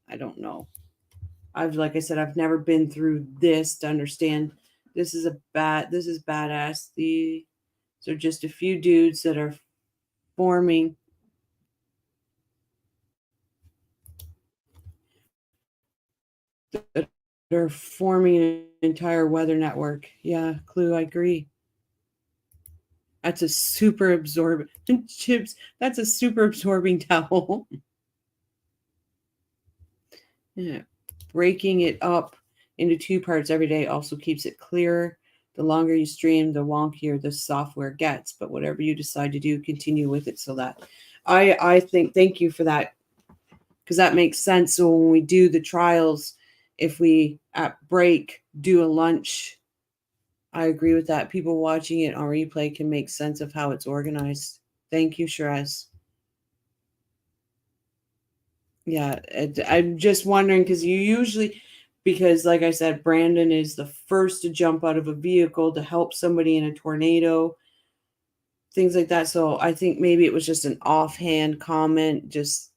I don't know. Like I said, I've never been through this to understand this is badass. These are just a few dudes that are forming are forming an entire weather network. Yeah, Clue, I agree. That's a super absorbent chips. That's a super absorbing towel. Yeah. Breaking it up into 2 parts every day also keeps it clearer. The longer you stream, the wonkier the software gets. But whatever you decide to do, continue with it. So that I think, thank you for that, because that makes sense. So when we do the trials, if we at break do a lunch, I agree with that. People watching it on replay can make sense of how it's organized. Thank you, Shiraz. Yeah, I'm just wondering because you usually, because like I said, Brandon is the first to jump out of a vehicle to help somebody in a tornado, things like that. So I think maybe it was just an offhand comment, just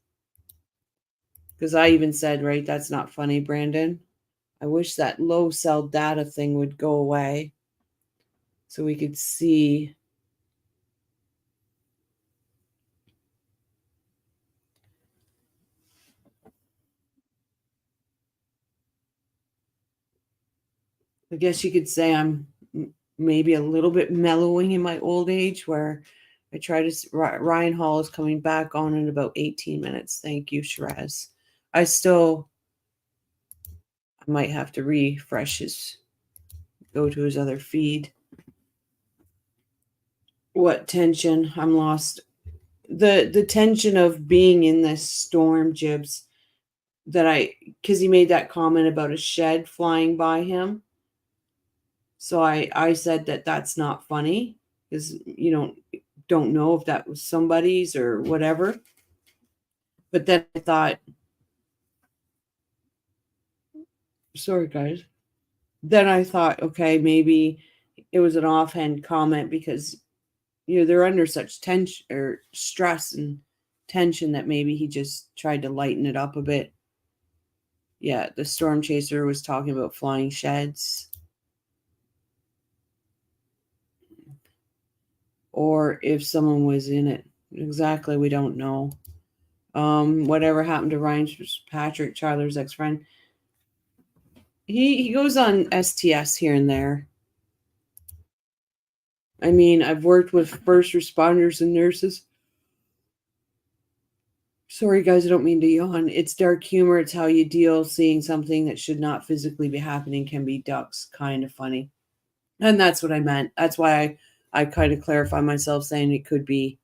because I even said, right, that's not funny, Brandon. I wish that low cell data thing would go away so we could see. I guess you could say I'm maybe a little bit mellowing in my old age, where I try to. Ryan Hall is coming back on in about 18 minutes. Thank you, Shiraz. I might have to refresh go to his other feed. What tension? I'm lost. The tension of being in this storm, Jibs, because he made that comment about a shed flying by him. So I said that's not funny, because you don't know if that was somebody's or whatever. But then I thought, sorry guys. Then I thought, okay, maybe it was an offhand comment because they're under such tension or stress and tension that maybe he just tried to lighten it up a bit. Yeah, the storm chaser was talking about flying sheds. Or if someone was in it. Exactly, we don't know. Whatever happened to Ryan Patrick, Charler's ex-friend? He goes on STS here and there. I mean, I've worked with first responders and nurses. Sorry, guys, I don't mean to yawn. It's dark humor. It's how you deal. Seeing something that should not physically be happening can be ducks. Kind of funny. And that's what I meant. That's why I kind of clarify myself saying it could be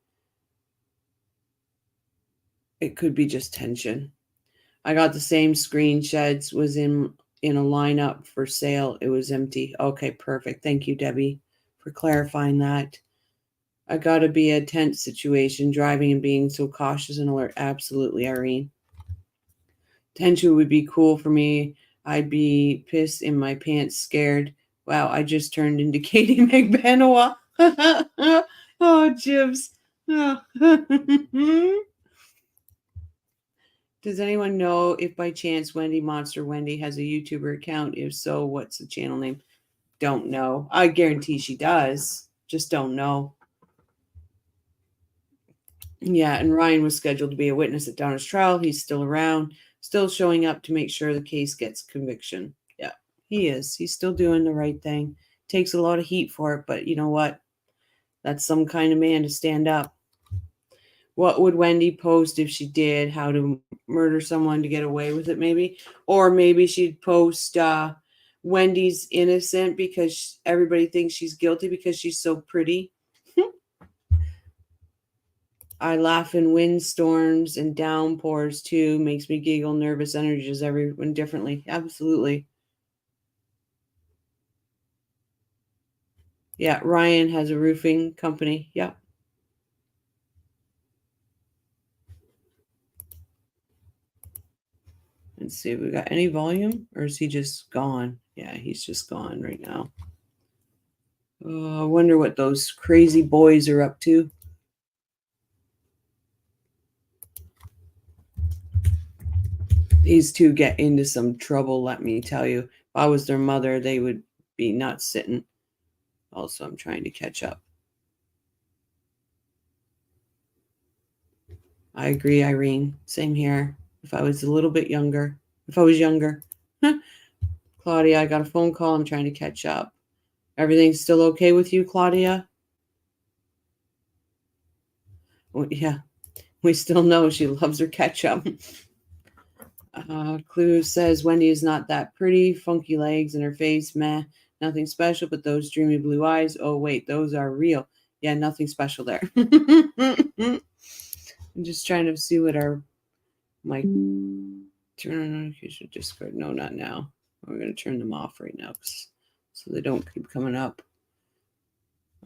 just tension. I got the same screen. Sheds was in a lineup for sale. It was empty. Okay, perfect. Thank you, Debbie, for clarifying that. I got to be a tense situation, driving and being so cautious and alert. Absolutely, Irene. Tension would be cool for me. I'd be pissed in my pants, scared. Wow, I just turned into Katie McBenowa. Oh, Jibs. Oh. Does anyone know if by chance Monster Wendy has a YouTuber account? If so, what's the channel name? Don't know. I guarantee she does. Just don't know. Yeah, and Ryan was scheduled to be a witness at Donna's trial. He's still around, still showing up to make sure the case gets conviction. Yeah, he is. He's still doing the right thing. Takes a lot of heat for it, but you know what? That's some kind of man to stand up. What would Wendy post if she did? How to murder someone to get away with it, maybe? Or maybe she'd post Wendy's innocent because everybody thinks she's guilty because she's so pretty. I laugh in windstorms and downpours too. Makes me giggle. Nervous energies everyone differently. Absolutely. Yeah, Ryan has a roofing company. Yep. Let's see if we got any volume, or is he just gone? Yeah, he's just gone right now. I wonder what those crazy boys are up to. These two get into some trouble, let me tell you. If I was their mother, they would be not sitting. Also, I'm trying to catch up. I agree, Irene. Same here. If I was a little bit younger. If I was younger. Claudia, I got a phone call. I'm trying to catch up. Everything's still okay with you, Claudia? Well, yeah, we still know she loves her ketchup. Clue says Wendy is not that pretty. Funky legs and her face, meh. Nothing special, but those dreamy blue eyes. Oh, wait, those are real. Yeah, nothing special there. I'm just trying to see what my turn on notification Discord. No, not now. We're going to turn them off right now so they don't keep coming up.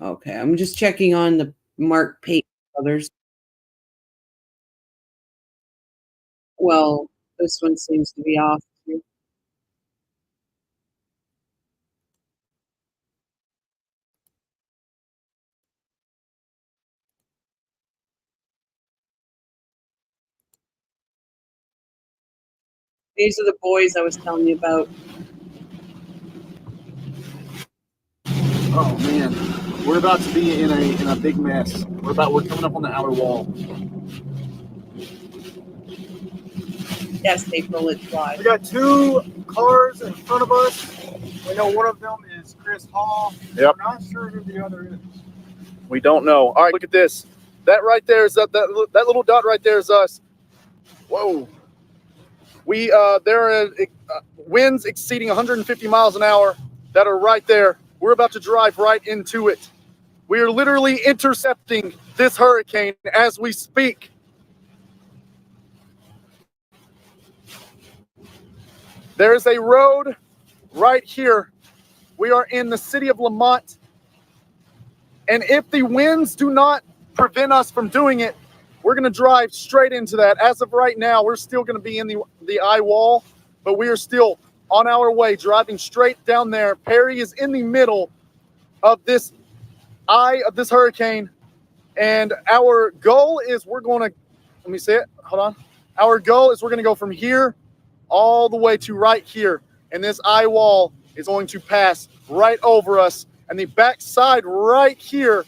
Okay, I'm just checking on the Mark Payton brothers. Well, this one seems to be off. These are the boys I was telling you about. Oh man, we're about to be in a big mess. We're coming up on the outer wall. Yes, April, it's live. We got 2 cars in front of us. We know one of them is Chris Hall. Yep. We're not sure who the other is. We don't know. All right, look at this. That right there is that little dot right there is us. Whoa. There are winds exceeding 150 miles an hour that are right there. We're about to drive right into it. We are literally intercepting this hurricane as we speak. There is a road right here. We are in the city of Lamont. And if the winds do not prevent us from doing it, we're going to drive straight into that. As of right now, we're still going to be in the eye wall, but we are still on our way, driving straight down there. Perry is in the middle of this eye of this hurricane. And our goal is let me say it, hold on. Our goal is we're going to go from here all the way to right here. And this eye wall is going to pass right over us. And the backside right here,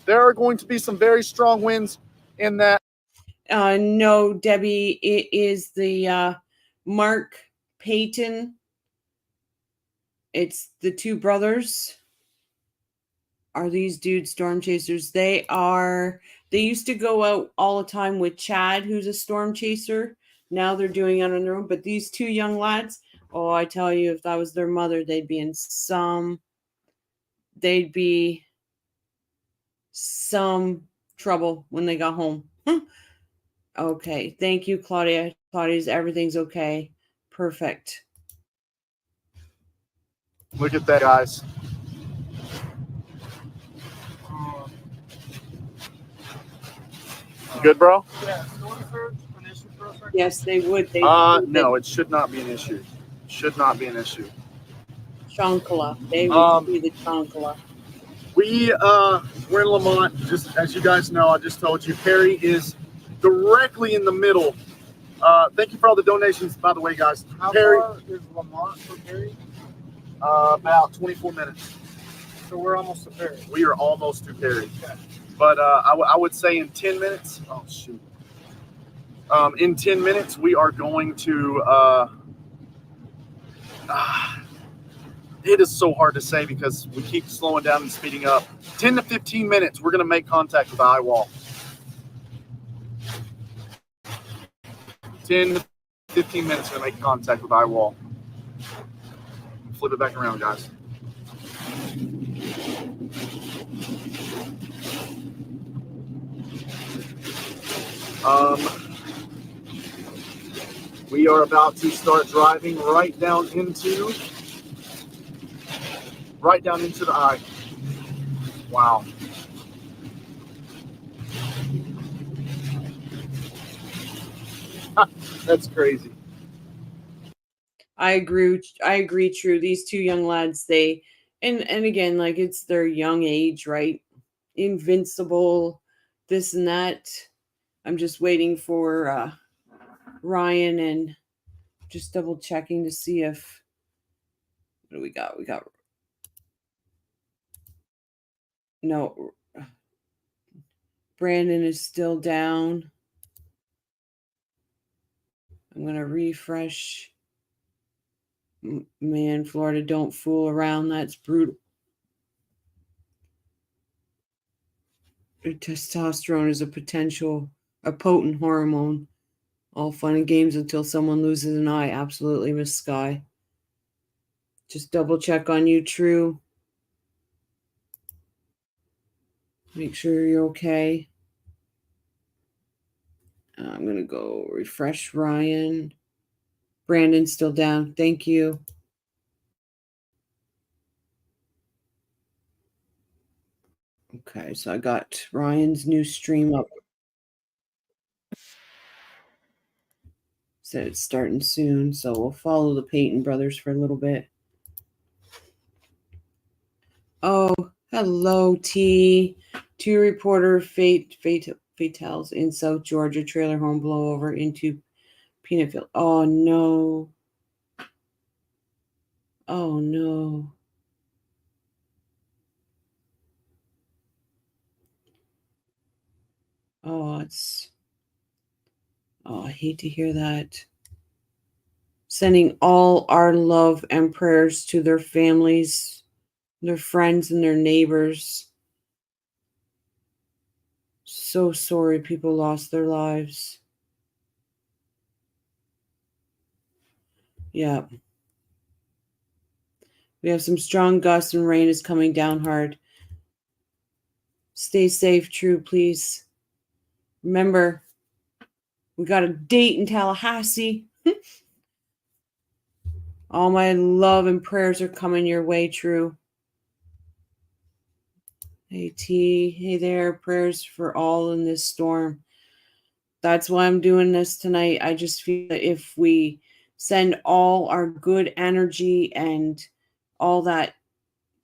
there are going to be some very strong winds in that. No, Debbie, it is the Mark Payton. It's the 2 brothers. Are these dudes storm chasers? They used to go out all the time with Chad, who's a storm chaser. Now they're doing it on their own. But these 2 young lads, oh, I tell you, if that was their mother, they'd be in some trouble when they got home. Okay. Thank you, Claudia. Claudia's everything's okay. Perfect. Look at that, guys. Good, bro? Yeah. Yes, they would. No, it should not be an issue. Should not be an issue. Chonkala. They would be the Chonkala. We're in Lamont. Just as you guys know, I just told you, Perry is directly in the middle. Thank you for all the donations, by the way, guys. How Perry, far is Lamont from Perry? about 24 minutes. So we're almost to Perry. We are almost to Perry. Okay. But I would say in 10 minutes. Oh shoot. In 10 minutes, we are going to. It is so hard to say because we keep slowing down and speeding up. 10 to 15 minutes, we're going to make contact with the eye wall. 10 to 15 minutes, we're going to make contact with the eye wall. Flip it back around, guys. We are about to start driving right down into the eye. Wow. That's crazy. I agree, True. These 2 young lads, and again, like, it's their young age, right? Invincible, this and that. I'm just waiting for Ryan and just double checking to see if what do we got? We got no. Brandon is still down. I'm gonna refresh Man, Florida, don't fool around. That's brutal. Testosterone is a potent hormone. All fun and games until someone loses an eye. Absolutely, Miss Sky. Just double check on you, True. Make sure you're okay. I'm going to go refresh Ryan. Brandon's still down. Thank you. Okay, so I got Ryan's new stream up. Said it's starting soon, so we'll follow the Peyton brothers for a little bit. Oh, hello, T. Two reporter fatales in South Georgia. Trailer home blowover into peanut field. Oh, no. Oh, no. Oh, I hate to hear that. Sending all our love and prayers to their families, their friends, and their neighbors. So sorry people lost their lives. Yeah. We have some strong gusts and rain is coming down hard. Stay safe, True, please. Remember, we got a date in Tallahassee. All my love and prayers are coming your way, True. Hey, T. Hey there. Prayers for all in this storm. That's why I'm doing this tonight. I just feel that if we send all our good energy and all that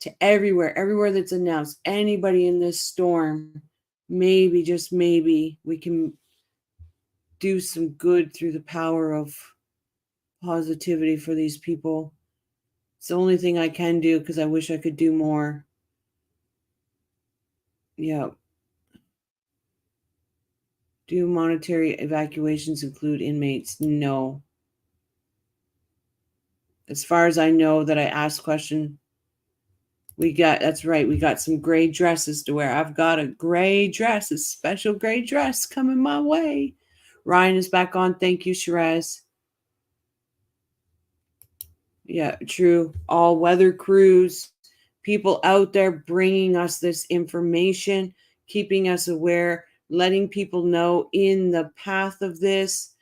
to everywhere that's announced, anybody in this storm, maybe, just maybe, we can do some good through the power of positivity for these people. It's the only thing I can do because I wish I could do more. Yeah. Do monetary evacuations include inmates? No. As far as I know that I asked question, that's right, we got some gray dresses to wear. I've got a gray dress, a special gray dress coming my way. Ryan is back on. Thank you, Shiraz. Yeah, true. All weather crews, people out there bringing us this information, keeping us aware, letting people know in the path of this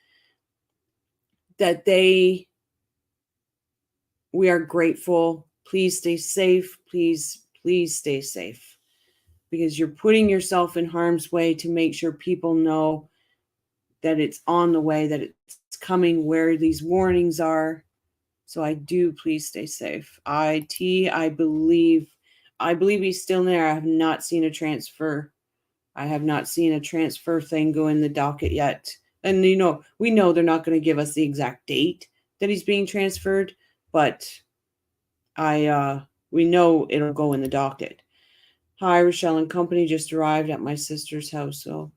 that we are grateful. Please stay safe. Please stay safe, because you're putting yourself in harm's way to make sure people know that it's on the way, that it's coming, where these warnings are. So please stay safe. I believe he's still there. I have not seen a transfer. I have not seen a transfer thing go in the docket yet. And we know they're not going to give us the exact date that he's being transferred, but we know it'll go in the docket. Hi, Rochelle and company just arrived at my sister's house. So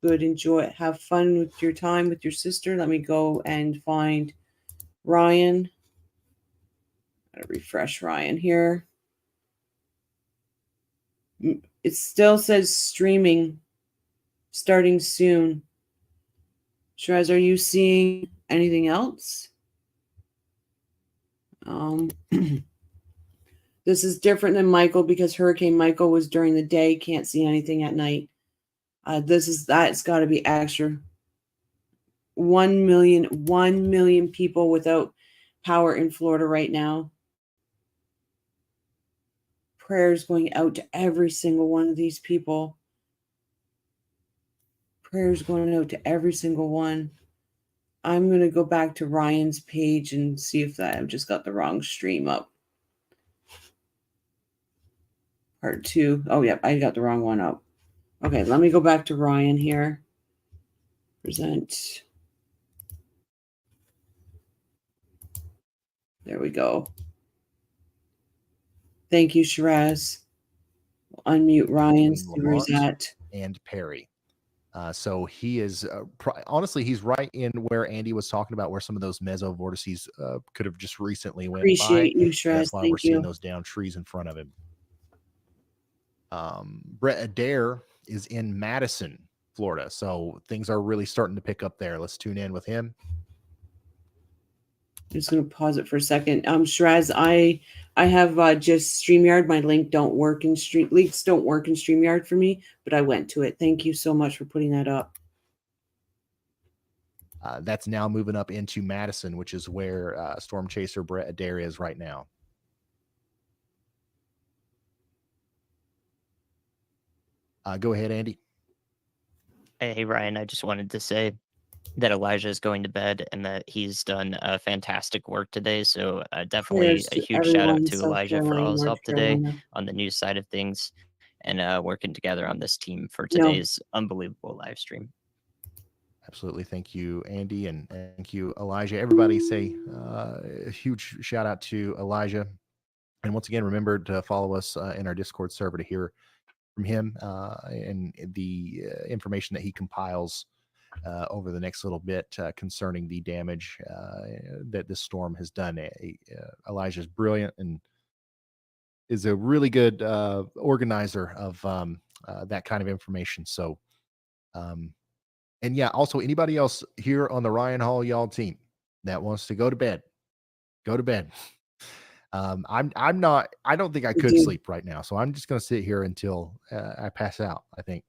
good. Enjoy it. Have fun with your time with your sister. Let me go and find Ryan. Gotta refresh Ryan here. It still says streaming starting soon. Shiraz, are you seeing anything else? This is different than Michael because Hurricane Michael was during the day. Can't see anything at night. That's got to be extra. 1 million people without power in Florida right now. Prayers going out to every single one of these people. Prayers going out to every single one. I'm going to go back to Ryan's page and see if I've just got the wrong stream up. Part 2. Oh, yeah, I got the wrong one up. Okay, let me go back to Ryan here. Present. There we go. Thank you, Shiraz. We'll unmute Ryan. See where he's at. And Perry. So he is honestly, he's right in where Andy was talking about, where some of those mesovortices could have just recently went by. Appreciate you, And Shrez. that's why we're Thank seeing you. those down trees in front of him. Brett Adair is in Madison, Florida. So things are really starting to pick up there. Let's tune in with him. I'm just going to pause it for a second. Shrez, I have just StreamYard. My links don't work in StreamYard for me, but I went to it. Thank you so much for putting that up. That's now moving up into Madison, which is where Storm Chaser Brett Adair is right now. Go ahead, Andy. Hey, Ryan, I just wanted to say that Elijah is going to bed and that he's done fantastic work today. So definitely Prayers a to huge shout everyone out in to South Elijah for Carolina, all his North help today Carolina. on the news side of things and working together on this team for No. today's unbelievable live stream. Absolutely. Thank you, Andy, and thank you, Elijah. Everybody say a huge shout out to Elijah. And once again, remember to follow us in our Discord server to hear from him and the information that he compiles over the next little bit concerning the damage that this storm has done. Elijah is brilliant and is a really good organizer of that kind of information. So, and yeah, also anybody else here on the Ryan Hall Y'all team that wants to go to bed, go to bed. I'm not, I don't think I could sleep right now. So I'm just going to sit here until I pass out, I think.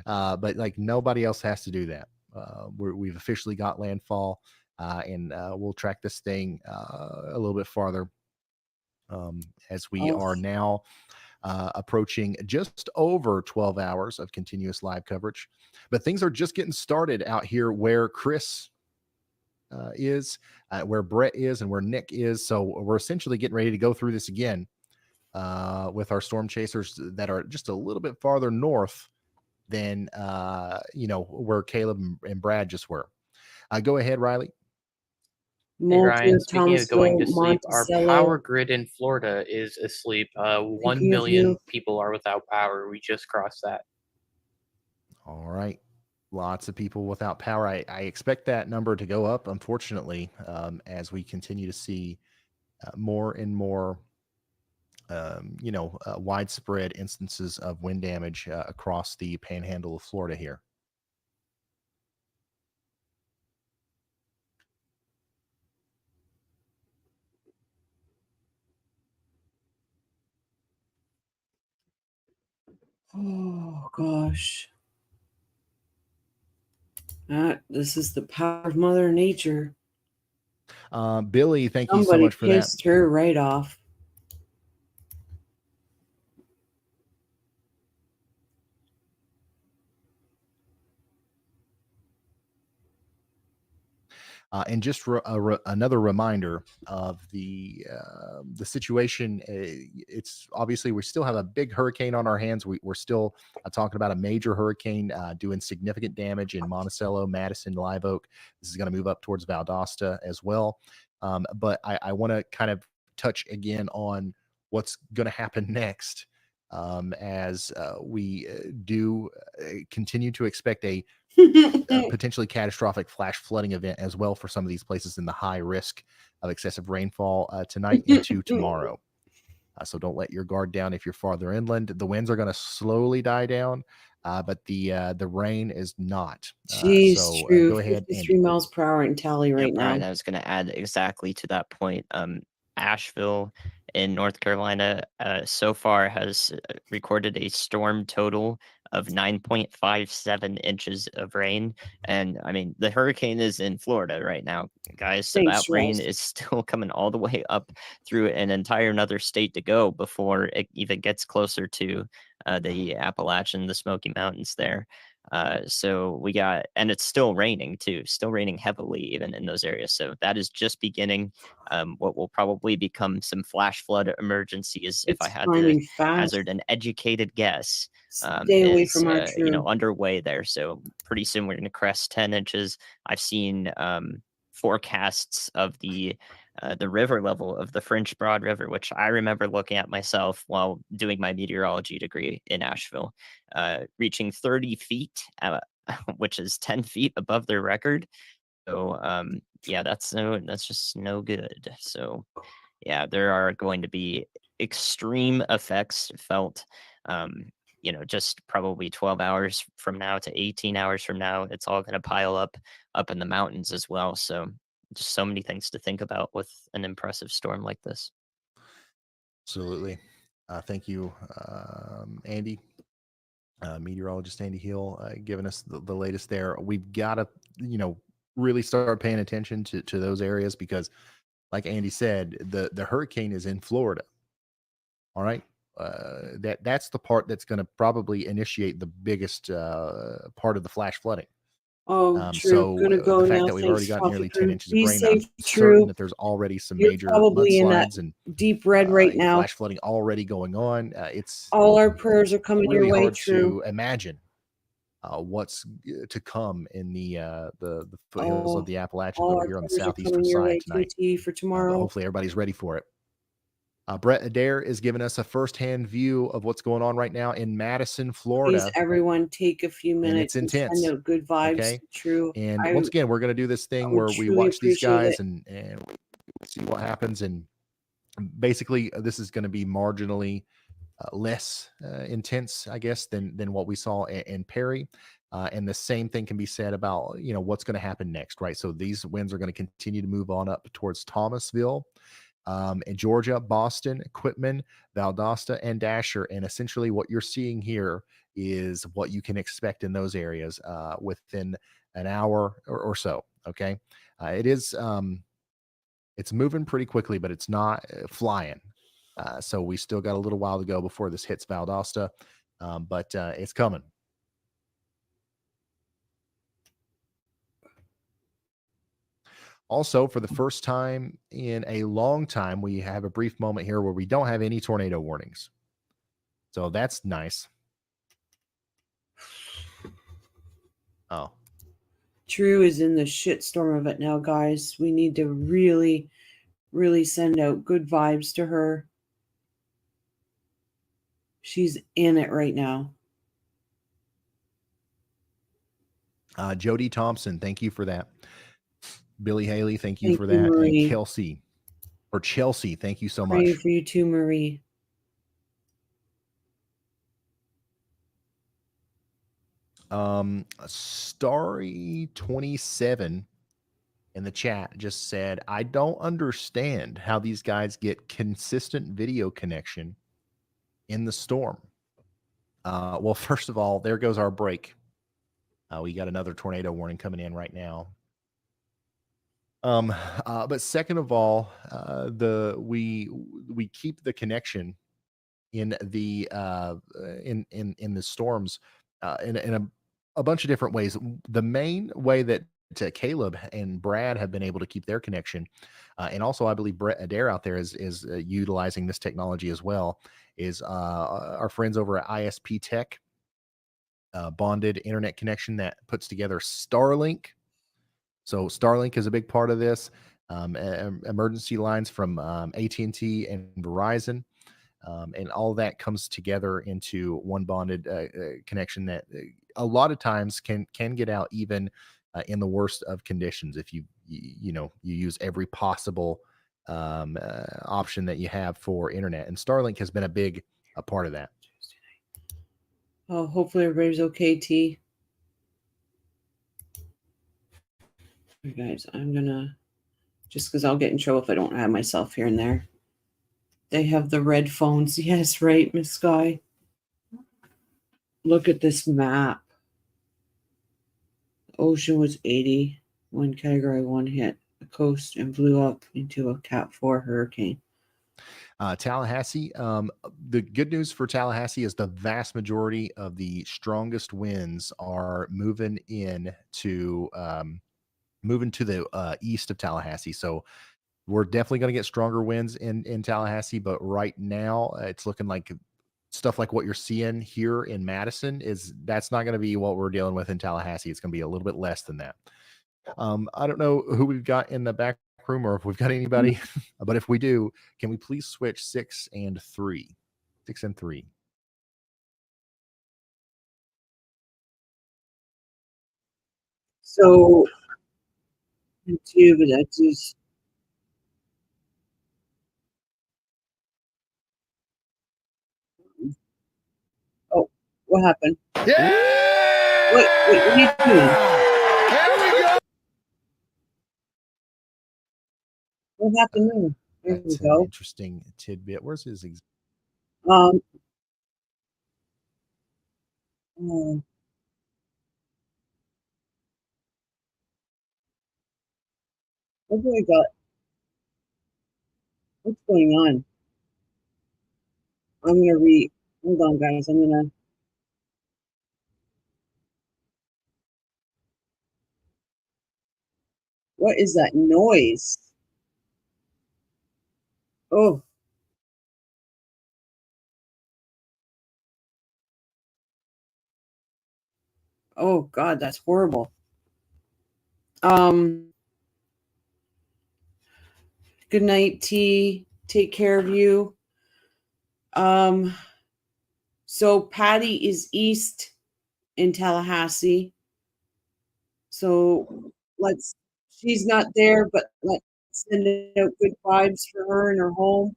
But like nobody else has to do that. We've officially got landfall and we'll track this thing a little bit farther as we are now approaching just over 12 hours of continuous live coverage. But things are just getting started out here where Chris is, where Brett is, and where Nick is. So we're essentially getting ready to go through this again with our storm chasers that are just a little bit farther north than where Caleb and Brad just were. Go ahead, Riley. Hey Ryan, speaking of going to sleep, Monticello. our power grid in Florida is asleep. 1 million people are without power. We just crossed that. All right. Lots of people without power. I expect that number to go up, unfortunately, as we continue to see more and more, widespread instances of wind damage across the panhandle of Florida here. Oh, gosh. This is the power of Mother Nature. Billy, thank you so Somebody much for that. pissed her right off. And just another reminder of the situation. It's obviously we still have a big hurricane on our hands. We're still talking about a major hurricane doing significant damage in Monticello, Madison, Live Oak. This is going to move up towards Valdosta as well. But I want to kind of touch again on what's going to happen next as we do continue to expect a potentially catastrophic flash flooding event as well for some of these places in the high risk of excessive rainfall tonight into tomorrow. So don't let your guard down if you're farther inland. The winds are going to slowly die down, but the rain is not. Jeez, so true. go ahead, 53 Andy. miles per hour in Tally right now. Brian, I was going to add exactly to that point. Asheville in North Carolina so far has recorded a storm total of 9.57 inches of rain. And I mean, the hurricane is in Florida right now, guys. So Thanks, that rain Ross. is still coming all the way up through an entire another state to go before it even gets closer to the Appalachian, the Smoky Mountains there. So we got, and it's still raining too, still raining heavily even in those areas. So that is just beginning what will probably become some flash flood emergencies, if I had to hazard an educated guess. Stay away from our true. Underway there. So pretty soon we're going to crest 10 inches. I've seen forecasts of the the river level of the French Broad River, which I remember looking at myself while doing my meteorology degree in Asheville, reaching 30 feet, which is 10 feet above their record. So yeah, that's just no good. So yeah, there are going to be extreme effects felt. Just probably 12 hours from now to 18 hours from now, it's all going to pile up in the mountains as well. So just so many things to think about with an impressive storm like this. Absolutely. Thank you, Andy, meteorologist Andy Hill, giving us the latest there. We've got to, really start paying attention to those areas because, like Andy said, the hurricane is in Florida. All right. That's the part that's going to probably initiate the biggest part of the flash flooding. Oh, True. So Gonna go the fact now. that we've Thanks, already got Coffee nearly Crew. 10 inches Be of rain, safe, I'm certain True. that there's already some You're major probably in that mudslides and deep red right now. flash flooding already going on. It's All our prayers are coming really your way, hard True. to imagine what's to come in the foothills of the Appalachians All over our here on the prayers are southeastern coming your side way, tonight. TT, for But tomorrow. hopefully everybody's ready for it. Brett Adair is giving us a firsthand view of what's going on right now in Madison, Florida. Please, everyone, take a few And minutes it's and intense. send out good vibes. Okay. True. And I once again, we're going to do this thing would where we truly watch these appreciate guys it. and we see what happens. And basically, this is going to be marginally less intense, I guess, than what we saw in Perry. And the same thing can be said about, what's going to happen next, right? So these winds are going to continue to move on up towards Thomasville, in Georgia, Boston, Quitman, Valdosta, and Dasher. And essentially what you're seeing here is what you can expect in those areas within an hour or so. Okay. It is, it's moving pretty quickly, but it's not flying. So we still got a little while to go before this hits Valdosta, but it's coming. Also, for the first time in a long time, we have a brief moment here where we don't have any tornado warnings. So that's nice. Oh. True is in the shitstorm of it now, guys. We need to really, really send out good vibes to her. She's in it right now. Jody Thompson, thank you for that. Billy Haley, thank you Thank for you, that. Marie. And Kelsey, or Chelsea, thank you so Praying much. for you too, Marie. Starry 27 in the chat just said, I don't understand how these guys get consistent video connection in the storm. Well, first of all, there goes our break. We got another tornado warning coming in right now. But second of all, we keep the connection in the in the storms in a bunch of different ways. The main way that Caleb and Brad have been able to keep their connection, and also I believe Brett Adair out there is utilizing this technology as well, is our friends over at ISP Tech, bonded internet connection that puts together Starlink. So Starlink is a big part of this. Emergency lines from AT&T and Verizon. And all that comes together into one bonded connection that a lot of times can get out even in the worst of conditions if you use every possible option that you have for internet. And Starlink has been a part of that. Oh, hopefully everybody's okay, T. You guys, I'm gonna, just because I'll get in trouble if I don't have myself here and there. They have the red phones. Yes, right, Miss Sky. Look at this map. The ocean was 80 when Category 1 hit the coast and blew up into a Cat 4 hurricane. Tallahassee, the good news for Tallahassee is the vast majority of the strongest winds are moving to the east of Tallahassee. So we're definitely going to get stronger winds in Tallahassee, but right now it's looking like stuff like what you're seeing here in Madison that's not going to be what we're dealing with in Tallahassee. It's going to be a little bit less than that. I don't know who we've got in the background room or if we've got anybody. But if we do, can we please switch 6 and 3? 6 and 3. So, two, but that's just. Oh, what happened? Yeah! What are you doing? There we go! What happened there? There we That's an go. interesting tidbit. Where's his Oh, what do I got? What's going on? I'm gonna read. Hold on, guys. I'm gonna. What is that noise? Oh, oh God, that's horrible. Good night, T. Take care of you. So Patty is east in Tallahassee. So she's not there, but let's send out good vibes for her and her home.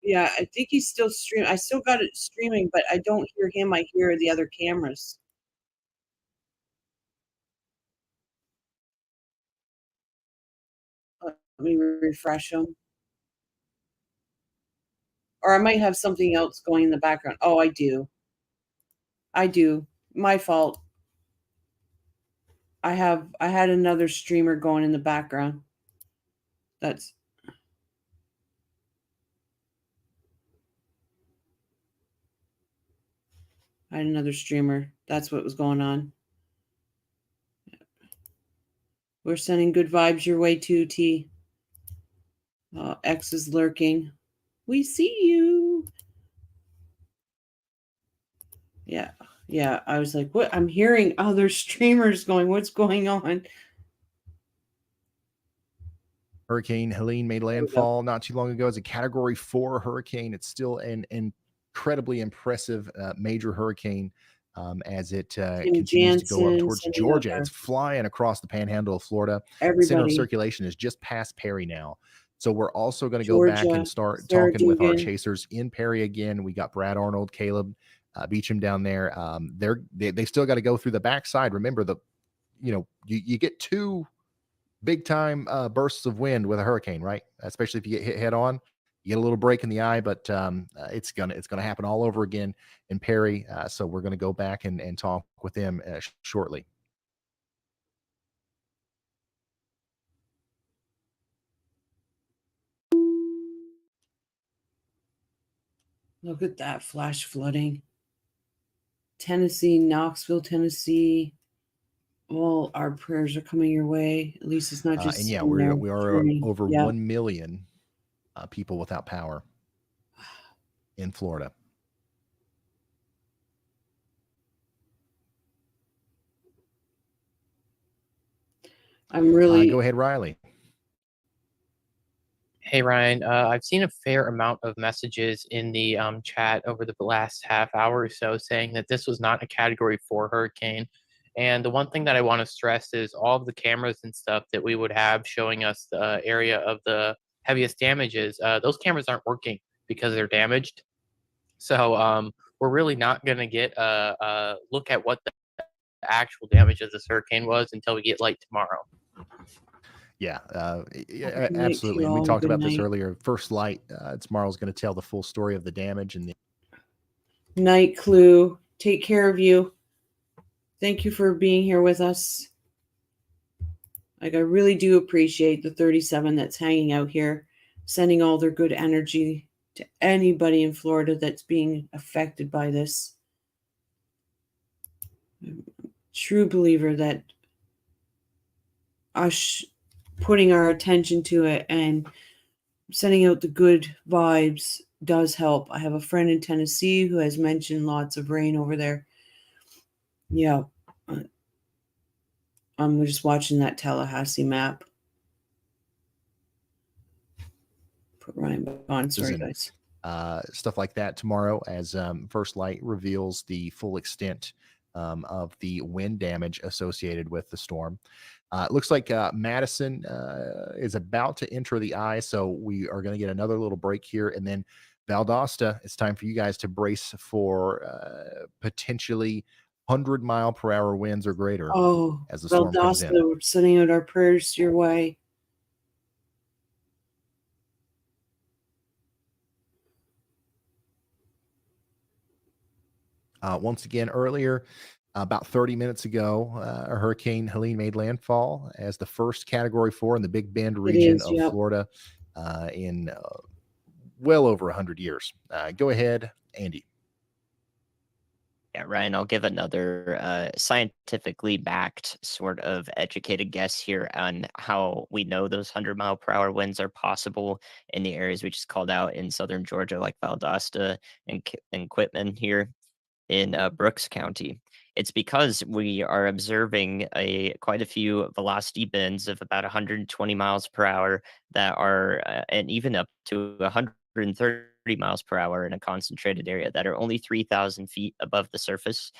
Yeah, I think he's still streaming. I still got it streaming, but I don't hear him. I hear the other cameras. Let me refresh them. Or I might have something else going in the background. Oh, I do. I do. My fault. I had another streamer going in the background. That's I had another streamer. That's what was going on. We're sending good vibes your way too, T. X is lurking. We see you. Yeah. Yeah. I was like, what? I'm hearing other streamers going, what's going on? Hurricane Helene made landfall not too long ago as a Category 4 hurricane. It's still an incredibly impressive major hurricane as it continues to go up towards Georgia. It's flying across the panhandle of Florida. The center of circulation is just past Perry now. So we're also going to go back and start talking with our chasers in Perry again. We got Brad Arnold, Caleb Beecham down there. They still got to go through the backside. Remember, you get two big time bursts of wind with a hurricane, right? Especially if you get hit head on, you get a little break in the eye, but it's gonna happen all over again in Perry. So we're gonna go back and talk with them shortly. Look at that flash flooding. Tennessee, Knoxville, Tennessee. All our prayers are coming your way. At least it's not just. And yeah, we are over 1 million people without power in Florida. I'm really. Go ahead, Riley. Hey, Ryan. I've seen a fair amount of messages in the chat over the last half hour or so saying that this was not a Category 4 hurricane. And the one thing that I want to stress is all of the cameras and stuff that we would have showing us the area of the heaviest damages, those cameras aren't working because they're damaged. So we're really not going to get a look at what the actual damage of this hurricane was until we get light tomorrow. Yeah, absolutely. And we talked about this earlier. First light tomorrow is going to tell the full story of the damage and the night. Clue. Take care of you. Thank you for being here with us. Like, I really do appreciate the 37 that's hanging out here, sending all their good energy to anybody in Florida that's being affected by this. I'm a true believer that us putting our attention to it and sending out the good vibes does help. I have a friend in Tennessee who has mentioned lots of rain over there. Yeah. I'm just watching that Tallahassee map. Put Ryan back on. Sorry, guys. Stuff like that tomorrow as First Light reveals the full extent of the wind damage associated with the storm. It looks like Madison is about to enter the eye, so we are going to get another little break here. And then Valdosta, it's time for you guys to brace for potentially 100-mile-per-hour winds or greater as the storm comes in. Valdosta, we're sending out our prayers your way. Once again, earlier, about 30 minutes ago, Hurricane Helene made landfall as the first Category 4 in the Big Bend region of Florida in well over 100 years. Go ahead, Andy. Yeah, Ryan, I'll give another scientifically backed sort of educated guess here on how we know those 100-mile-per-hour winds are possible in the areas we just called out in southern Georgia, like Valdosta and Quitman here in Brooks County. It's because we are observing quite a few velocity bends of about 120 miles per hour that are, and even up to 130 miles per hour in a concentrated area that are only 3,000 feet above the surface.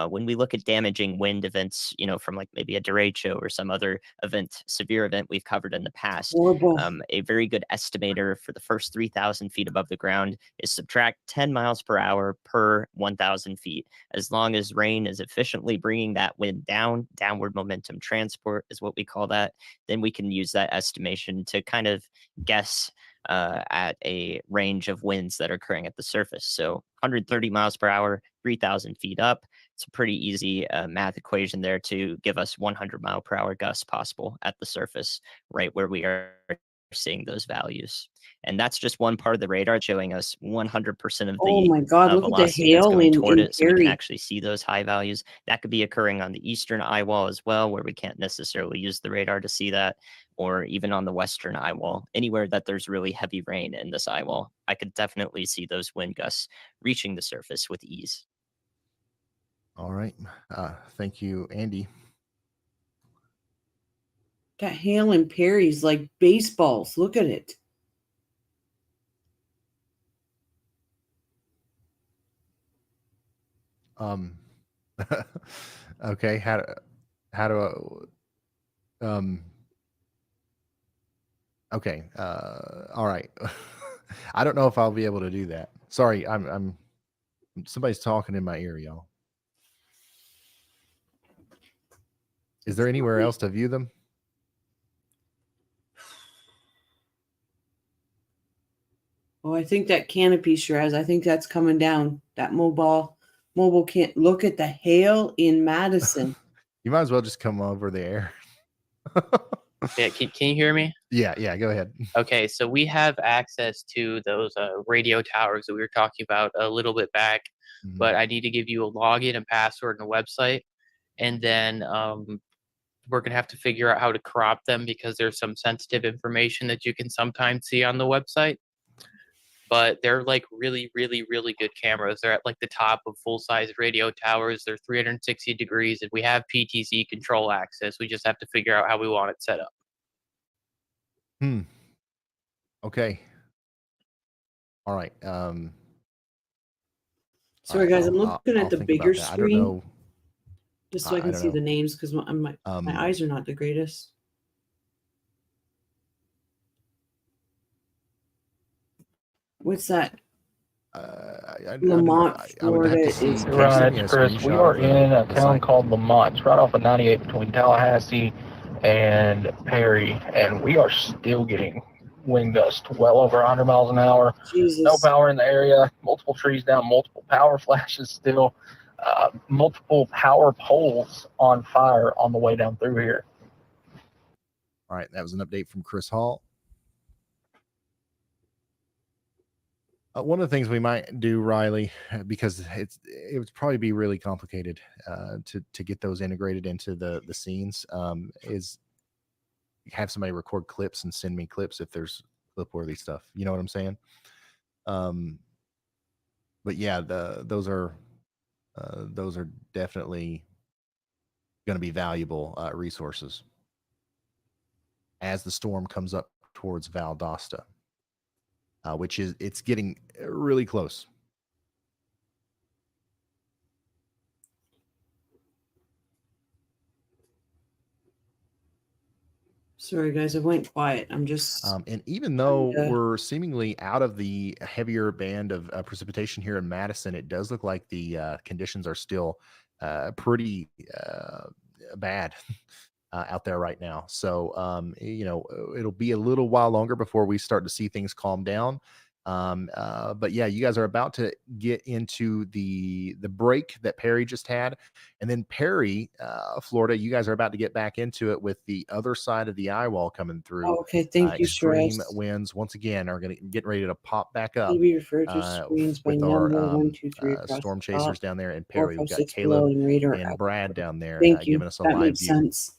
When we look at damaging wind events, from like maybe a derecho or some other severe event we've covered in the past, a very good estimator for the first 3,000 feet above the ground is subtract 10 miles per hour per 1,000 feet. As long as rain is efficiently bringing that wind down, downward momentum transport is what we call that, then we can use that estimation to kind of guess at a range of winds that are occurring at the surface. So 130 miles per hour, 3,000 feet up. It's a pretty easy math equation there to give us 100-mile-per-hour gusts possible at the surface, right where we are seeing those values. And that's just one part of the radar showing us 100% of Oh the my God, look at the velocity that's hail going in toward it, so we can Perry. actually see those high values. That could be occurring on the eastern eye wall as well, where we can't necessarily use the radar to see that, or even on the western eye wall. Anywhere that there's really heavy rain in this eye wall, I could definitely see those wind gusts reaching the surface with ease. All right. Thank you, Andy. That hail in Perry's like baseballs. Look at it. Okay. How do okay. All right. I don't know if I'll be able to do that. Sorry. I'm somebody's talking in my ear, y'all. Is there anywhere else to view them? Oh, I think that canopy, Shiraz, I think that's coming down. That mobile can't look at the hail in Madison. You might as well just come over there. Yeah, can you hear me? Yeah, go ahead. Okay, so we have access to those radio towers that we were talking about a little bit back, but I need to give you a login and password on the website, and then we're going to have to figure out how to crop them because there's some sensitive information that you can sometimes see on the website. But they're like really, really, really good cameras. They're at like the top of full-size radio towers. They're 360 degrees, and we have PTZ control access. We just have to figure out how we want it set up. Okay. All right. Sorry, guys, I'm looking at the bigger screen. I don't know. Just so I can see the names because my eyes are not the greatest. What's that? Lamont, Florida. Right, Chris. We are in a town called Lamont. It's right off of 98 between Tallahassee and Perry, and we are still getting wind gusts well over 100 miles an hour. Jesus. No power in the area. Multiple trees down. Multiple power flashes still. Multiple power poles on fire on the way down through here. All right, that was an update from Chris Hall. One of the things we might do, Riley, because it would probably be really complicated to get those integrated into the scenes, is have somebody record clips and send me clips if there's clip-worthy stuff. You know what I'm saying? But yeah, those are definitely going to be valuable resources as the storm comes up towards Valdosta, which it's getting really close. Sorry, guys, I went quiet. I'm just. And even though we're seemingly out of the heavier band of precipitation here in Madison, it does look like the conditions are still pretty bad out there right now. So, it'll be a little while longer before we start to see things calm down. But yeah, you guys are about to get into the break that Perry just had, and then Perry, Florida, you guys are about to get back into it with the other side of the eye wall coming through. Oh, okay, thank you, Extreme Stress. winds once again are going to get ready to pop back up TV referred to screens by with number our 1, 2, 3 across storm the chasers top, down there, and 4, Perry. 5, We've got 6 below, Caleb and radar and out. Brad down there Thank you. giving us a That live makes view. sense.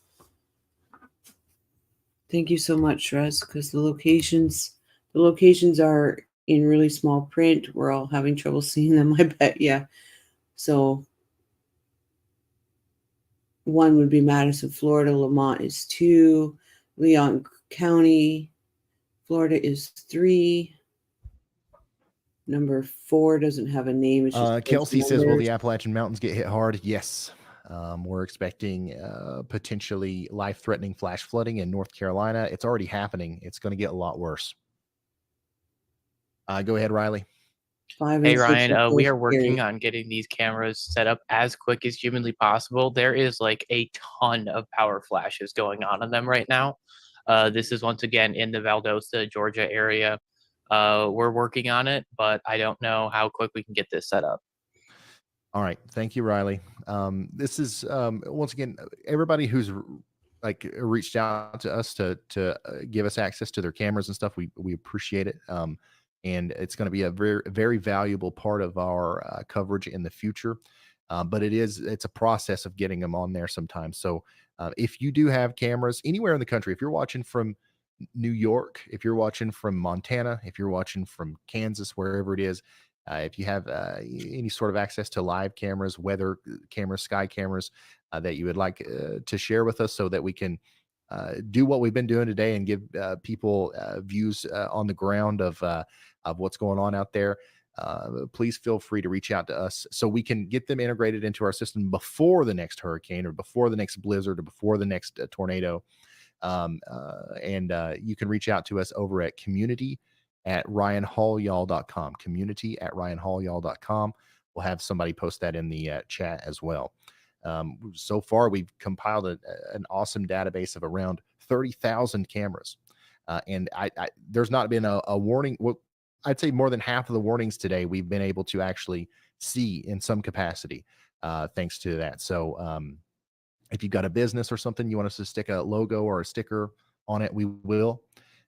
Thank you so much, Stress, because the locations are in really small print. We're all having trouble seeing them, I bet. Yeah. So 1 would be Madison, Florida. Lamont is 2. Leon County, Florida is 3. Number 4 doesn't have a name. It's just Kelsey says, will numbers. the Appalachian Mountains get hit hard? Yes. We're expecting potentially life-threatening flash flooding in North Carolina. It's already happening. It's going to get a lot worse. Go ahead, Riley. 5 Hey and 6 Ryan, we are working scary. on getting these cameras set up as quick as humanly possible. There is like a ton of power flashes going on them right now. This is once again in the Valdosta, Georgia area. We're working on it, but I don't know how quick we can get this set up. All right. Thank you, Riley. This is once again, everybody who's reached out to us to give us access to their cameras and stuff. We appreciate it. And it's going to be a very, very valuable part of our coverage in the future. But it's a process of getting them on there sometimes. So if you do have cameras anywhere in the country, if you're watching from New York, if you're watching from Montana, if you're watching from Kansas, wherever it is, if you have any sort of access to live cameras, weather cameras, sky cameras that you would like to share with us so that we can do what we've been doing today and give people views on the ground of what's going on out there, please feel free to reach out to us so we can get them integrated into our system before the next hurricane or before the next blizzard or before the next tornado. And you can reach out to us over at community@ryanhallyall.com. Community@ryanhallyall.com. We'll have somebody post that in the chat as well. So far, we've compiled an awesome database of around 30,000 cameras. And there's not been a warning. Well, I'd say more than half of the warnings today we've been able to actually see in some capacity, thanks to that. So if you've got a business or something, you want us to stick a logo or a sticker on it, we will.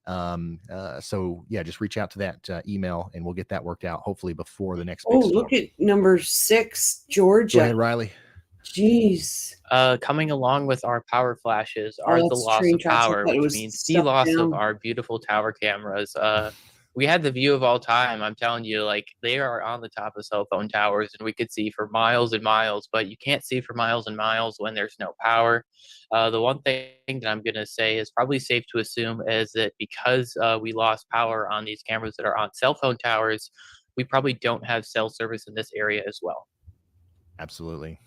So yeah, just reach out to that email and we'll get that worked out hopefully before the next big storm. Look at number 6, Georgia. Go ahead, Riley. Jeez. Coming along with our power flashes are the that's loss train of tracks. I power, thought it which was means the stuck loss down. of our beautiful tower cameras. We had the view of all time. I'm telling you, like they are on the top of cell phone towers and we could see for miles and miles, but you can't see for miles and miles when there's no power. The one thing that I'm going to say is probably safe to assume is that because we lost power on these cameras that are on cell phone towers, we probably don't have cell service in this area as well. Absolutely.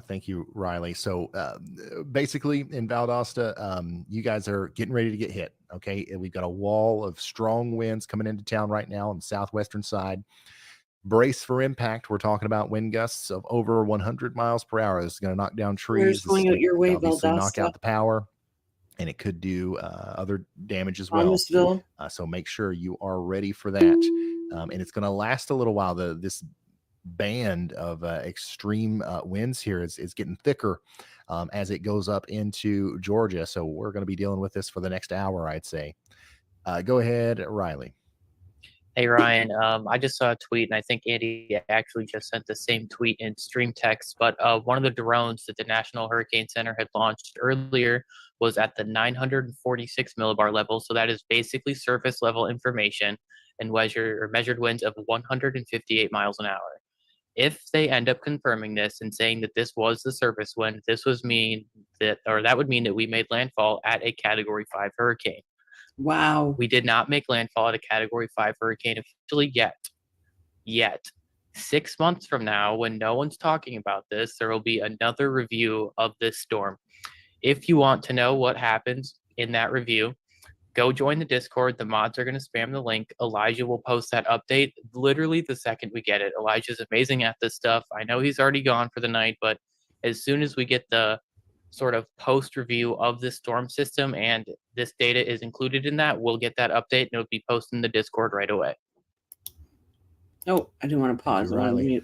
Thank you, Riley. So basically in Valdosta, you guys are getting ready to get hit. Okay. And we've got a wall of strong winds coming into town right now on the southwestern side. Brace for impact. We're talking about wind gusts of over 100 miles per hour. This is going to knock down trees. Going out your way, obviously knock Valdosta. out the power, and it could do other damage as well. Thomasville. So make sure you are ready for that. And it's going to last a little while. This band of extreme winds here is getting thicker as it goes up into Georgia. So we're going to be dealing with this for the next hour, I'd say. Go ahead, Riley. Hey Ryan, I just saw a tweet, and I think Andy actually just sent the same tweet in stream text. But one of the drones that the National Hurricane Center had launched earlier was at the 946 millibar level. So that is basically surface level information. and measured winds of 158 miles an hour. If they end up confirming this and saying that this was the surface wind, that would mean that we made landfall at a Category 5 hurricane. Wow. We did not make landfall at a Category 5 hurricane officially yet. 6 months from now, when no one's talking about this, there will be another review of this storm. If you want to know what happens in that review, go join the Discord. The mods are going to spam the link. Elijah will post that update literally the second we get it. Elijah's amazing at this stuff. I know he's already gone for the night, but as soon as we get the sort of post review of this storm system and this data is included in that, we'll get that update and it'll be posted in the Discord right away. Oh, I didn't want to pause. I want to Riley.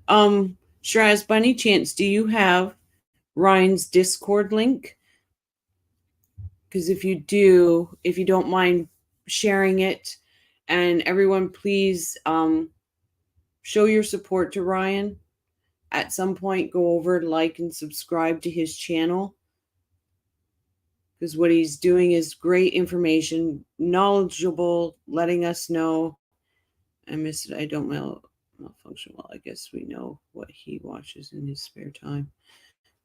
mute. Shiraz, by any chance, do you have Ryan's Discord link? Because if you do, if you don't mind sharing it, and everyone please show your support to Ryan. At some point, go over, like, and subscribe to his channel. Because what he's doing is great information, knowledgeable, letting us know. I missed it. I don't malfunction well. I guess we know what he watches in his spare time.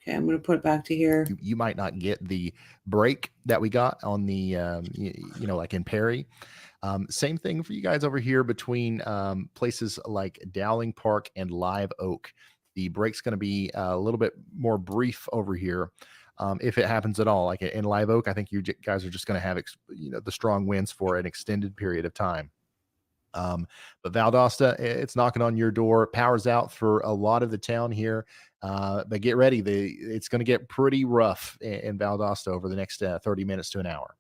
Okay, I'm going to put it back to here. You might not get the break that we got on the, like in Perry. Same thing for you guys over here between places like Dowling Park and Live Oak. The break's going to be a little bit more brief over here. If it happens at all, like in Live Oak, I think you guys are just going to have, the strong winds for an extended period of time. But Valdosta, it's knocking on your door. Power's out for a lot of the town here. But get ready. It's going to get pretty rough in Valdosta over the next 30 minutes to an hour.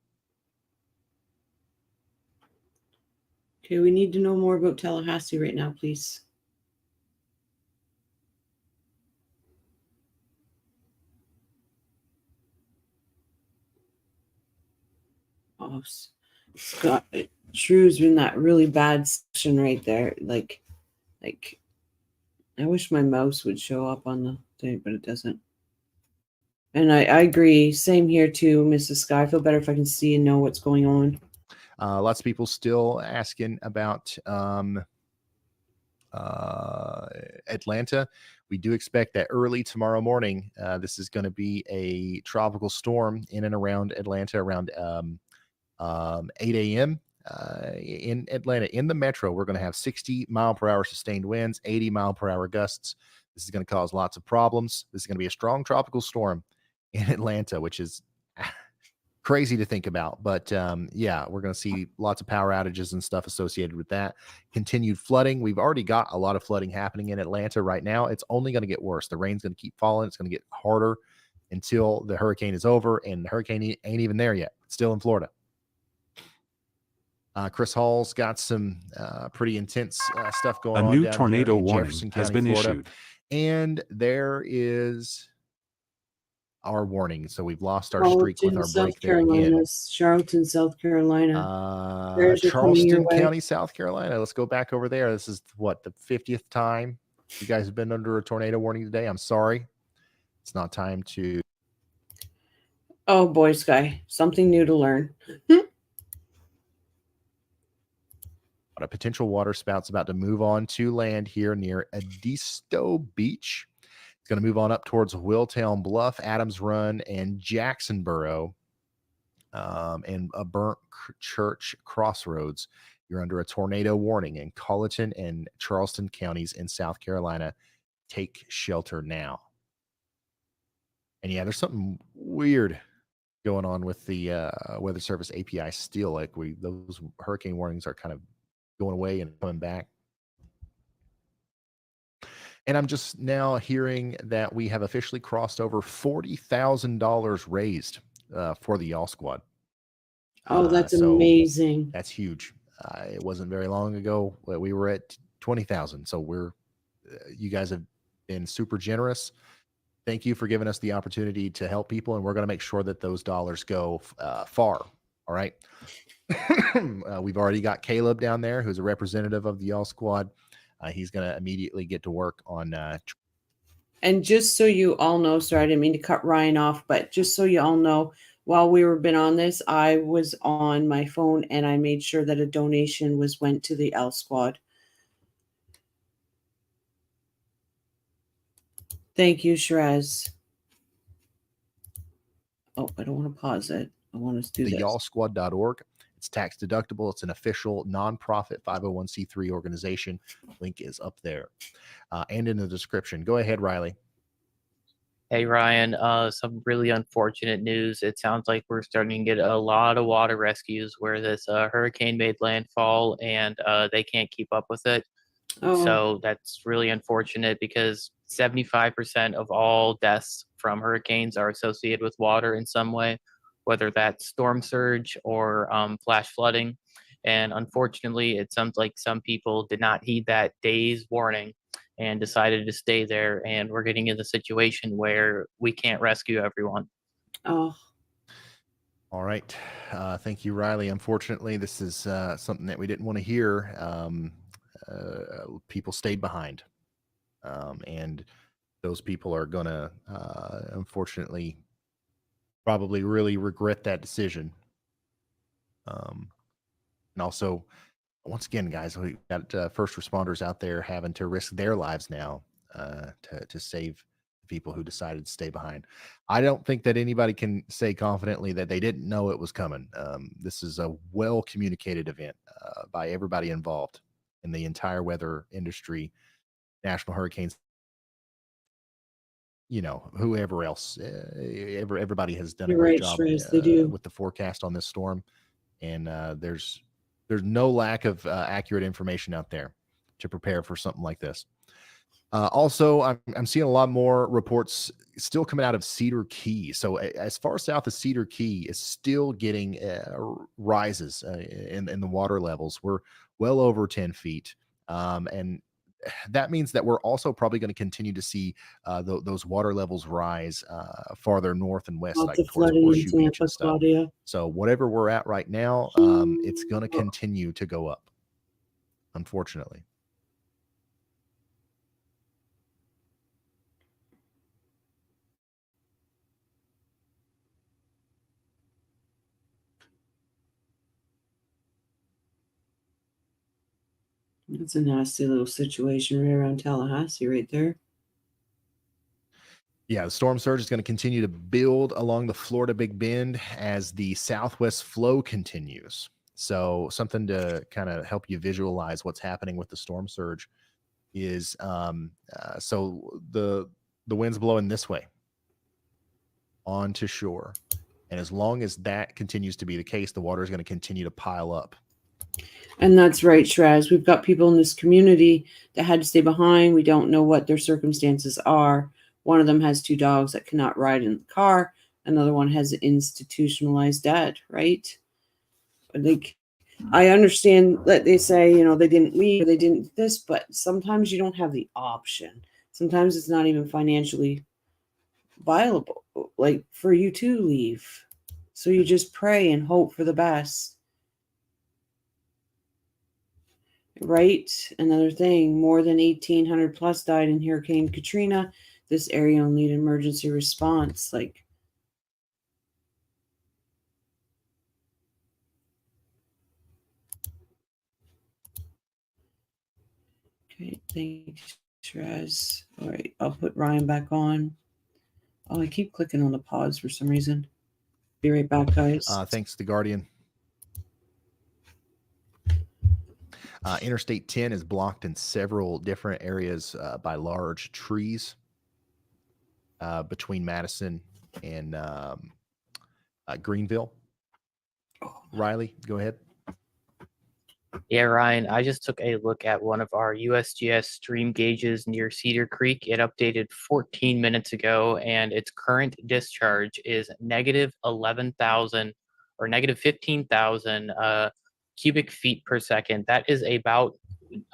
Okay, we need to know more about Tallahassee right now, please. Oh, Scott, Shrew's in that really bad section right there. Like, I wish my mouse would show up on the thing, but it doesn't. And I agree. Same here too, Mrs. Sky. I feel better if I can see and know what's going on. Lots of people still asking about Atlanta. We do expect that early tomorrow morning. This is going to be a tropical storm in and around Atlanta around 8 a.m. In Atlanta, in the metro, we're going to have 60 mile per hour sustained winds, 80 mile per hour gusts. This is going to cause lots of problems. This is going to be a strong tropical storm in Atlanta, which is crazy to think about. But yeah, we're going to see lots of power outages and stuff associated with that. Continued flooding. We've already got a lot of flooding happening in Atlanta right now. It's only going to get worse. The rain's going to keep falling. It's going to get harder until the hurricane is over, and the hurricane ain't even there yet. It's still in Florida. Chris Hall's got some pretty intense stuff going on. A new down tornado here in warning Jefferson has County, been Florida. issued. And there is our warning. So we've lost our streak with our break there again. Charlton, South Carolina. Charleston County, South Carolina. Let's go back over there. This is what, the 50th time you guys have been under a tornado warning today. I'm sorry. It's not time to. Oh boy, Sky, something new to learn. A potential water spout's about to move on to land here near Edisto Beach. It's going to move on up towards Willtown Bluff, Adams Run, and Jacksonboro, and a Burnt Church Crossroads. You're under a tornado warning in Colleton and Charleston counties in South Carolina. Take shelter now. And yeah, there's something weird going on with the Weather Service API still. Like those hurricane warnings are kind of going away and coming back. And I'm just now hearing that we have officially crossed over $40,000 raised for the Y'all Squad. Oh, that's amazing. That's huge. It wasn't very long ago that we were at 20,000. So you guys have been super generous. Thank you for giving us the opportunity to help people. And we're going to make sure that those dollars go far. All right. We've already got Caleb down there, who's a representative of the Y'all Squad. He's going to immediately get to work on. And just so you all know, sorry, I didn't mean to cut Ryan off, but just so you all know, while we were been on this, I was on my phone and I made sure that a donation went to the L Squad. Thank you, Shrez. Oh, I don't want to pause it. I want to do this. Y'allsquad.org. It's tax deductible. It's an official nonprofit 501c3 organization. Link is up there and in the description. Go ahead, Riley. Hey, Ryan, some really unfortunate news. It sounds like we're starting to get a lot of water rescues where this hurricane made landfall and they can't keep up with it. Oh. So that's really unfortunate because 75% of all deaths from hurricanes are associated with water in some way, whether that's storm surge or flash flooding. And unfortunately, it sounds like some people did not heed that day's warning and decided to stay there. And we're getting in the situation where we can't rescue everyone. Oh. All right. Thank you, Riley. Unfortunately, this is something that we didn't want to hear. People stayed behind. And those people are going to, unfortunately, probably really regret that decision. And also, once again, guys, we got first responders out there having to risk their lives now to save people who decided to stay behind. I don't think that anybody can say confidently that they didn't know it was coming. This is a well-communicated event by everybody involved in the entire weather industry, National Hurricanes, you know, whoever else, everybody has done a great job with the forecast on this storm. And there's no lack of accurate information out there to prepare for something like this. Also, I'm seeing a lot more reports still coming out of Cedar Key. So as far south as Cedar Key is still getting rises in the water levels. We're well over 10 feet. And that means that we're also probably going to continue to see those water levels rise farther north and west, like towards Horseshoe Beach and stuff. Claudia. So whatever we're at right now, it's going to continue to go up, unfortunately. That's a nasty little situation right around Tallahassee right there. Yeah, the storm surge is going to continue to build along the Florida Big Bend as the southwest flow continues. So something to kind of help you visualize what's happening with the storm surge is so the wind's blowing this way onto shore. And as long as that continues to be the case, the water is going to continue to pile up. And that's right, Shraz. We've got people in this community that had to stay behind. We don't know what their circumstances are. One of them has 2 dogs that cannot ride in the car. Another one has an institutionalized dad, right? Like, I understand that they say, you know, they didn't leave, or they didn't this, but sometimes you don't have the option. Sometimes it's not even financially viable, like, for you to leave. So you just pray and hope for the best. Right. Another thing, more than 1,800 plus died in Hurricane Katrina. This area will need emergency response. Like, okay, thanks, Shrez. All right, I'll put Ryan back on. Oh, I keep clicking on the pause for some reason. Be right back, guys. Thanks, The Guardian. Interstate 10 is blocked in several different areas by large trees between Madison and Greenville. Riley, go ahead. Yeah, Ryan, I just took a look at one of our USGS stream gauges near Cedar Creek. It updated 14 minutes ago, and its current discharge is negative 11,000 or negative 15,000 cubic feet per second. That is about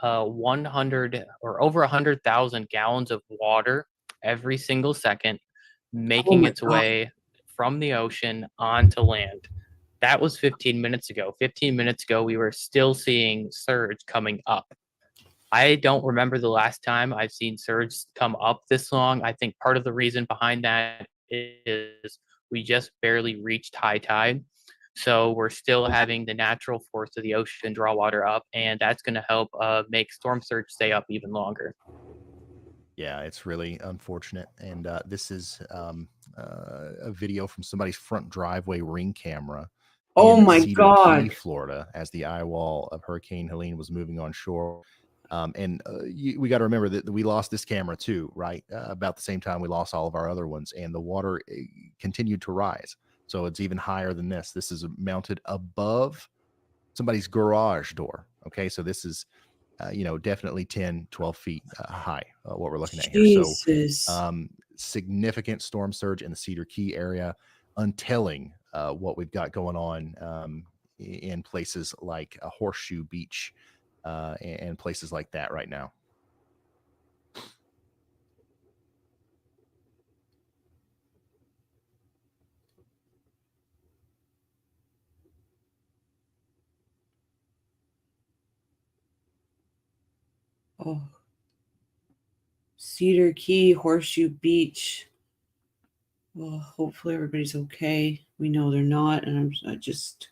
100 or over 100,000 gallons of water every single second, making its way from the ocean onto land. That was 15 minutes ago. 15 minutes ago, we were still seeing surge coming up. I don't remember the last time I've seen surge come up this long. I think part of the reason behind that is we just barely reached high tide. So we're still having the natural force of the ocean draw water up, and that's going to help make storm surge stay up even longer. Yeah, it's really unfortunate. And this is a video from somebody's front driveway ring camera Oh in my Cedar Key, God. Florida, as the eye wall of Hurricane Helene was moving on shore. We got to remember that we lost this camera too, right? About the same time we lost all of our other ones, and the water continued to rise. So it's even higher than this. This is mounted above somebody's garage door. Okay, so this is definitely 10, 12 feet high, what we're looking at here. So Jesus. significant storm surge in the Cedar Key area, untelling what we've got going on in places like Horseshoe Beach and places like that right now. Oh. Cedar Key, Horseshoe Beach. Well, hopefully everybody's okay. We know they're not, and I just.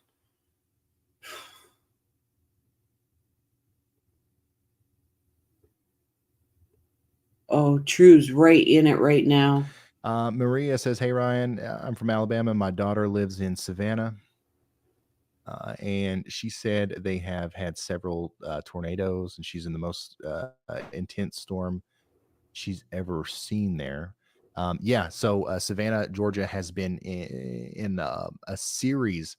Oh, True's right in it right now. Maria says, "Hey Ryan, I'm from Alabama. My daughter lives in Savannah." And she said they have had several tornadoes, and she's in the most intense storm she's ever seen there. So Savannah, Georgia has been in a series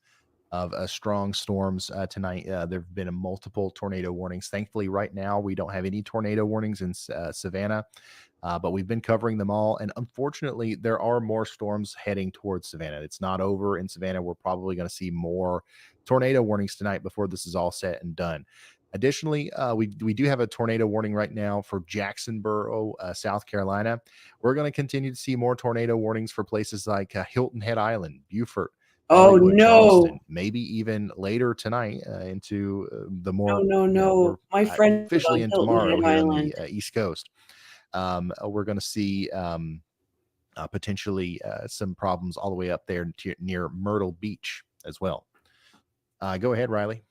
of strong storms tonight. There have been multiple tornado warnings. Thankfully, right now, we don't have any tornado warnings in Savannah, but we've been covering them all. And unfortunately, there are more storms heading towards Savannah. It's not over in Savannah. We're probably going to see more tornado warnings tonight before this is all said and done. Additionally, we do have a tornado warning right now for Jacksonboro, South Carolina. We're going to continue to see more tornado warnings for places like Hilton Head Island, Beaufort, Hollywood, Charleston, maybe even later tonight into the more. No. My friend officially on in Hilton tomorrow Head here Island. on the East Coast. We're going to see potentially some problems all the way up there near Myrtle Beach as well. Go ahead, Riley.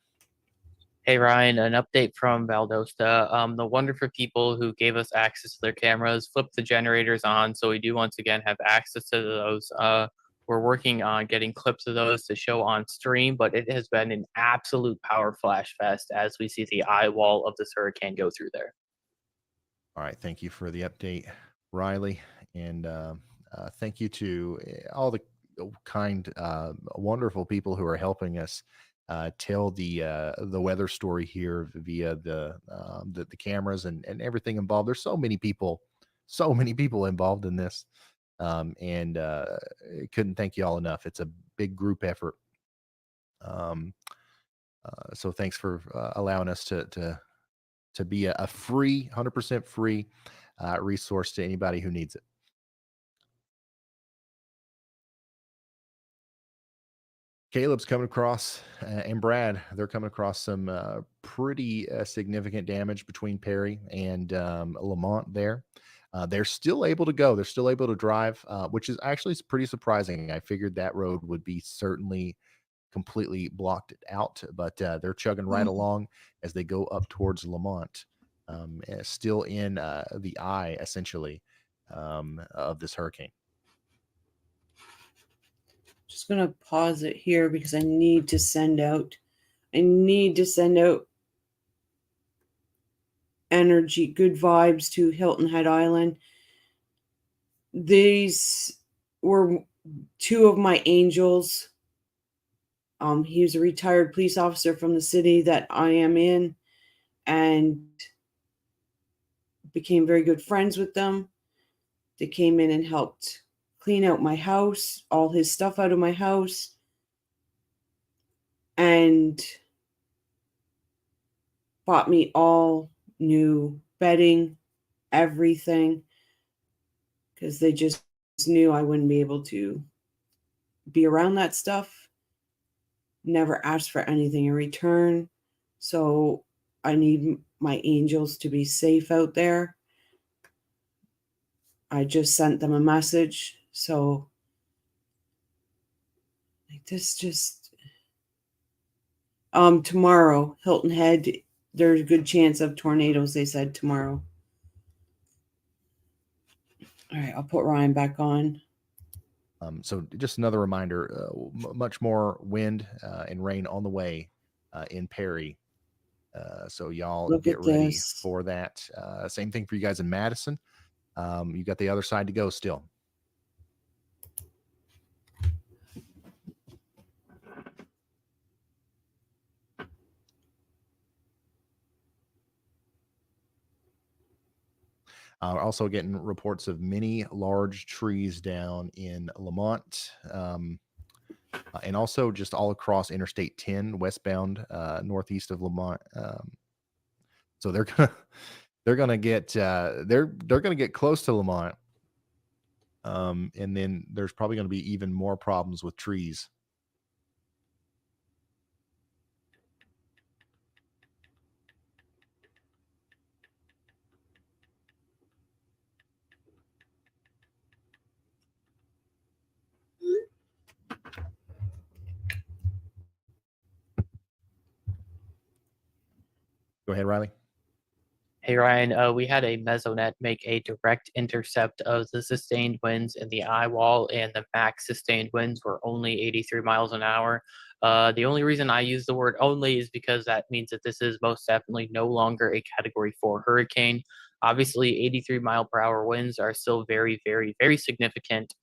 Hey Ryan, an update from Valdosta. The wonderful people who gave us access to their cameras flipped the generators on, so we do once again have access to those. We're working on getting clips of those to show on stream, but it has been an absolute power flash fest as we see the eye wall of this hurricane go through there. All right, thank you for the update, Riley, and thank you to all the kind, wonderful people who are helping us tell the weather story here via the cameras and everything involved. There's so many people involved in this, and couldn't thank you all enough. It's a big group effort. So thanks for allowing us to be a free, 100% free resource to anybody who needs it. Caleb's coming across, and Brad, they're coming across some pretty significant damage between Perry and Lamont there. They're still able to go. They're still able to drive, which is actually pretty surprising. I figured that road would be certainly completely blocked out, but they're chugging right along as they go up towards Lamont, still in the eye, essentially, of this hurricane. Just going to pause it here because I need to send out energy, good vibes to Hilton Head Island. These were two of my angels. He was a retired police officer from the city that I am in, and became very good friends with them. They came in and helped clean out my house, all his stuff out of my house, and bought me all new bedding, everything, because they just knew I wouldn't be able to be around that stuff. Never asked for anything in return. So I need my angels to be safe out there. I just sent them a message. So Like this just tomorrow, Hilton Head, there's a good chance of tornadoes, they said tomorrow. All right, I'll put Ryan back on. So just another reminder, much more wind and rain on the way in Perry. So y'all Look get at ready this. for that. Same thing for you guys in Madison. You got the other side to go still. We're also getting reports of many large trees down in Lamont, and also just all across Interstate 10 westbound, northeast of Lamont. So they're gonna get close to Lamont, and then there's probably going to be even more problems with trees. Go ahead, Riley. Hey Ryan, we had a mesonet make a direct intercept of the sustained winds in the eye wall, and the max sustained winds were only 83 miles an hour. The only reason I use the word only is because that means that this is most definitely no longer a Category 4 hurricane. Obviously, 83 mile per hour winds are still very, very, very significant,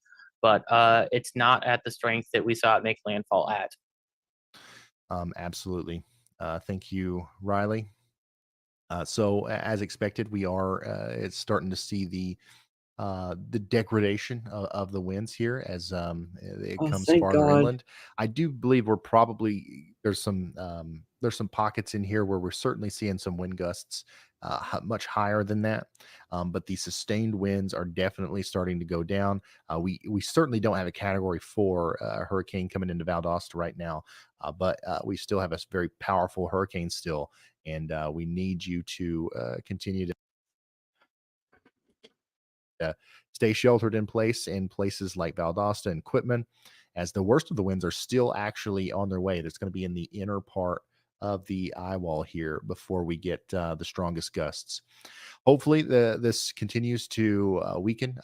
but it's not at the strength that we saw it make landfall at. Absolutely. Thank you, Riley. So as expected, we are it's starting to see the degradation of the winds here as it Oh, comes thank farther God. inland. I do believe we're probably there's some pockets in here where we're certainly seeing some wind gusts much higher than that, but the sustained winds are definitely starting to go down. We certainly don't have a Category 4 hurricane coming into Valdosta right now, but we still have a very powerful hurricane still, and we need you to continue to stay sheltered in places like Valdosta and Quitman, as the worst of the winds are still actually on their way. That's going to be in the inner part of the eye wall here before we get the strongest gusts. Hopefully this continues to weaken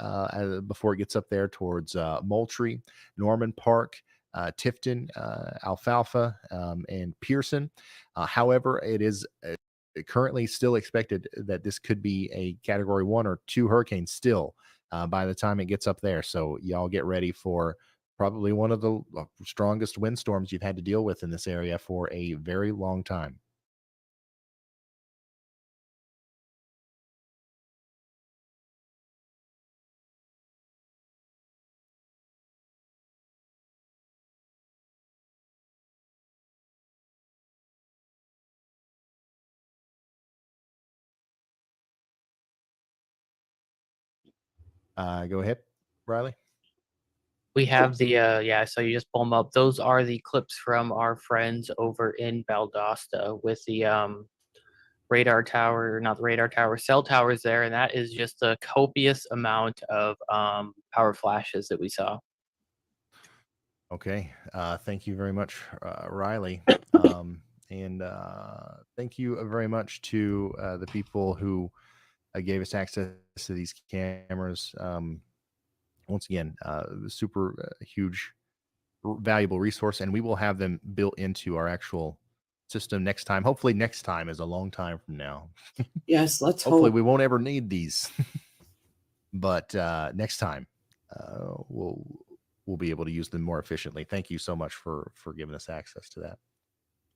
before it gets up there towards Moultrie, Norman Park, Tifton, Alfalfa, and Pearson. However, it is currently still expected that this could be a Category 1 or 2 hurricane still by the time it gets up there. So y'all get ready for probably one of the strongest windstorms you've had to deal with in this area for a very long time. Go ahead, Riley. We have the yeah, so you just pull them up. Those are the clips from our friends over in Valdosta with the radar tower, not the radar tower, cell towers there, and that is just a copious amount of power flashes that we saw. Okay, thank you very much, Riley, and thank you very much to the people who gave us access to these cameras. Once again, super huge, valuable resource, and we will have them built into our actual system next time. Hopefully, next time is a long time from now. Yes, let's Hopefully, hope. we won't ever need these, but next time we'll be able to use them more efficiently. Thank you so much for giving us access to that.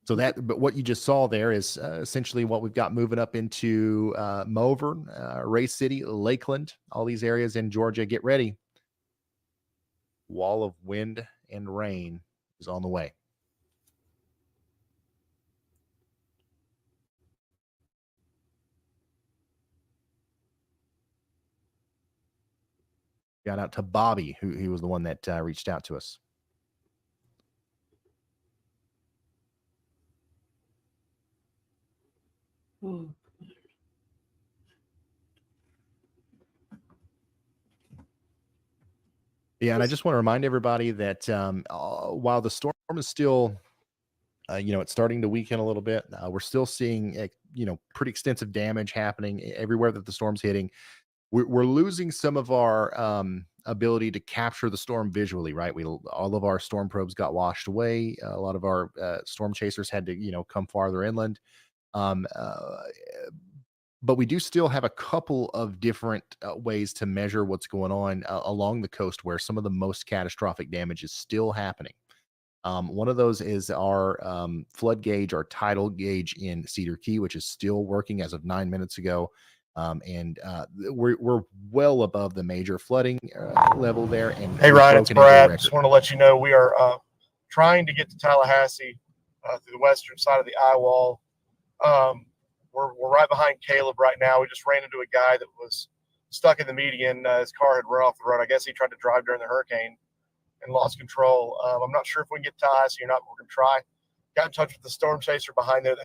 So but what you just saw there is essentially what we've got moving up into Malvern, Ray City, Lakeland, all these areas in Georgia. Get ready. Wall of wind and rain is on the way. Shout out to Bobby, who he was the one that reached out to us. Oh. Yeah, and I just want to remind everybody that while the storm is still, it's starting to weaken a little bit, we're still seeing, pretty extensive damage happening everywhere that the storm's hitting. We're losing some of our ability to capture the storm visually, right? All of our storm probes got washed away. A lot of our storm chasers had to, come farther inland. Um, uh, but we do still have a couple of different ways to measure what's going on along the coast where some of the most catastrophic damage is still happening. One of those is our flood gauge, our tidal gauge in Cedar Key, which is still working as of 9 minutes ago. And we're well above the major flooding level there. And Hey, we've Ryan, it's broken into a Brad. record. Just want to let you know we are trying to get to Tallahassee through the western side of the eye wall. We're right behind Caleb right now. We just ran into a guy that was stuck in the median. His car had run off the road. I guess he tried to drive during the hurricane and lost control. I'm not sure if we can get to Tallahassee or not, but we're going to try. Got in touch with the storm chaser behind there.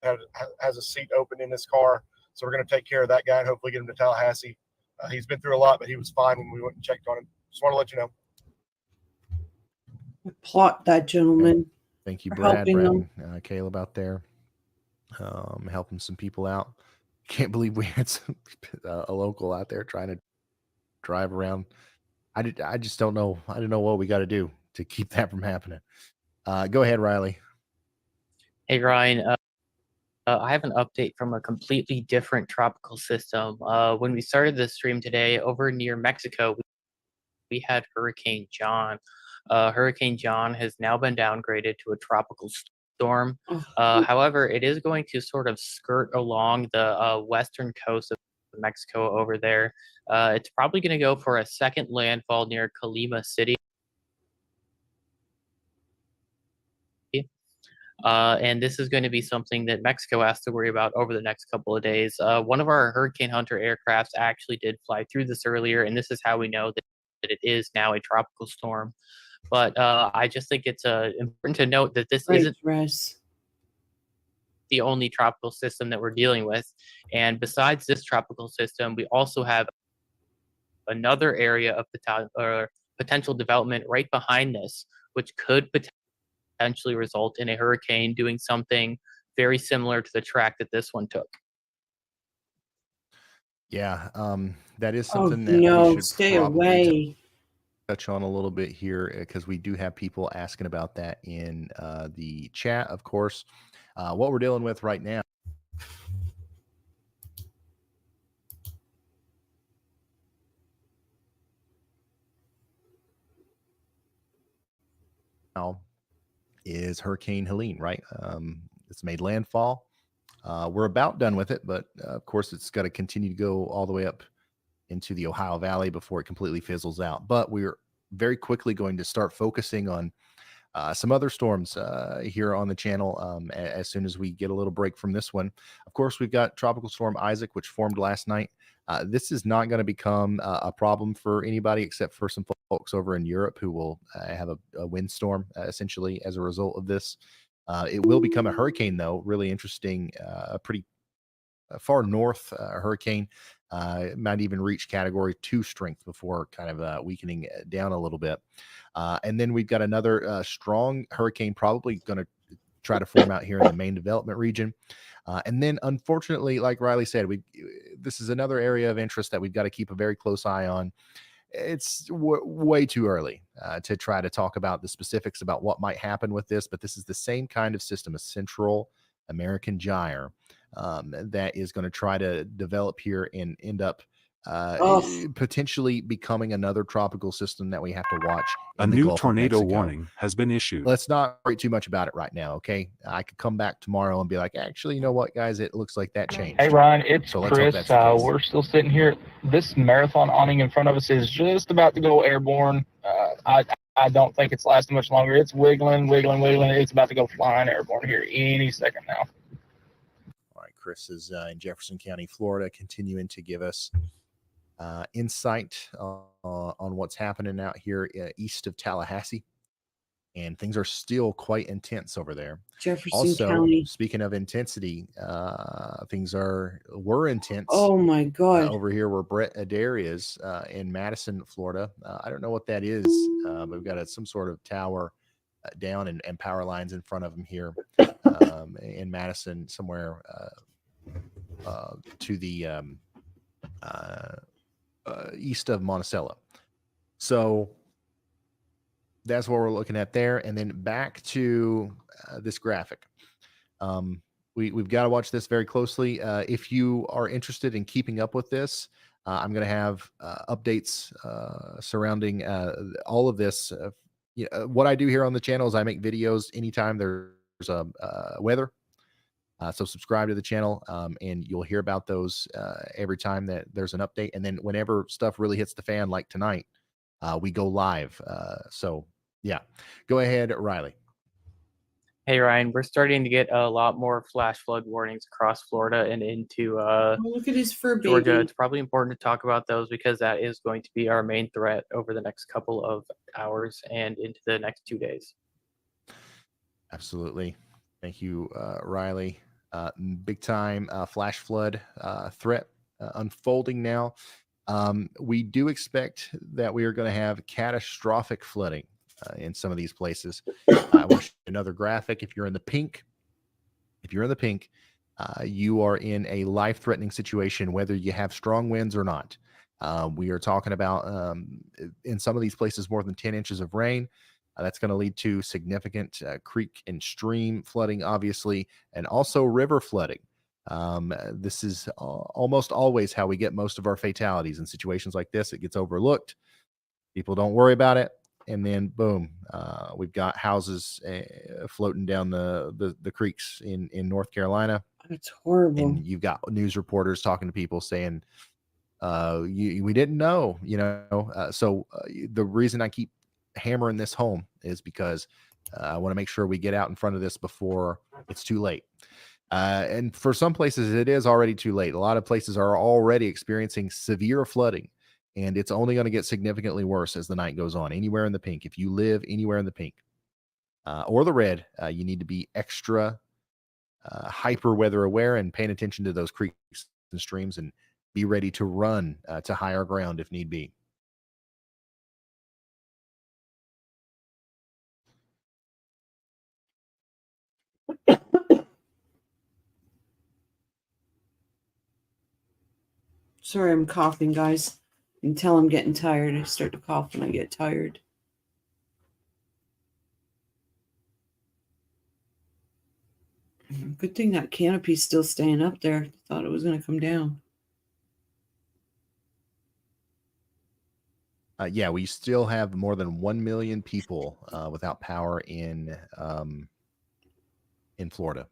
That has a seat open in his car. So we're going to take care of that guy and hopefully get him to Tallahassee. He's been through a lot, but he was fine when we went and checked on him. Just want to let you know. Applaud that gentleman. Thank you, for Brad, helping them. Caleb out there, helping some people out. Can't believe we had a local out there trying to drive around. I just don't know. I don't know what we got to do to keep that from happening. Go ahead, Riley. Hey, Ryan. I have an update from a completely different tropical system. When we started the stream today, over near Mexico, we had Hurricane John. Hurricane John has now been downgraded to a tropical storm. However, it is going to sort of skirt along the western coast of Mexico over there. It's probably going to go for a second landfall near Colima City. And this is going to be something that Mexico has to worry about over the next couple of days. One of our Hurricane Hunter aircrafts actually did fly through this earlier, and this is how we know that it is now a tropical storm. But I just think it's important to note that this isn't the only tropical system that we're dealing with. And besides this tropical system, we also have another area of potential development right behind this, which could potentially result in a hurricane doing something very similar to the track that this one took. Yeah, that is something that we should stay probably away. touch on a little bit here because we do have people asking about that in the chat, of course. What we're dealing with right now is Hurricane Helene, right? It's made landfall. We're about done with it, but of course it's got to continue to go all the way up into the Ohio Valley before it completely fizzles out. But we're very quickly going to start focusing on some other storms here on the channel as soon as we get a little break from this one. Of course, we've got Tropical Storm Isaac, which formed last night. This is not going to become a problem for anybody except for some folks over in Europe who will have a windstorm essentially as a result of this. It will become a hurricane, though. Really interesting, a pretty far north hurricane. It might even reach category 2 strength before kind of weakening down a little bit. And then we've got another strong hurricane probably going to try to form out here in the main development region. And then, unfortunately, like Riley said, this is another area of interest that we've got to keep a very close eye on. It's way too early to try to talk about the specifics about what might happen with this, but this is the same kind of system, a Central American gyre that is going to try to develop here and end up potentially becoming another tropical system that we have to watch. A new tornado warning has been issued. Let's not worry too much about it right now, okay? I could come back tomorrow and be like, actually, you know what, guys? It looks like that changed. Hey, Ryan, it's so let's hope Chris. that's the case. We're still sitting here. This marathon awning in front of us is just about to go airborne. I don't think it's lasting much longer. It's wiggling. It's about to go flying airborne here any second now. All right, Chris is in Jefferson County, Florida, continuing to give us insight on what's happening out here east of Tallahassee. and things are still quite intense over there. Jefferson Also, County. speaking of intensity, things were intense. Oh my God. Over here where Brett Adair is in Madison, Florida. I don't know what that is, but we've got some sort of tower down and power lines in front of him here in Madison somewhere to the east of Monticello. So that's what we're looking at there. And then back to this graphic. We've got to watch this very closely. If you are interested in keeping up with this, I'm going to have updates surrounding all of this. What I do here on the channel is I make videos anytime there's a weather. So subscribe to the channel, and you'll hear about those every time that there's an update. And then whenever stuff really hits the fan, like tonight, we go live. So yeah, go ahead, Riley. Hey Ryan, we're starting to get a lot more flash flood warnings across Florida and into Look at his fur Georgia. baby. It's probably important to talk about those because that is going to be our main threat over the next couple of hours and into the next 2 days. Absolutely. Thank you, Riley. Big time flash flood threat unfolding now. We do expect that we are going to have catastrophic flooding in some of these places. I want to show you another graphic. If you're in the pink, you are in a life-threatening situation, whether you have strong winds or not. We are talking about, in some of these places, more than 10 inches of rain. That's going to lead to significant creek and stream flooding, obviously, and also river flooding. This is almost always how we get most of our fatalities in situations like this. It gets overlooked. People don't worry about it. And then boom, we've got houses floating down the creeks in North Carolina. It's horrible. And you've got news reporters talking to people saying, we didn't know, so the reason I keep hammering this home is because I want to make sure we get out in front of this before it's too late. And for some places, it is already too late. A lot of places are already experiencing severe flooding, and it's only going to get significantly worse as the night goes on. Anywhere in the pink, if you live anywhere in the pink or the red, you need to be extra hyper weather aware and paying attention to those creeks and streams, and be ready to run to higher ground if need be. Sorry, I'm coughing, guys. You can tell I'm getting tired. I start to cough when I get tired. Good thing that canopy's still staying up there. Thought it was going to come down. Yeah, we still have more than 1 million people without power in Florida.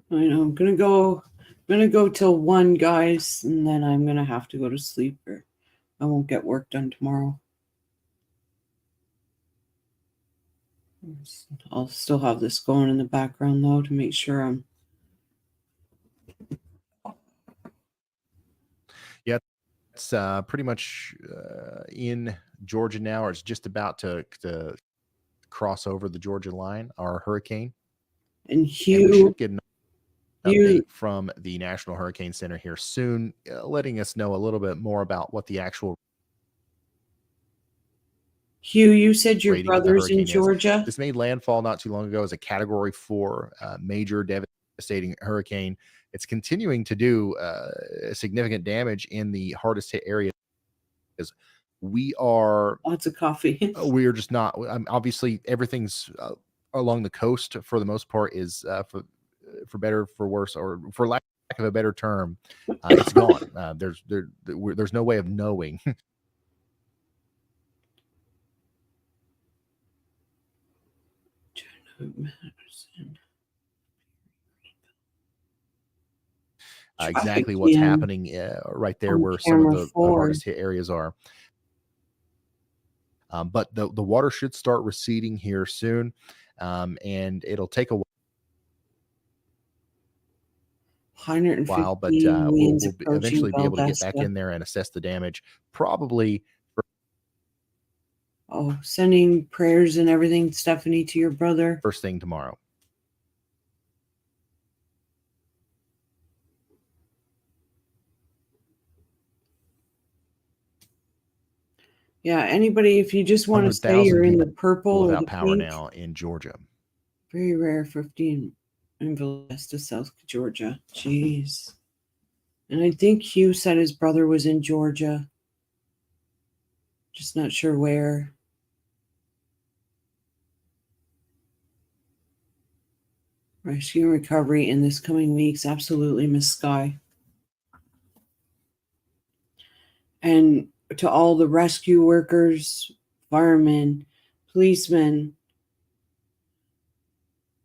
I know. I'm gonna go till 1, guys, and then I'm gonna have to go to sleep, or I won't get work done tomorrow. I'll still have this going in the background though to make sure I'm. Yeah, it's pretty much in Georgia now, or it's just about to cross over the Georgia line, our hurricane. And we should get an update from the National Hurricane Center here soon, letting us know a little bit more about what the actual. Hugh, you said your brother's in Georgia. This made landfall not too long ago as a Category 4 major devastating hurricane. It's continuing to do significant damage in the hardest hit areas. We are lots of coffee. We are just not. Obviously, everything's along the coast for the most part is for better, for worse, or for lack of a better term, it's gone. There's no way of knowing. Exactly what's happening right there where some of the hardest hit areas are. But the water should start receding here soon, and it'll take a while while, but 115 winds we'll approaching eventually be able to get back Valdosta. in there and assess the damage. Probably. Oh, sending prayers and everything, Stephanie, to your brother. First thing tomorrow. Yeah, anybody, if you just want to say you're in the purple or without the power pink, now in Georgia. very rare, 15 in Valdosta, South Georgia. Jeez. And I think Hugh said his brother was in Georgia. Just not sure where. Rescue and recovery in this coming weeks. Absolutely, Miss Sky. And to all the rescue workers, firemen, policemen,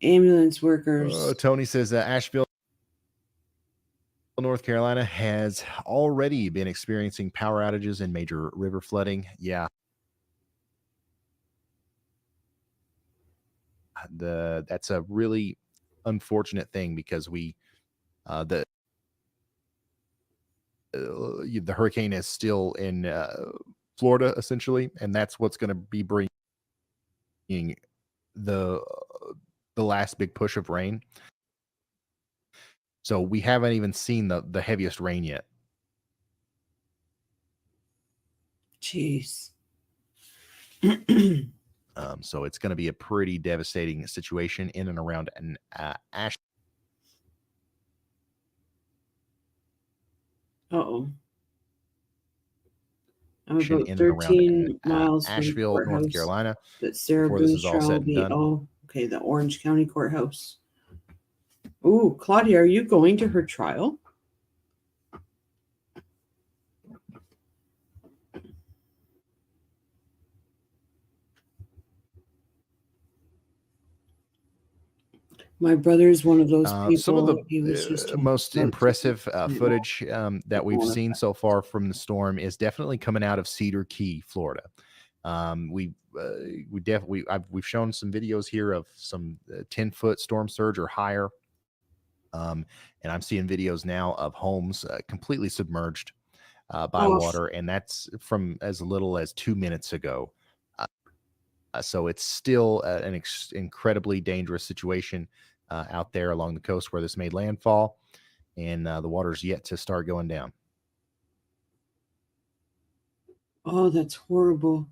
ambulance workers. Tony says Asheville, North Carolina has already been experiencing power outages and major river flooding. Yeah. That's a really unfortunate thing because the hurricane is still in Florida essentially, and that's what's going to be bringing the last big push of rain. So we haven't even seen the heaviest rain yet. Jeez. So it's going to be a pretty devastating situation in and around Ash. Uh-oh. I'm about In and 13 around miles Asheville, from the North Carolina. That Sarah Before this Boone's is all trial said will and be. done. Oh, okay, the Orange County Courthouse. Ooh, Claudia, are you going to her trial? My brother is one of those people. Some of he was just the most impressive footage that we've More. seen so far from the storm is definitely coming out of Cedar Key, Florida. We've shown some videos here of some 10-foot storm surge or higher. And I'm seeing videos now of homes completely submerged by water, and that's from as little as 2 minutes ago. So it's still an incredibly dangerous situation out there along the coast where this made landfall, and the water's yet to start going down. Oh, that's horrible.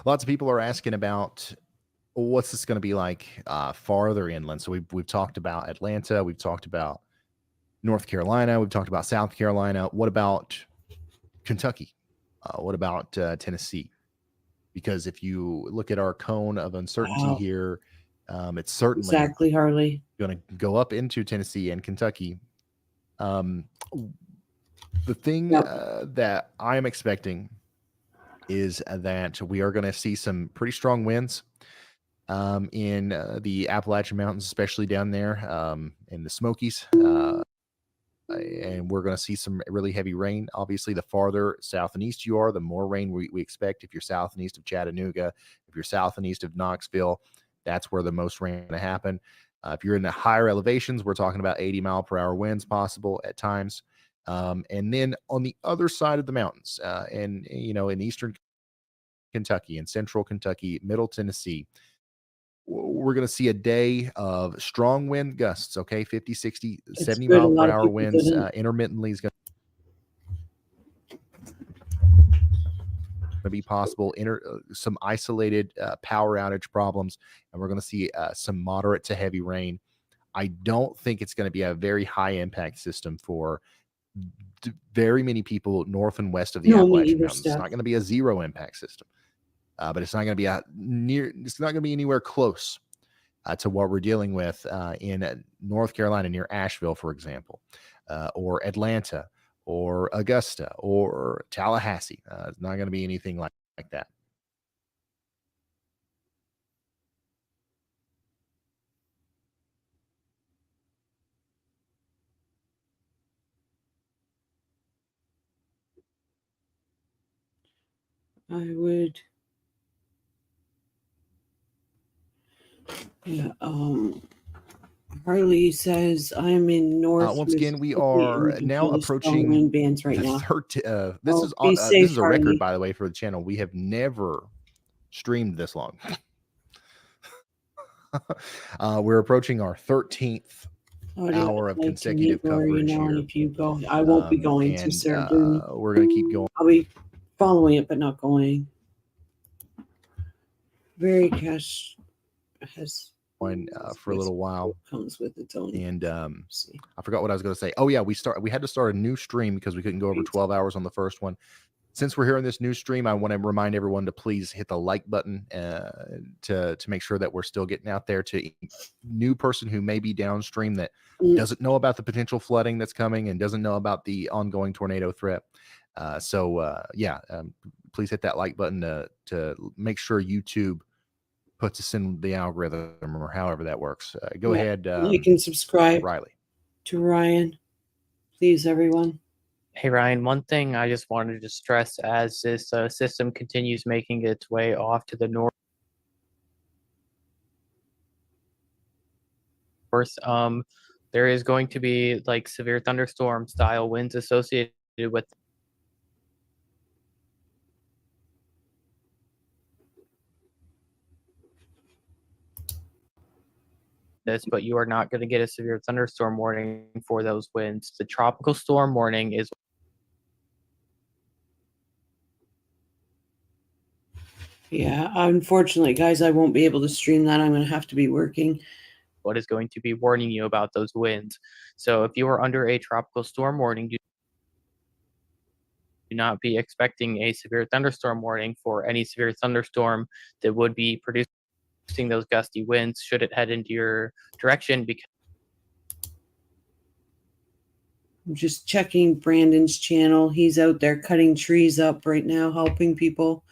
Lots of people are asking about what's this going to be like farther inland. So we've talked about Atlanta, we've talked about North Carolina, we've talked about South Carolina. What about Kentucky? What about Tennessee? Because if you look at our cone of uncertainty here, it's certainly exactly, Harley, going to go up into Tennessee and Kentucky. The thing that I am expecting is that we are going to see some pretty strong winds in the Appalachian Mountains, especially down there in the Smokies. And we're going to see some really heavy rain. Obviously, the farther south and east you are, the more rain we expect. If you're south and east of Chattanooga, if you're south and east of Knoxville, that's where the most rain is going to happen. If you're in the higher elevations, we're talking about 80-mile-per-hour winds possible at times. And then on the other side of the mountains, and in eastern Kentucky and central Kentucky, middle Tennessee, we're going to see a day of strong wind gusts, okay? 50, 60, 70-mile-per-hour winds intermittently is going to be possible. Some isolated power outage problems, and we're going to see some moderate to heavy rain. I don't think it's going to be a very high impact system for very many people north and west of the Appalachian Mountains. It's not going to be a zero impact system, but it's not going to be it's not going to be anywhere close to what we're dealing with in North Carolina near Asheville, for example, or Atlanta, or Augusta, or Tallahassee. It's not going to be anything like that. I would. Yeah. Harley says I'm in North. Once again, we are now approaching wind bands right now. This is on, safe, this is a Harley. record, by the way, for the channel. We have never streamed this long. We're approaching our 13th hour of consecutive coverage here. If you go, I won't be going to Sarah. We're going to keep going. I'll be following it, but not going. Very Cash has for a little while. Comes with its own. And I forgot what I was going to say. Oh yeah, we had to start a new stream because we couldn't go over 12 hours on the first one. Since we're here on this new stream, I want to remind everyone to please hit the like button to make sure that we're still getting out there to new person who may be downstream that doesn't know about the potential flooding that's coming and doesn't know about the ongoing tornado threat. Please hit that like button to make sure YouTube puts us in the algorithm or however that works. Go ahead. You can subscribe, Riley, to Ryan. Please, everyone. Hey, Ryan, one thing I just wanted to stress as this system continues making its way off to the north, there is going to be like severe thunderstorm style winds associated with this, but you are not going to get a severe thunderstorm warning for those winds. The tropical storm warning is Yeah, unfortunately, guys, I won't be able to stream that. I'm going to have to be working. what is going to be warning you about those winds. So if you are under a tropical storm warning, do not be expecting a severe thunderstorm warning for any severe thunderstorm that would be producing those gusty winds should it head into your direction. Because I'm just checking Brandon's channel. He's out there cutting trees up right now, helping people.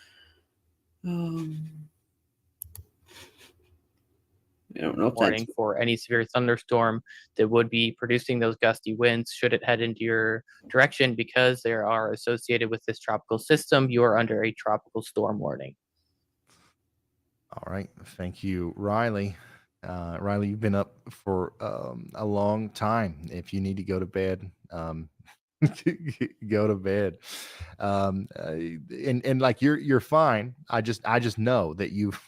I don't know if warning for any severe thunderstorm that would be producing those gusty winds should it head into your direction, because they are associated with this tropical system. You are under a tropical storm warning. All right. Thank you, Riley. Riley, you've been up for a long time. If you need to go to bed, go to bed. And like you're fine. I just know that you've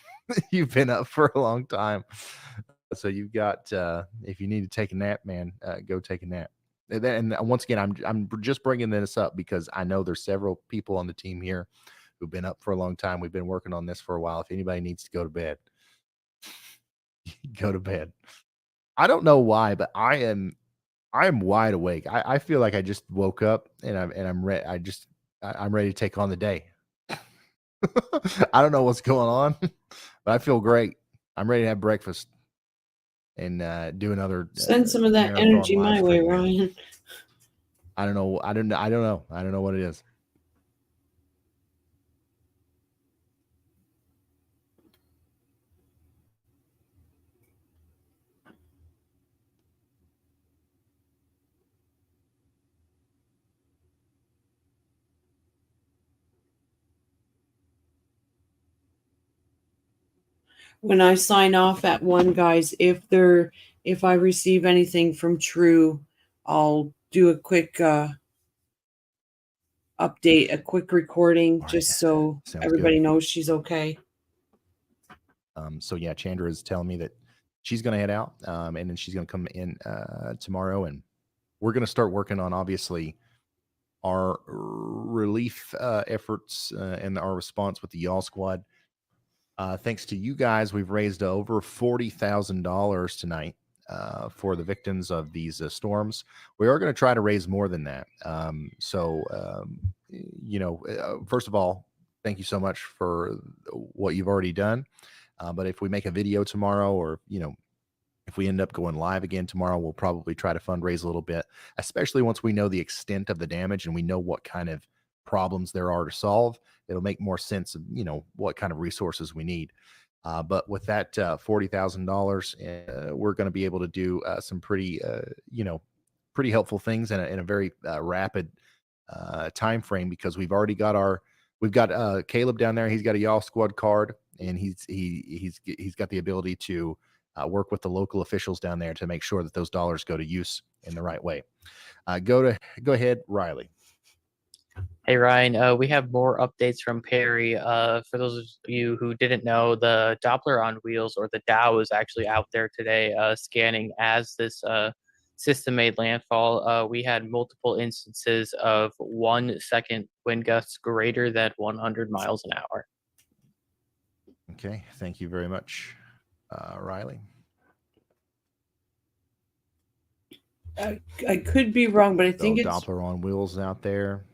been up for a long time. So you've got if you need to take a nap, man, go take a nap. And once again, I'm just bringing this up because I know there's several people on the team here who've been up for a long time. We've been working on this for a while. If anybody needs to go to bed, go to bed. I don't know why, but I am wide awake. I feel like I just woke up and I'm ready. I'm ready to take on the day. I don't know what's going on, but I feel great. I'm ready to have breakfast and do another. Send some of that energy my way, Ryan. I don't know. I don't know what it is. When I sign off at 1, guys, if I receive anything from True, I'll do a quick update, a quick recording, just so everybody knows she's okay. So yeah, Chandra is telling me that she's going to head out, and then she's going to come in tomorrow, and we're going to start working on obviously our relief efforts and our response with the Y'all Squad. Thanks to you guys, we've raised over $40,000 tonight for the victims of these storms. We are going to try to raise more than that. First of all, thank you so much for what you've already done. But if we make a video tomorrow, or if we end up going live again tomorrow, we'll probably try to fundraise a little bit, especially once we know the extent of the damage and we know what kind of problems there are to solve. It'll make more sense of, what kind of resources we need. But with that $40,000, we're going to be able to do some pretty helpful things in a very rapid time frame, because we've got Caleb down there. He's got a Y'all Squad card, and he's got the ability to work with the local officials down there to make sure that those dollars go to use in the right way. Go ahead, Riley. Hey, Ryan, we have more updates from Perry. For those of you who didn't know, the Doppler on wheels, or the Dow, is actually out there today scanning as this system made landfall. We had multiple instances of 1 second wind gusts greater than 100 miles an hour. Okay, thank you very much, Riley. I could be wrong, but I think it's Doppler on wheels out there.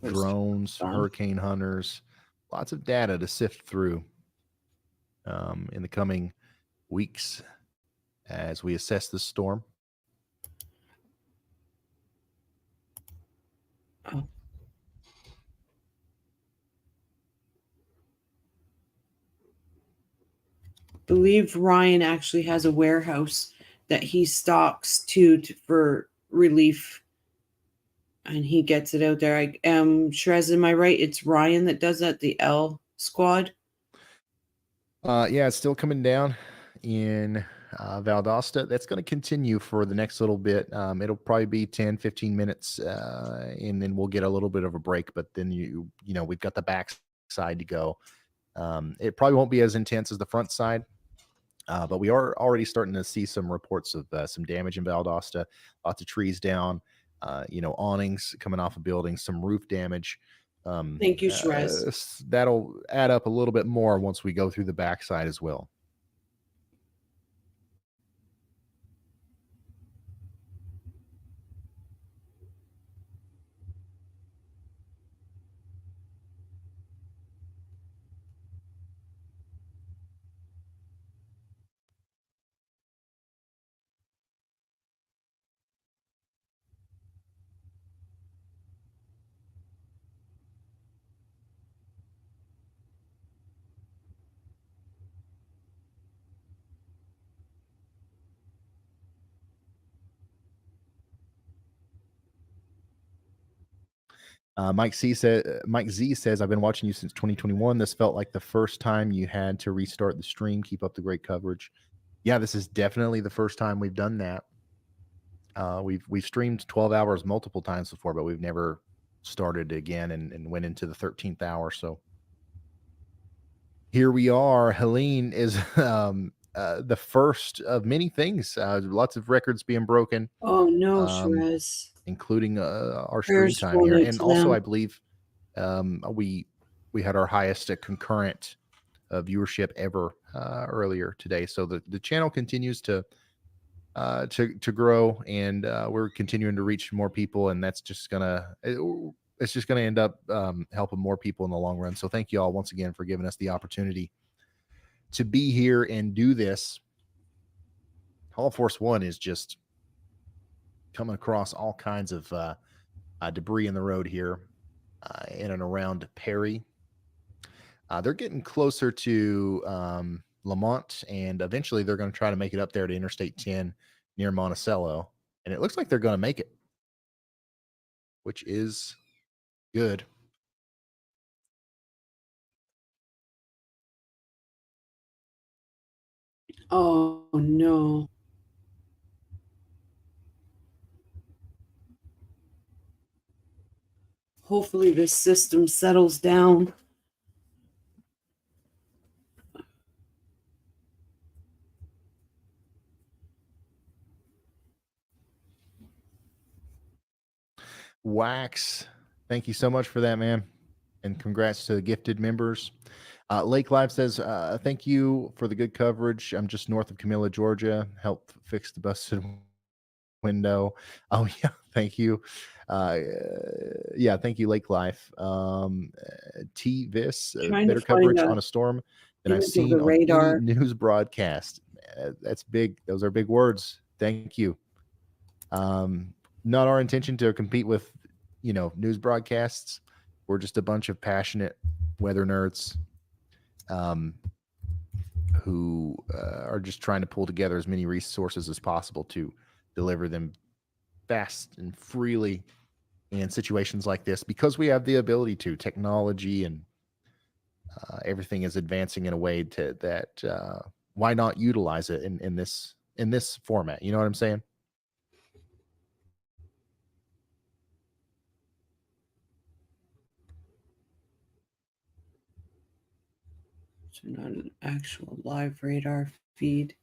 Drones, hurricane hunters, lots of data to sift through in the coming weeks as we assess the storm. Oh. Believe Ryan actually has a warehouse that he stocks for relief, and he gets it out there. Shrez, am I right? It's Ryan that does that, the L Squad? Yeah, it's still coming down in Valdosta. That's going to continue for the next little bit. It'll probably be 10, 15 minutes, and then we'll get a little bit of a break. But then, we've got the back side to go. It probably won't be as intense as the front side. But we are already starting to see some reports of some damage in Valdosta, lots of trees down, awnings coming off of buildings, some roof damage. Thank you, Shrez. That'll add up a little bit more once we go through the backside as well. Mike Z says, I've been watching you since 2021. This felt like the first time you had to restart the stream. Keep up the great coverage. Yeah, this is definitely the first time we've done that. We've streamed 12 hours multiple times before, but we've never started again and went into the 13th hour. So here we are. Helene is the first of many things. Lots of records being broken. Oh no, Shrez. Including our stream time here. And also, I believe we had our highest concurrent viewership ever earlier today. So the channel continues to grow, and we're continuing to reach more people, and that's just gonna end up helping more people in the long run. So thank you all once again for giving us the opportunity to be here and do this. Hall Force One is just coming across all kinds of debris in the road here in and around Perry. They're getting closer to Lamont, and eventually they're going to try to make it up there to Interstate 10 near Monticello. And it looks like they're going to make it, which is good. Oh no. Hopefully this system settles down. Wax, thank you so much for that, man. And congrats to the gifted members. Lake Live says, thank you for the good coverage. I'm just north of Camilla, Georgia. Help fix the busted window. Oh, yeah. Thank you. Yeah, thank you, Lake Life. T-Vis, Trying to better find coverage a on a storm than I've image of seen the on any radar. news broadcast. That's big. Those are big words. Thank you. Not our intention to compete with, news broadcasts. We're just a bunch of passionate weather nerds who are just trying to pull together as many resources as possible to deliver them fast and freely in situations like this, because we have the ability to. Technology and everything is advancing in a way that why not utilize it in this format? You know what I'm saying? So not an actual live radar feed.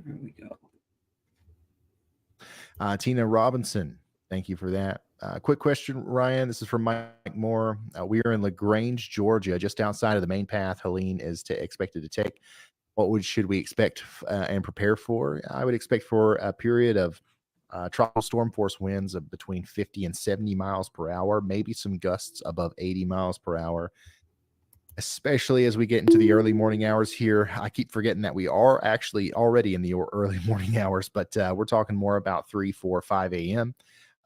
There we go. Tina Robinson, thank you for that. Quick question, Ryan. This is from Mike Moore. We are in LaGrange, Georgia, just outside of the main path Helene is expected to take. What should we expect and prepare for? I would expect for a period of tropical storm force winds of between 50 and 70 miles per hour, maybe some gusts above 80 miles per hour, especially as we get into the early morning hours here. I keep forgetting that we are actually already in the early morning hours, but we're talking more about 3, 4, 5 a.m.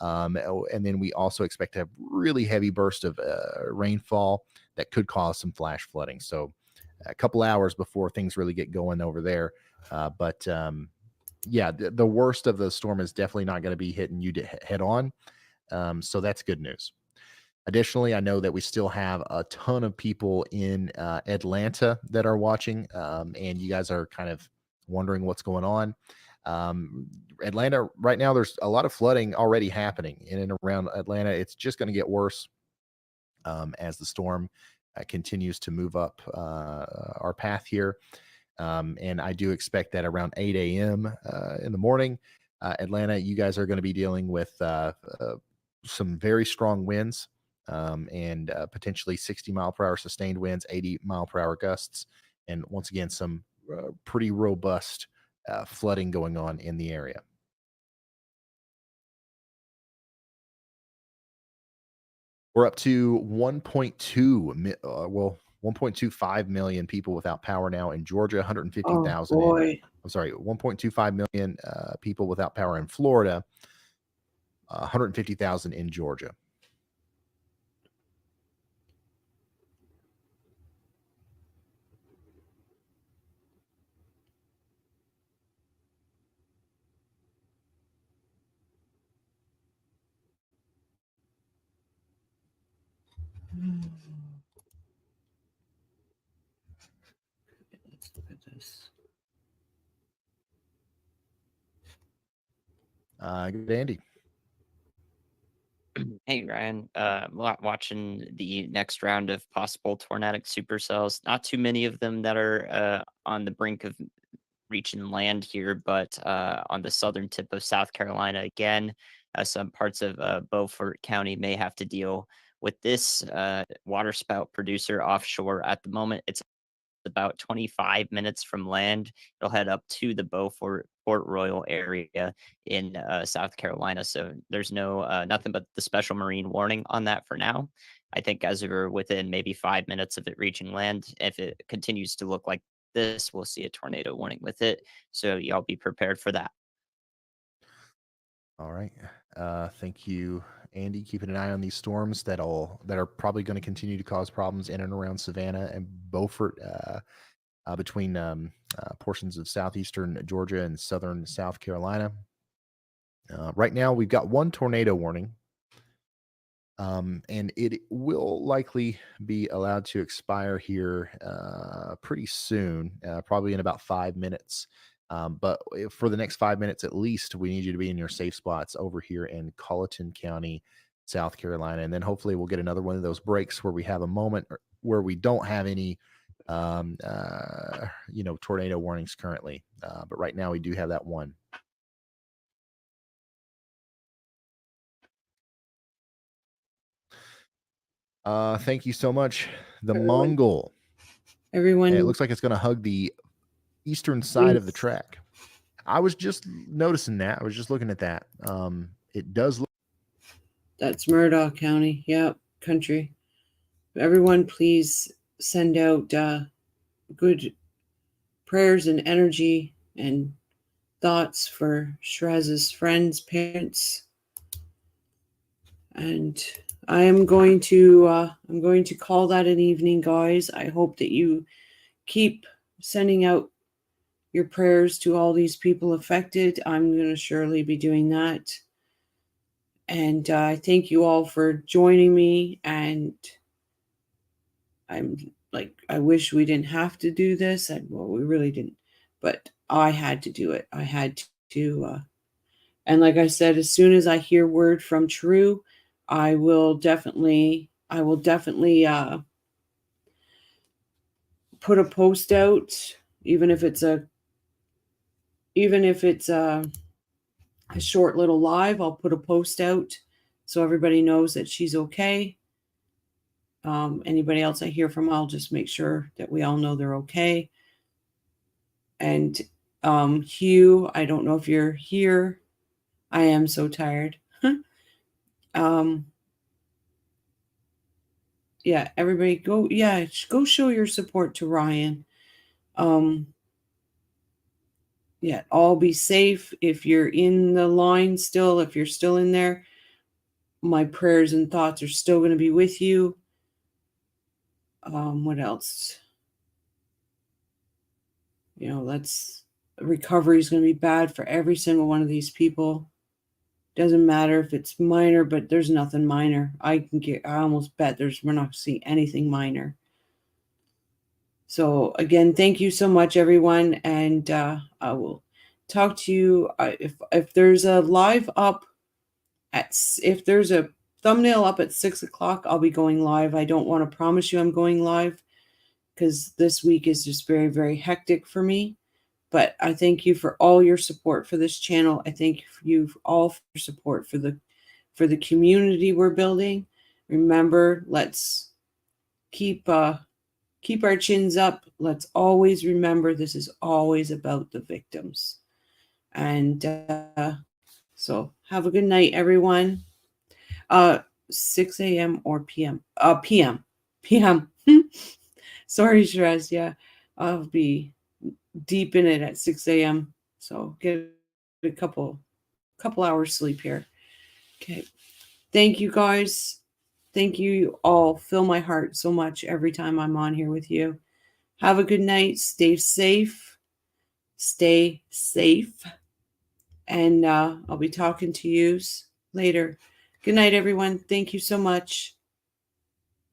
And then we also expect to have really heavy burst of rainfall that could cause some flash flooding. So a couple hours before things really get going over there. But yeah, the worst of the storm is definitely not going to be hitting you head on. So that's good news. Additionally, I know that we still have a ton of people in Atlanta that are watching, and you guys are kind of wondering what's going on. Atlanta, right now, there's a lot of flooding already happening in and around Atlanta. It's just going to get worse as the storm continues to move up our path here. And I do expect that around 8 a.m. In the morning, Atlanta, you guys are going to be dealing with some very strong winds and potentially 60 mile per hour sustained winds, 80 mile per hour gusts, and once again, some pretty robust flooding going on in the area. We're up to 1.25 million people without power now in Georgia, 150,000. Oh, boy. I'm sorry, 1.25 million people without power in Florida, 150,000 in Georgia. Let's look at this. Good, Andy. Hey Ryan, watching the next round of possible tornadic supercells. Not too many of them that are on the brink of reaching land here, but on the southern tip of South Carolina again, some parts of Beaufort County may have to deal with this waterspout producer offshore. At the moment, it's about 25 minutes from land. It'll head up to the Beaufort Port Royal area in South Carolina. So there's nothing but the special marine warning on that for now. I think as we're within maybe 5 minutes of it reaching land, if it continues to look like this, we'll see a tornado warning with it. So y'all be prepared for that. All right. Thank you, Andy. Keeping an eye on these storms that are probably going to continue to cause problems in and around Savannah and Beaufort, between portions of southeastern Georgia and southern South Carolina. Right now, we've got one tornado warning, and it will likely be allowed to expire here pretty soon, probably in about 5 minutes. But for the next 5 minutes at least, we need you to be in your safe spots over here in Colleton County, South Carolina. And then hopefully we'll get another one of those breaks where we have a moment where we don't have any tornado warnings currently. But right now we do have that one. Thank you so much. The Mongol. Everyone. And it looks like it's going to hug the eastern side of the track. I was just noticing that. I was just looking at that. It does look. That's Murdoch County. Yep, country. Everyone, please send out good prayers and energy and thoughts for Shiraz's friends, parents. And I'm going to call that an evening, guys. I hope that you keep sending out your prayers to all these people affected. I'm going to surely be doing that. And I thank you all for joining me. And I'm like, I wish we didn't have to do this. Well, we really didn't, but I had to do it. I had to. And like I said, as soon as I hear word from True, I will definitely put a post out, even if it's a short little live. I'll put a post out so everybody knows that she's okay. Anybody else I hear from, I'll just make sure that we all know they're okay. And Hugh, I don't know if you're here. I am so tired. Yeah, everybody go show your support to Ryan. Yeah, all be safe. If you're in the line still, if you're still in there, my prayers and thoughts are still going to be with you. What else? Recovery is going to be bad for every single one of these people. Doesn't matter if it's minor, but there's nothing minor. I almost bet we're not going to see anything minor. So again, thank you so much, everyone. And I will talk to you if there's a live up if there's a thumbnail up at 6 o'clock, I'll be going live. I don't want to promise you I'm going live because this week is just very, very hectic for me. But I thank you for all your support for this channel. I thank you all for your support for the community we're building. Remember, let's keep our chins up. Let's always remember this is always about the victims. And so have a good night, everyone. 6 a.m. or p.m. p.m. Sorry, Shiraz. Yeah, I'll be deep in it at 6 a.m. So get a couple hours sleep here. Okay. Thank you, guys. Thank you all. Fill my heart so much every time I'm on here with you. Have a good night. Stay safe. Stay safe. And I'll be talking to you later. Good night, everyone. Thank you so much.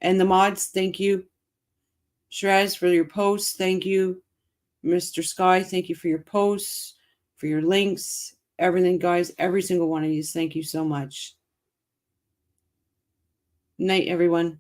And the mods, thank you. Shiraz, for your posts, thank you. Mr. Sky, thank you for your posts, for your links, everything, guys. Every single one of you, thank you so much. Night, everyone.